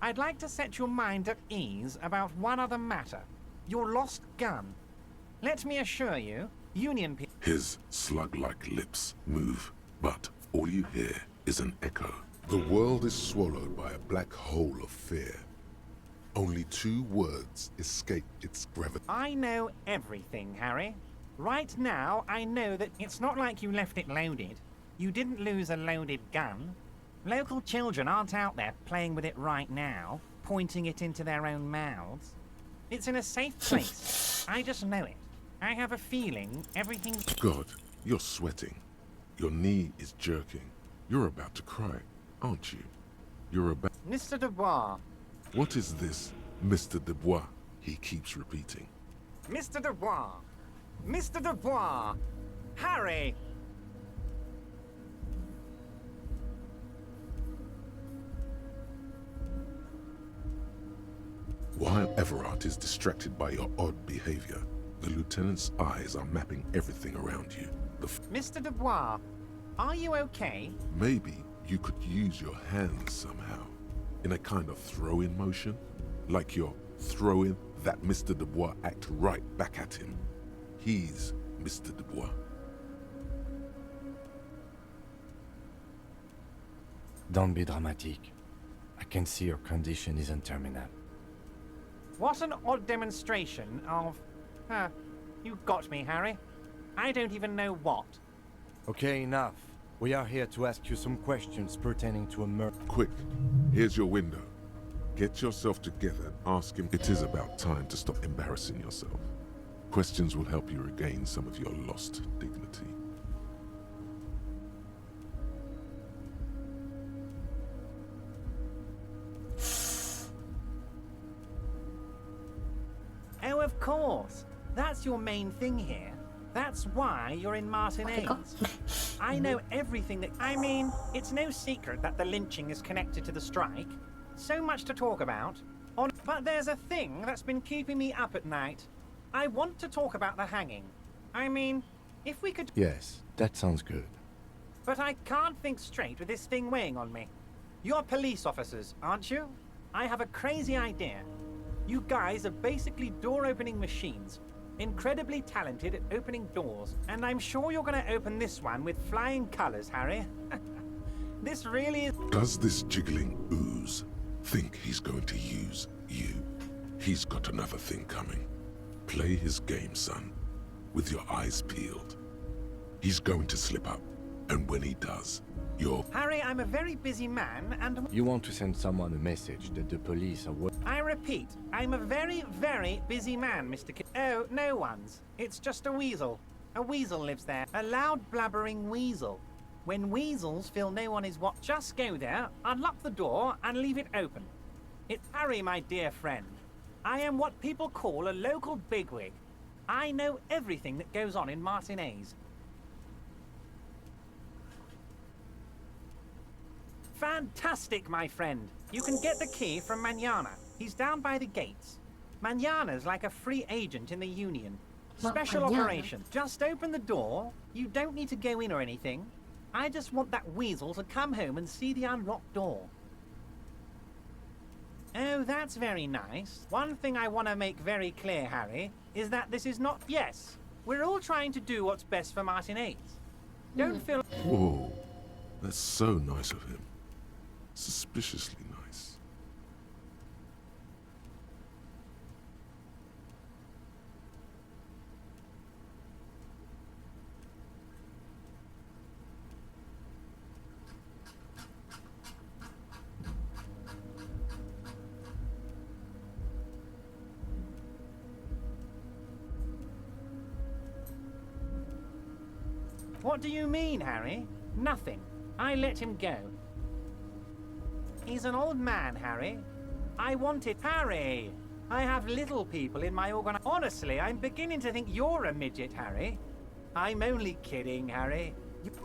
[SPEAKER 12] I'd like to set your mind at ease about one other matter. Your lost gun. Let me assure you, union people...
[SPEAKER 4] His slug-like lips move, but all you hear is an echo. The world is swallowed by a black hole of fear. Only 2 words escape its gravity.
[SPEAKER 12] I know everything, Harry. Right now, I know that it's not like you left it loaded. You didn't lose a loaded gun. Local children aren't out there playing with it right now, pointing it into their own mouths. It's in a safe place. I just know it. I have a feeling everything...
[SPEAKER 4] God, you're sweating. Your knee is jerking. You're about to cry, aren't you? You're about...
[SPEAKER 12] Mr. Dubois.
[SPEAKER 4] What is this, Mr. Dubois? He keeps repeating.
[SPEAKER 12] Mr. Dubois. Mr. Dubois. Harry.
[SPEAKER 4] While Everard is distracted by your odd behavior, the lieutenant's eyes are mapping everything around you.
[SPEAKER 12] Mr. Dubois, are you okay?
[SPEAKER 4] Maybe you could use your hands somehow, in a kind of throw-in motion, like you're throwing that Mr. Dubois act right back at him. He's Mr. Dubois.
[SPEAKER 6] Don't be dramatic. I can see your condition isn't terminal.
[SPEAKER 12] What an odd demonstration of... you got me, Harry. I don't even know what.
[SPEAKER 6] Okay, enough. We are here to ask you some questions pertaining to a murder.
[SPEAKER 4] Quick, here's your window. Get yourself together and ask him. It is about time to stop embarrassing yourself. Questions will help you regain some of your lost dignity.
[SPEAKER 12] Oh, of course. That's your main thing here. That's why you're in Martinez. I know everything that... I mean, it's no secret that the lynching is connected to the strike. So much to talk about. But there's a thing that's been keeping me up at night. I want to talk about the hanging. I mean, if we could...
[SPEAKER 6] Yes, that sounds good.
[SPEAKER 12] But I can't think straight with this thing weighing on me. You're police officers, aren't you? I have a crazy idea. You guys are basically door-opening machines. Incredibly talented at opening doors. And I'm sure you're going to open this one with flying colors, Harry. This really is...
[SPEAKER 4] Does this jiggling ooze think he's going to use you? He's got another thing coming. Play his game, son, with your eyes peeled. He's going to slip up, and when he does, you're...
[SPEAKER 12] Harry, I'm a very busy man, and...
[SPEAKER 6] You want to send someone a message that the police are...
[SPEAKER 12] I repeat, I'm a very, very busy man, Mr. K... Oh, no one's. It's just a weasel. A weasel lives there. A loud, blabbering weasel. When weasels feel no one is what... Just go there, unlock the door, and leave it open. It's Harry, my dear friend. I am what people call a local bigwig. I know everything that goes on in Martinez. Fantastic, my friend. You can get the key from Manana. He's down by the gates. Manana's like a free agent in the Union. Special operation. Just open the door. You don't need to go in or anything. I just want that weasel to come home and see the unlocked door. Oh, that's very nice. One thing I want to make very clear, Harry, is that this is not... Yes, we're all trying to do what's best for Martinez. Don't feel...
[SPEAKER 4] Whoa, that's so nice of him. Suspiciously nice.
[SPEAKER 12] What do you mean, Harry? Nothing. I let him go. He's an old man, Harry. I wanted... Harry! I have little people in my organ... Honestly, I'm beginning to think you're a midget, Harry. I'm only kidding, Harry.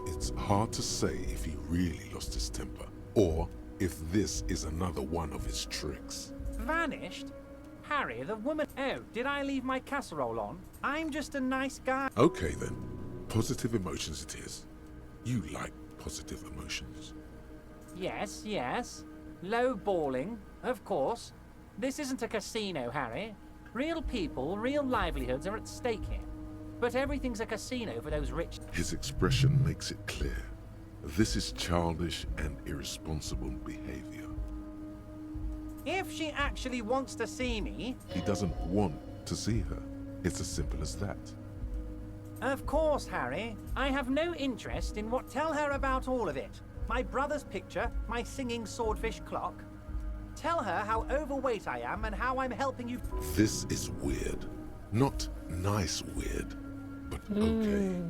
[SPEAKER 4] It's hard to say if he really lost his temper, or if this is another one of his tricks.
[SPEAKER 12] Vanished? Harry, the woman... Oh, did I leave my casserole on? I'm just a nice guy.
[SPEAKER 4] Okay then. Positive emotions it is. You like positive emotions.
[SPEAKER 12] Yes, yes. Low balling, of course. This isn't a casino, Harry. Real people, real livelihoods are at stake here. But everything's a casino for those rich...
[SPEAKER 4] His expression makes it clear. This is childish and irresponsible behavior.
[SPEAKER 12] If she actually wants to see me...
[SPEAKER 4] He doesn't want to see her. It's as simple as that.
[SPEAKER 12] Of course, Harry. I have no interest in what... Tell her about all of it. My brother's picture, my singing swordfish clock. Tell her how overweight I am and how I'm helping you...
[SPEAKER 4] This is weird. Not nice weird, but okay.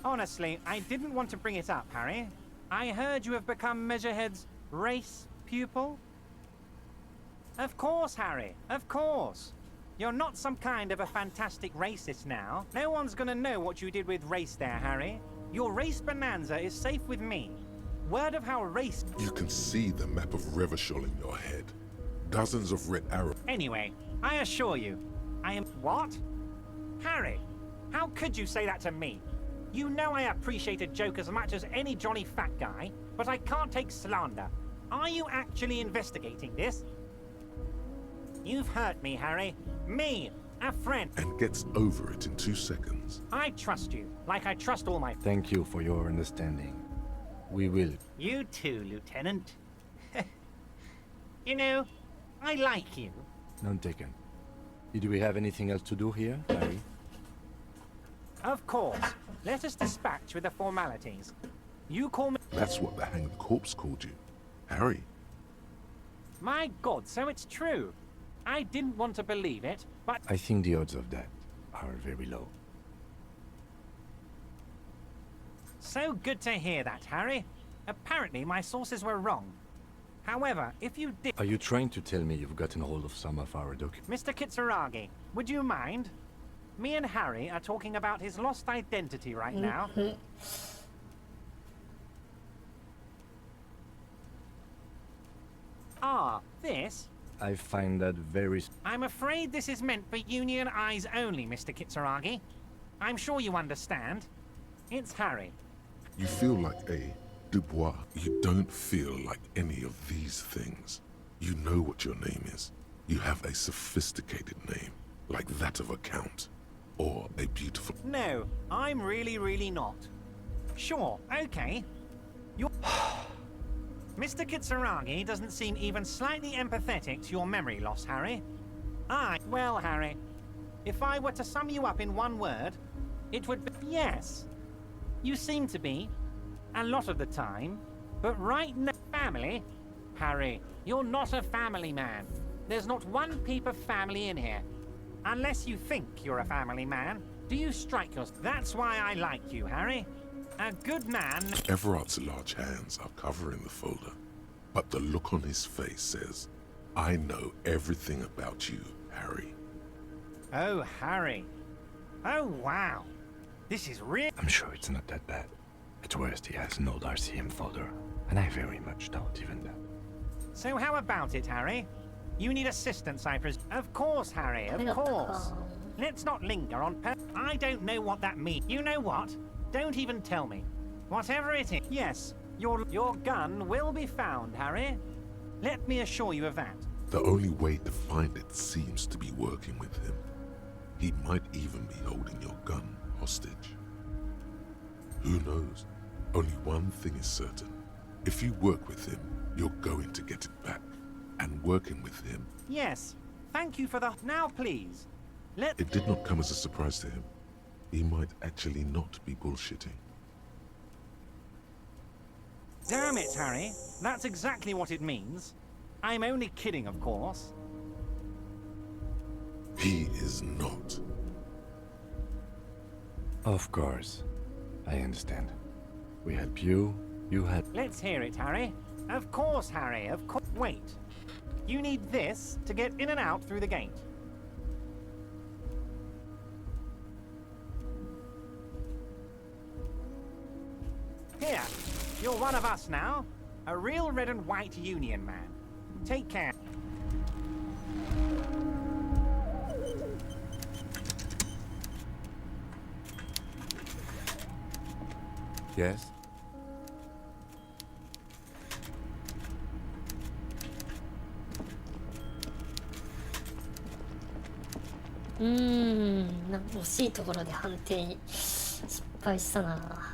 [SPEAKER 12] Honestly, I didn't want to bring it up, Harry. I heard you have become Measurehead's race pupil. Of course, Harry. Of course. You're not some kind of a fantastic racist now. No one's gonna know what you did with race there, Harry. Your race bonanza is safe with me. Word of how race...
[SPEAKER 4] You can see the map of Revachol in your head. Dozens of red arrows.
[SPEAKER 12] Anyway, I assure you, I am... What? Harry, how could you say that to me? You know I appreciate a joke as much as any Johnny fat guy, but I can't take slander. Are you actually investigating this? You've hurt me, Harry. Me, a friend.
[SPEAKER 4] And gets over it in 2 seconds.
[SPEAKER 12] I trust you, like I trust all my...
[SPEAKER 6] Thank you for your understanding. We will.
[SPEAKER 12] You too, Lieutenant. You know, I like you.
[SPEAKER 6] None taken. Did we have anything else to do here, Harry?
[SPEAKER 12] Of course. Let us dispatch with the formalities. You call me...
[SPEAKER 4] That's what the hanged corpse called you. Harry.
[SPEAKER 12] My God, so it's true. I didn't want to believe it, but...
[SPEAKER 6] I think the odds of that are very low.
[SPEAKER 12] So good to hear that, Harry. Apparently my sources were wrong. However, if you did...
[SPEAKER 6] Are you trying to tell me you've gotten hold of some of our documents?
[SPEAKER 12] Mr. Kitsuragi, would you mind? Me and Harry are talking about his lost identity right now. This?
[SPEAKER 6] I find that very...
[SPEAKER 12] I'm afraid this is meant for Union eyes only, Mr. Kitsuragi. I'm sure you understand. It's Harry.
[SPEAKER 4] You feel like a Dubois. You don't feel like any of these things. You know what your name is. You have a sophisticated name, like that of a count, or a beautiful...
[SPEAKER 12] No, I'm really not. Sure, okay. You're... Mr. Kitsuragi doesn't seem even slightly empathetic to your memory loss, Harry. Well, Harry, if I were to sum you up in one word, it would be yes. You seem to be, a lot of the time, but right now, family? Harry, you're not a family man. There's not one peep of family in here. Unless you think you're a family man, do you strike yours? That's why I like you, Harry. A good man...
[SPEAKER 4] Everard's large hands are covering the folder, but the look on his face says, I know everything about you, Harry.
[SPEAKER 12] Oh, Harry. Oh, wow. This is real...
[SPEAKER 6] I'm sure it's not that bad. At worst, he has an old RCM folder, and I very much doubt even that.
[SPEAKER 12] So how about it, Harry? You need assistance, I presume. Of course, Harry, of course. Let's not linger on I don't know what that means. You know what? Don't even tell me. Whatever it is. Yes, your gun will be found, Harry. Let me assure you of that.
[SPEAKER 4] The only way to find it seems to be working with him. He might even be holding your gun hostage. Who knows? Only one thing is certain. If you work with him, you're going to get it back. And working with him...
[SPEAKER 12] Yes. Thank you for the... Now, please.
[SPEAKER 4] It did not come as a surprise to him. He might actually not be bullshitting.
[SPEAKER 12] Damn it, Harry. That's exactly what it means. I'm only kidding, of course.
[SPEAKER 4] He is not.
[SPEAKER 6] Of course. I understand. We help you, you help...
[SPEAKER 12] Let's hear it, Harry. Of course, Harry, of course. Wait. You need this to get in and out through the gate. Here, you're one of us now. A real red and white Union man. Take care.
[SPEAKER 6] Yes?
[SPEAKER 1] なんか惜しいところで判定に失敗したな。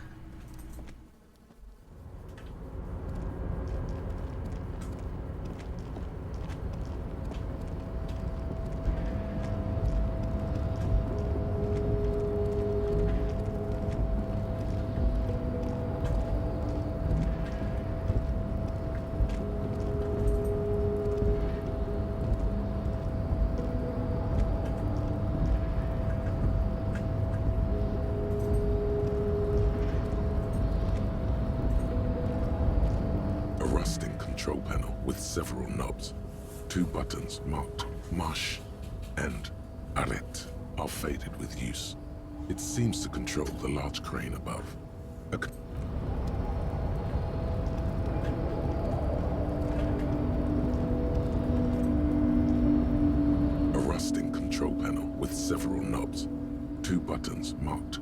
[SPEAKER 4] Control panel with several knobs. 2 buttons marked Marche and Arrête are faded with use. It seems to control the large crane above. A rusting control panel with several knobs. 2 buttons marked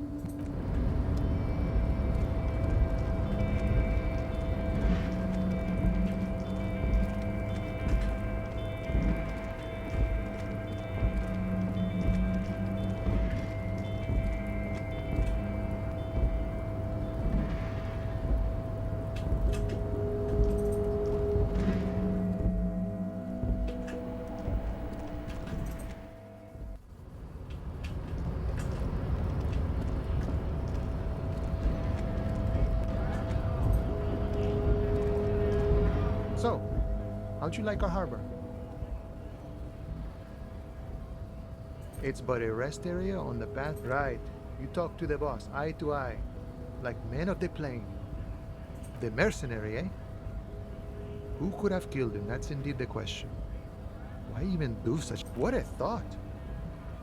[SPEAKER 7] How'd you like our harbor? It's but a rest area on the path. Right. You talk to the boss, eye to eye. Like men of the plain. The mercenary, eh? Who could have killed him? That's indeed the question. Why even do such? What a thought!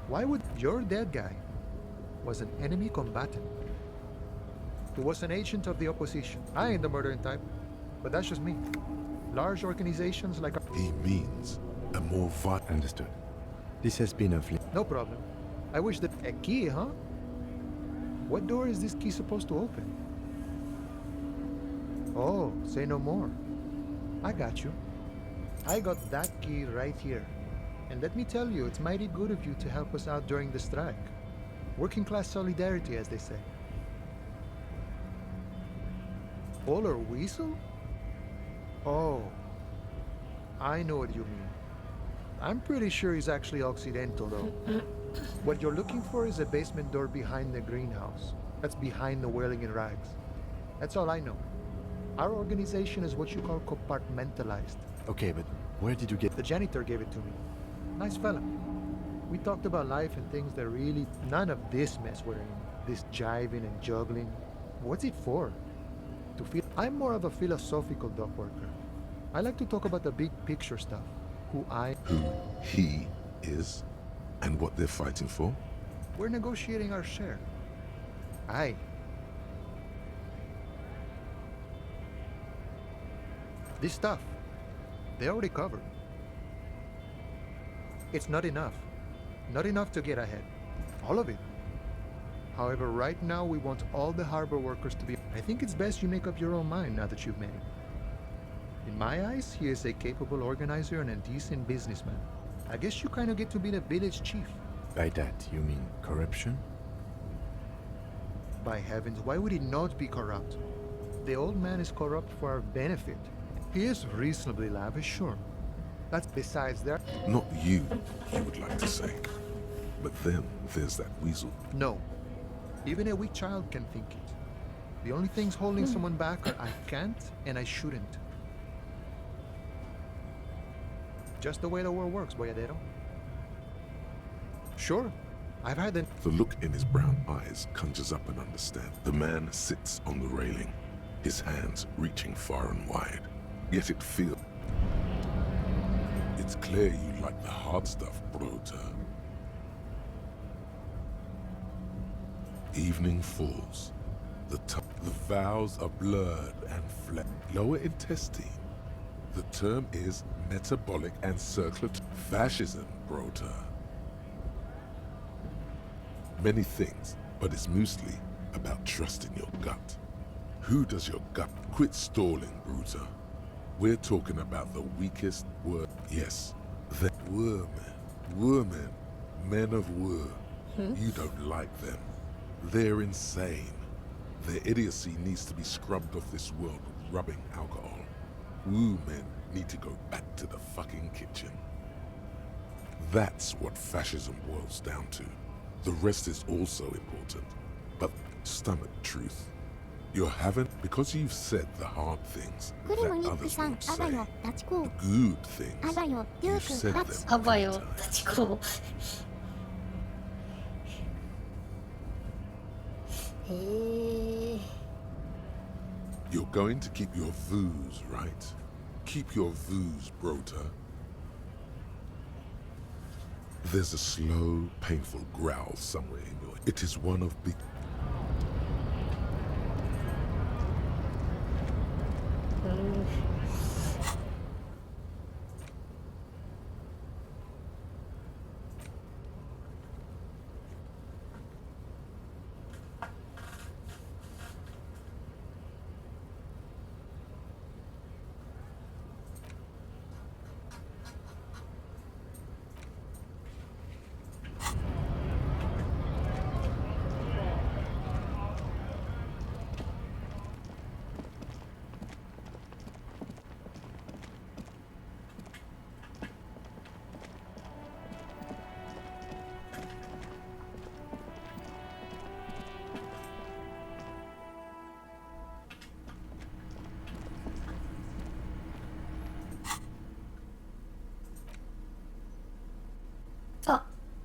[SPEAKER 7] Why would your dead guy was an enemy combatant? He was an agent of the opposition. I ain't the murdering type, but that's just me. Large organizations like
[SPEAKER 4] He means a more violent.
[SPEAKER 6] Understood. This has been a
[SPEAKER 7] No problem. I wish that a key, huh? What door is this key supposed to open? Oh, say no more. I got you. I got that key right here. And let me tell you, it's mighty good of you to help us out during the strike. Working class solidarity, as they say. Polar weasel? Oh, I know what you mean. I'm pretty sure he's actually Occidental, though. What you're looking for is a basement door behind the greenhouse. That's behind the Wailing in Rags. That's all I know. Our organization is what you call compartmentalized.
[SPEAKER 6] Okay, but where did you get...
[SPEAKER 7] The janitor gave it to me. Nice fella. We talked about life and things that really... None of this mess we're in. This jiving and juggling. What's it for? To feel... I'm more of a philosophical dock worker. I like to talk about the big picture stuff. Who
[SPEAKER 4] he is, and what they're fighting for?
[SPEAKER 7] We're negotiating our share. Aye. This stuff, they already covered. It's not enough. Not enough to get ahead. All of it. However, right now we want all the harbor workers to be... I think it's best you make up your own mind now that you've met him. In my eyes, he is a capable organizer and a decent businessman. I guess you kind of get to be the village chief.
[SPEAKER 6] By that, you mean corruption?
[SPEAKER 7] By heavens, why would he not be corrupt? The old man is corrupt for our benefit. He is reasonably lavish, sure. That's besides that.
[SPEAKER 4] Not you would like to say. But then there's that weasel.
[SPEAKER 7] No. Even a weak child can think it. The only things holding someone back are I can't and I shouldn't. Just the way the world works, boyadero. Sure, I've had the...
[SPEAKER 4] The look in his brown eyes conjures up an understanding. The man sits on the railing, his hands reaching far and wide. Yet it feels... It's clear you like the hard stuff, Brota. Evening falls. The vowels are blurred and flat. Lower intestine. The term is metabolic and circular fascism, Brota. Many things, but it's mostly about trusting your gut. Who does your gut? Quit stalling, Brota. We're talking about the weakest word. Yes, the women, men of war. You don't like them. They're insane. Their idiocy needs to be scrubbed off this world with rubbing alcohol. Woo men need to go back to the fucking kitchen. That's what fascism boils down to. The rest is also important. But stomach truth. You're having, because you've said the hard things that others won't say, the good things, you've said them many times. You're going to keep your vooz, right? Keep your vooz, Brota. There's a slow, painful growl somewhere in your... It is one of big...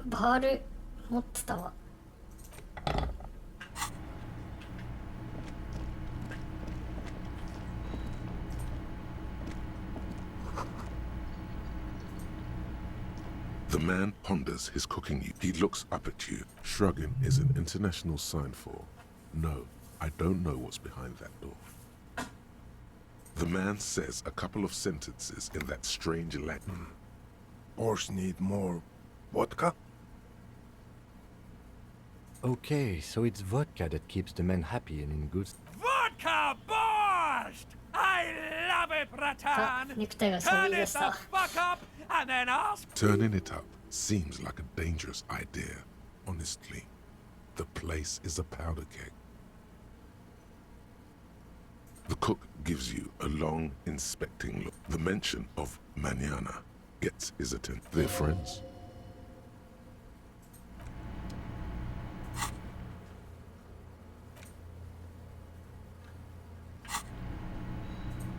[SPEAKER 1] バール持ってたわ。
[SPEAKER 4] The man ponders his cooking. He looks up at you. Shrugging is an international sign for, no, I don't know what's behind that door. The man says a couple of sentences in that strange language.
[SPEAKER 8] Horse need more vodka?
[SPEAKER 6] Okay, so it's vodka that keeps the men happy and in good...
[SPEAKER 22] Vodka borscht! I love it, Ratan!
[SPEAKER 1] ネクタイがそう言い出した。
[SPEAKER 22] Fuck up and then ask.
[SPEAKER 4] Turning it up seems like a dangerous idea. Honestly, the place is a powder keg. The cook gives you a long, inspecting look. The mention of mañana gets his attention. They're friends.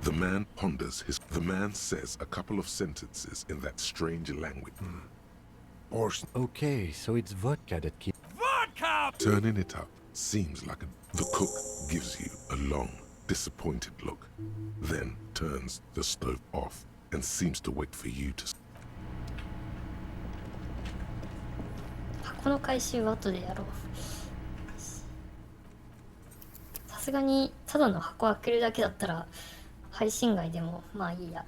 [SPEAKER 4] The man ponders his... The man says a couple of sentences in that strange language.
[SPEAKER 8] Horse.
[SPEAKER 6] Okay, so it's vodka that keeps...
[SPEAKER 22] Vodka!
[SPEAKER 4] Turning it up seems like a... The cook gives you a long, disappointed look, then turns the stove off and seems to wait for you to...
[SPEAKER 1] 箱の回収は後でやろう。さすがにただの箱開けるだけだったら配信外でもまあいいや。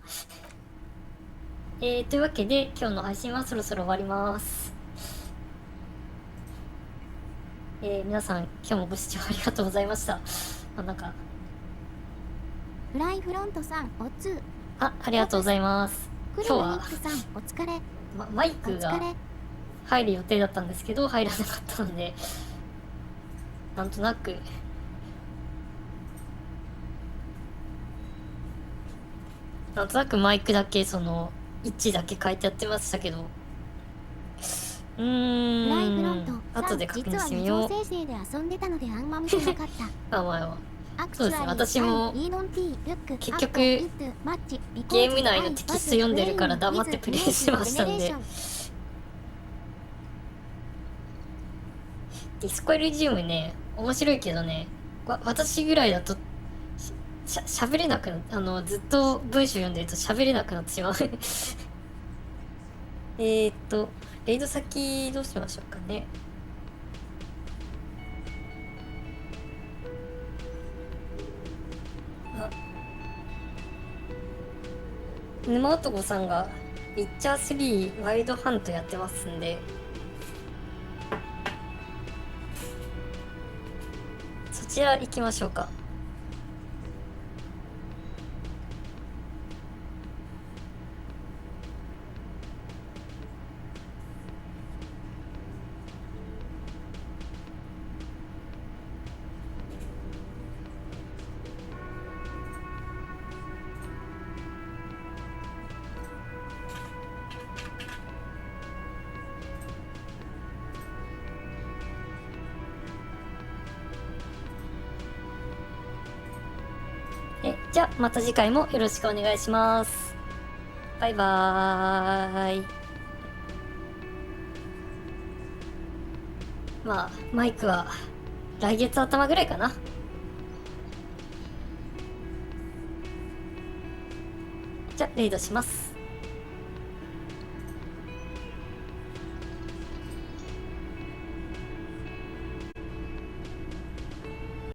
[SPEAKER 1] というわけで今日の配信はそろそろ終わります。皆さん今日もご視聴ありがとうございました。なんか
[SPEAKER 13] フライフロントさんおつ
[SPEAKER 1] ありがとうございます。今日は
[SPEAKER 13] さんお疲れ、
[SPEAKER 1] マイクが入る予定だったんですけど入らなかったので、なんとなくマイクだけその位置だけ書いてやってましたけど、後で確認してみよう。そうですね、私も結局ゲーム内のテキスト読んでるから黙ってプレイしましたんで。ディスコエルジウムね、面白いけどね、私ぐらいだと喋れなくなずっと文章読んでると喋れなくなってしまうレイド先どうしましょうかね。沼男さんがウィッチャー3ワイルドハントやってますんで、そちら行きましょうか。じゃあまた次回もよろしくお願いします。バイバーイ。まあマイクは来月頭ぐらいかな。じゃあレイドします。